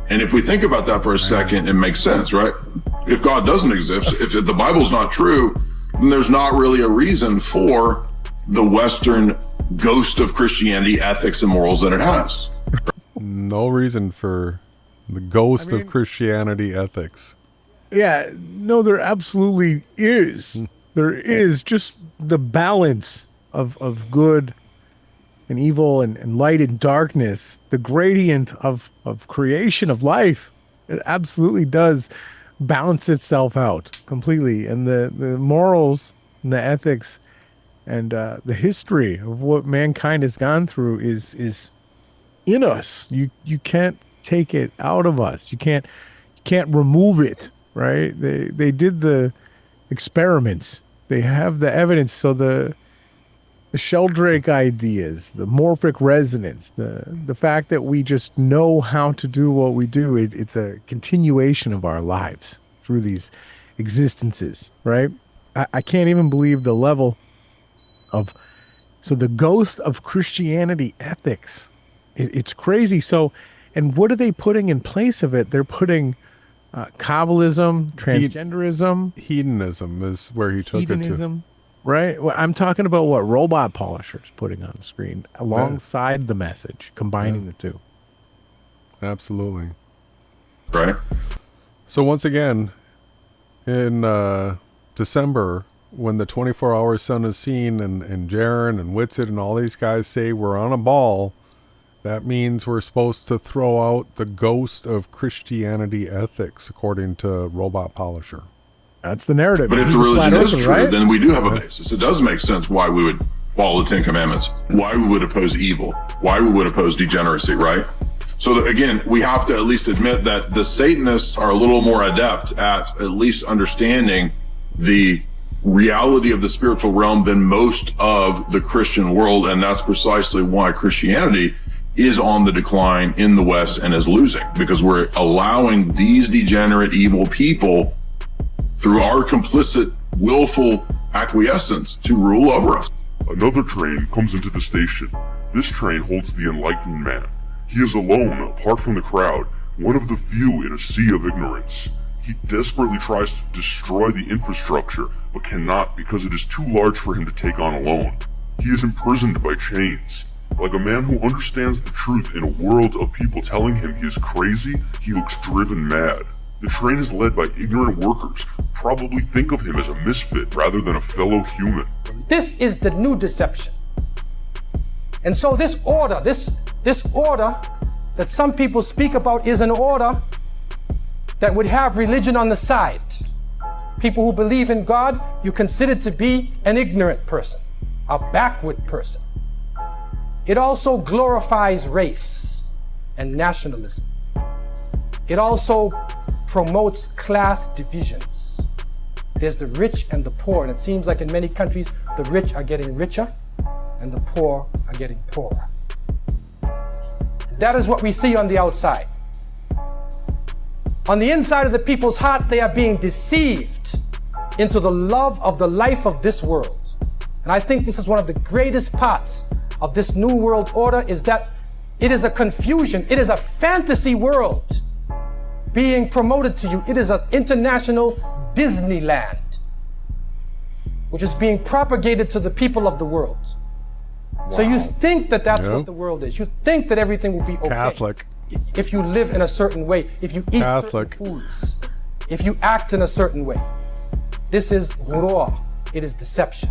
[SPEAKER 22] And if we think about that for a second, it makes sense, right? If God doesn't exist, if the Bible's not true, then there's not really a reason for the Western ghost of Christianity, ethics, and morals that it has.
[SPEAKER 3] No reason for the ghost of Christianity ethics.
[SPEAKER 5] Yeah, no, there absolutely is. There is just the balance of good and evil and light and darkness, the gradient of creation of life. It absolutely does balance itself out completely. And the morals and the ethics and the history of what mankind has gone through is in us. You can't take it out of us. You can't remove it. Right? They did the experiments. They have the evidence. So the The Sheldrake ideas, the morphic resonance, the fact that we just know how to do what we do. It's a continuation of our lives through these existences, right? I can't even believe the level of, so the ghost of Christianity ethics. It's crazy. So, and what are they putting in place of it? They're putting Kabbalism, transgenderism.
[SPEAKER 3] Hedonism is where he took it to.
[SPEAKER 5] Right? Well, I'm talking about what Robot PoliSHILL's putting on the screen alongside the message, combining the two.
[SPEAKER 3] Absolutely.
[SPEAKER 22] Right.
[SPEAKER 3] So once again, in December, when the 24-hour sun is seen and Jaron and Witsit and all these guys say we're on a ball, that means we're supposed to throw out the ghost of Christianity ethics, according to Robot PoliSHILL.
[SPEAKER 5] That's the narrative.
[SPEAKER 22] But if the religion is true, then we do have a basis. It does make sense why we would follow the Ten Commandments, why we would oppose evil, why we would oppose degeneracy, right? So that, again, we have to at least admit that the Satanists are a little more adept at least understanding the reality of the spiritual realm than most of the Christian world, and that's precisely why Christianity is on the decline in the West and is losing, because we're allowing these degenerate, evil people through our complicit, willful acquiescence to rule over us.
[SPEAKER 21] Another train comes into the station. This train holds the enlightened man. He is alone, apart from the crowd, one of the few in a sea of ignorance. He desperately tries to destroy the infrastructure, but cannot because it is too large for him to take on alone. He is imprisoned by chains. Like a man who understands the truth in a world of people telling him he is crazy, he looks driven mad. The train is led by ignorant workers who probably think of him as a misfit rather than a fellow human.
[SPEAKER 23] This is the new deception. And so this order, this order that some people speak about is an order that would have religion on the side. People who believe in God, you consider to be an ignorant person, a backward person. It also glorifies race and nationalism. It also promotes class divisions. There's the rich and the poor, and it seems like in many countries, the rich are getting richer and the poor are getting poorer. That is what we see on the outside. On the inside of the people's hearts, they are being deceived into the love of the life of this world. And I think this is one of the greatest parts of this new world order, is that it is a confusion. It is a fantasy world being promoted to you. It is an international Disneyland, which is being propagated to the people of the world. Wow. So you think that that's what the world is. You think that everything will be okay.
[SPEAKER 3] Catholic.
[SPEAKER 23] If you live in a certain way, if you eat certain foods, if you act in a certain way. This is raw. It is deception.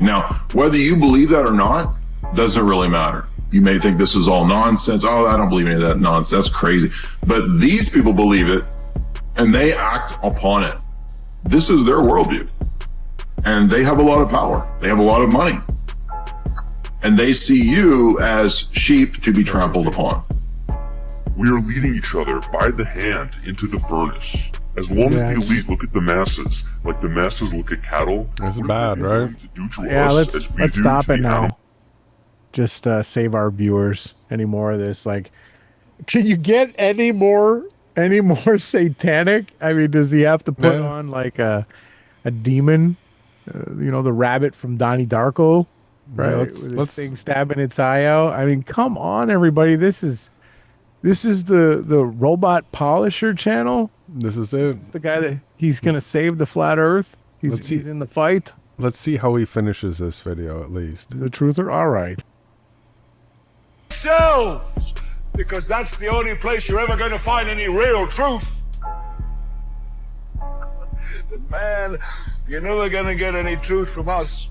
[SPEAKER 22] Now, whether you believe that or not, doesn't really matter. You may think this is all nonsense. Oh, I don't believe any of that nonsense. That's crazy. But these people believe it, and they act upon it. This is their worldview. And they have a lot of power. They have a lot of money. And they see you as sheep to be trampled upon.
[SPEAKER 21] We are leading each other by the hand into the furnace. As long as the elite look at the masses, like the masses look at cattle.
[SPEAKER 3] That's bad, right?
[SPEAKER 5] Yeah, let's stop it now. Just save our viewers any more of this. Like, can you get any more satanic? I mean, does he have to put on like a demon? The rabbit from Donnie Darko, right?
[SPEAKER 3] Yeah,
[SPEAKER 5] With this thing stabbing its eye out. I mean, come on, everybody. This is the Robot PoliSHILL channel.
[SPEAKER 3] This is it.
[SPEAKER 5] This is the guy that he's gonna save the flat Earth. He's in the fight.
[SPEAKER 3] Let's see how he finishes this video, at least.
[SPEAKER 5] The truther, all right.
[SPEAKER 1] Yourselves, because that's the only place you're ever going to find any real truth. But man, you're never going to get any truth from us.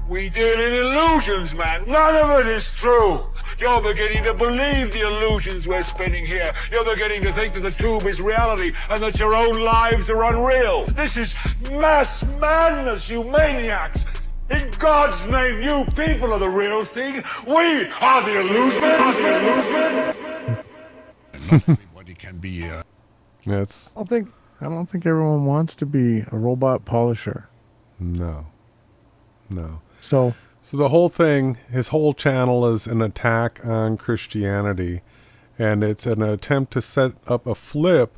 [SPEAKER 1] We deal in illusions, man. None of it is true. You're beginning to believe the illusions we're spinning here. You're beginning to think that the tube is reality and that your own lives are unreal. This is mass madness, you maniacs. In God's name, you people are the real thing. We are the illusion.
[SPEAKER 19] Everybody can be.
[SPEAKER 3] Yes.
[SPEAKER 5] I don't think everyone wants to be a Robot PoliSHILL.
[SPEAKER 3] No.
[SPEAKER 5] So
[SPEAKER 3] So the whole thing, his whole channel is an attack on Christianity. And it's an attempt to set up a flip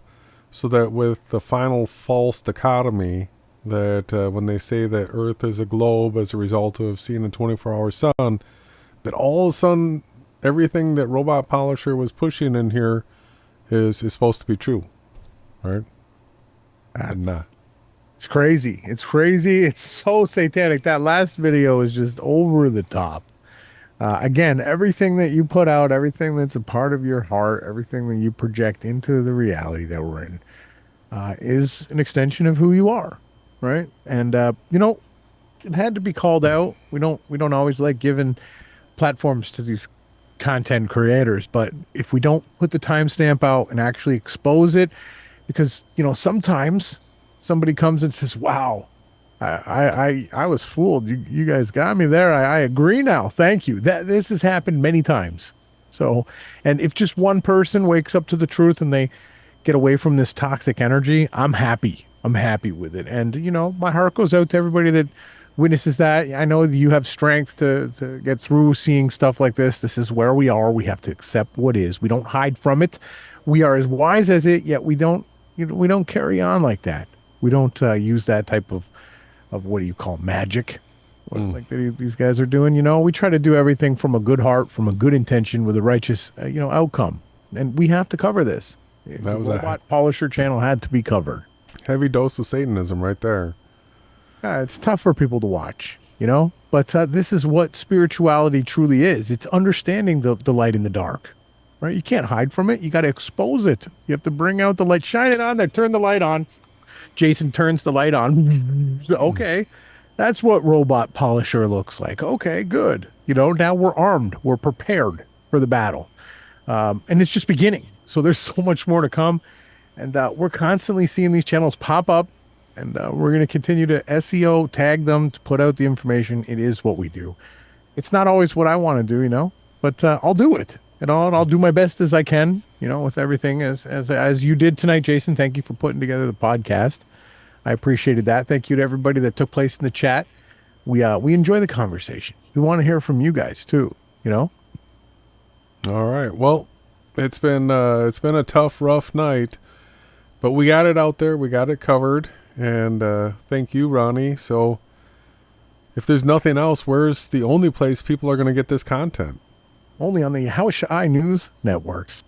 [SPEAKER 3] so that with the final false dichotomy, that when they say that Earth is a globe as a result of seeing a 24-hour sun, that all of a sudden everything that Robot PoliSHILL was pushing in here is supposed to be true, right?
[SPEAKER 5] It's crazy. It's crazy. It's so satanic. That last video is just over the top. Again, everything that you put out, everything that's a part of your heart, everything that you project into the reality that we're in, is an extension of who you are, right? And you know, it had to be called out. We don't always like giving platforms to these content creators, but if we don't put the timestamp out and actually expose it, because you know, sometimes somebody comes and says, wow, I was fooled. You guys got me there. I agree now. Thank you. This has happened many times. So, and if just one person wakes up to the truth and they get away from this toxic energy, I'm happy. I'm happy with it. And, you know, my heart goes out to everybody that witnesses that. I know that you have strength to get through seeing stuff like this. This is where we are. We have to accept what is. We don't hide from it. We are as wise as it, yet we don't carry on like that. We don't use that type of what do you call magic, like these guys are doing. You know, we try to do everything from a good heart, from a good intention, with a righteous, outcome. And we have to cover this.
[SPEAKER 3] That was
[SPEAKER 5] Robot PoliSHILL channel had to be covered.
[SPEAKER 3] Heavy dose of Satanism right there.
[SPEAKER 5] It's tough for people to watch, you know, but this is what spirituality truly is. It's understanding the light in the dark, right? You can't hide from it. You got to expose it. You have to bring out the light, shine it on there, turn the light on. Jason turns the light on. Okay, that's what Robot PoliSHILL looks like. Okay, good. You know, now we're armed. We're prepared for the battle. And it's just beginning. So there's so much more to come. And we're constantly seeing these channels pop up. And we're going to continue to SEO, tag them, to put out the information. It is what we do. It's not always what I want to do, you know, but I'll do it. And I'll do my best as I can, you know, with everything as you did tonight, Jason. Thank you for putting together the podcast. I appreciated that. Thank you to everybody that took place in the chat. We enjoy the conversation. We want to hear from you guys too, you know?
[SPEAKER 3] All right. Well, it's been a tough, rough night, but we got it out there. We got it covered. And thank you, Ronnie. So if there's nothing else, where's the only place people are going to get this content?
[SPEAKER 5] Only on the Yahawashai News Networks.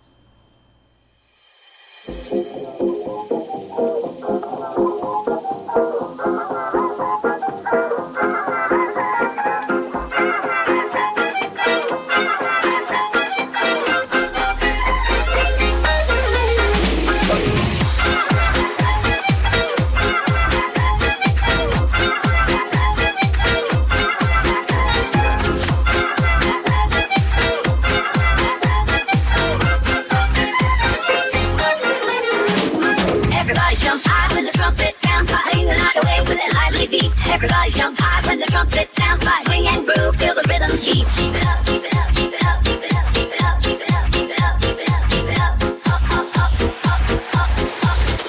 [SPEAKER 6] Everybody jump high when the trumpet sounds. Like swing and groove, feel the rhythm's heat. Keep it up, keep it up, keep it up, keep it up, keep it up, keep it up, keep it up, keep it up, keep it up. Up, up, up, up, up,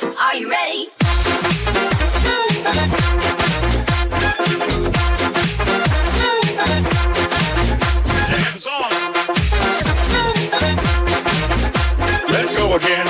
[SPEAKER 6] up. Are you ready?
[SPEAKER 1] Hands on. Let's go again.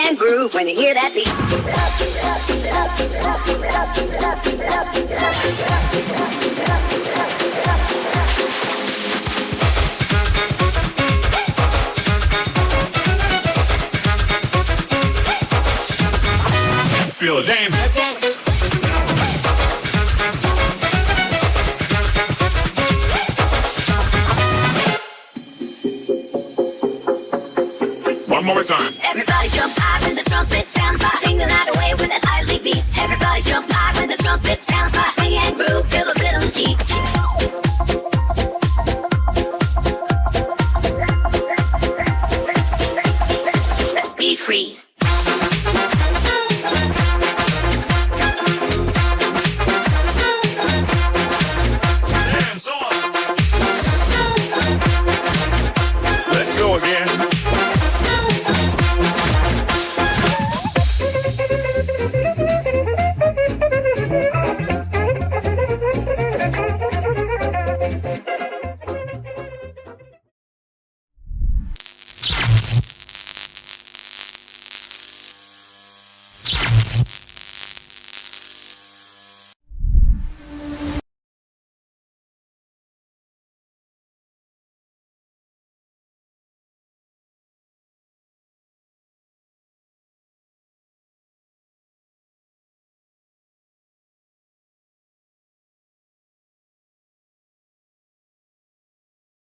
[SPEAKER 6] and groove when you hear that beat.
[SPEAKER 1] Feel a dance. One more time.
[SPEAKER 6] Everybody jump high when the trumpet sounds. Swing the night away with that lively beat. Everybody jump high when the trumpet sounds. Swing and groove, feel the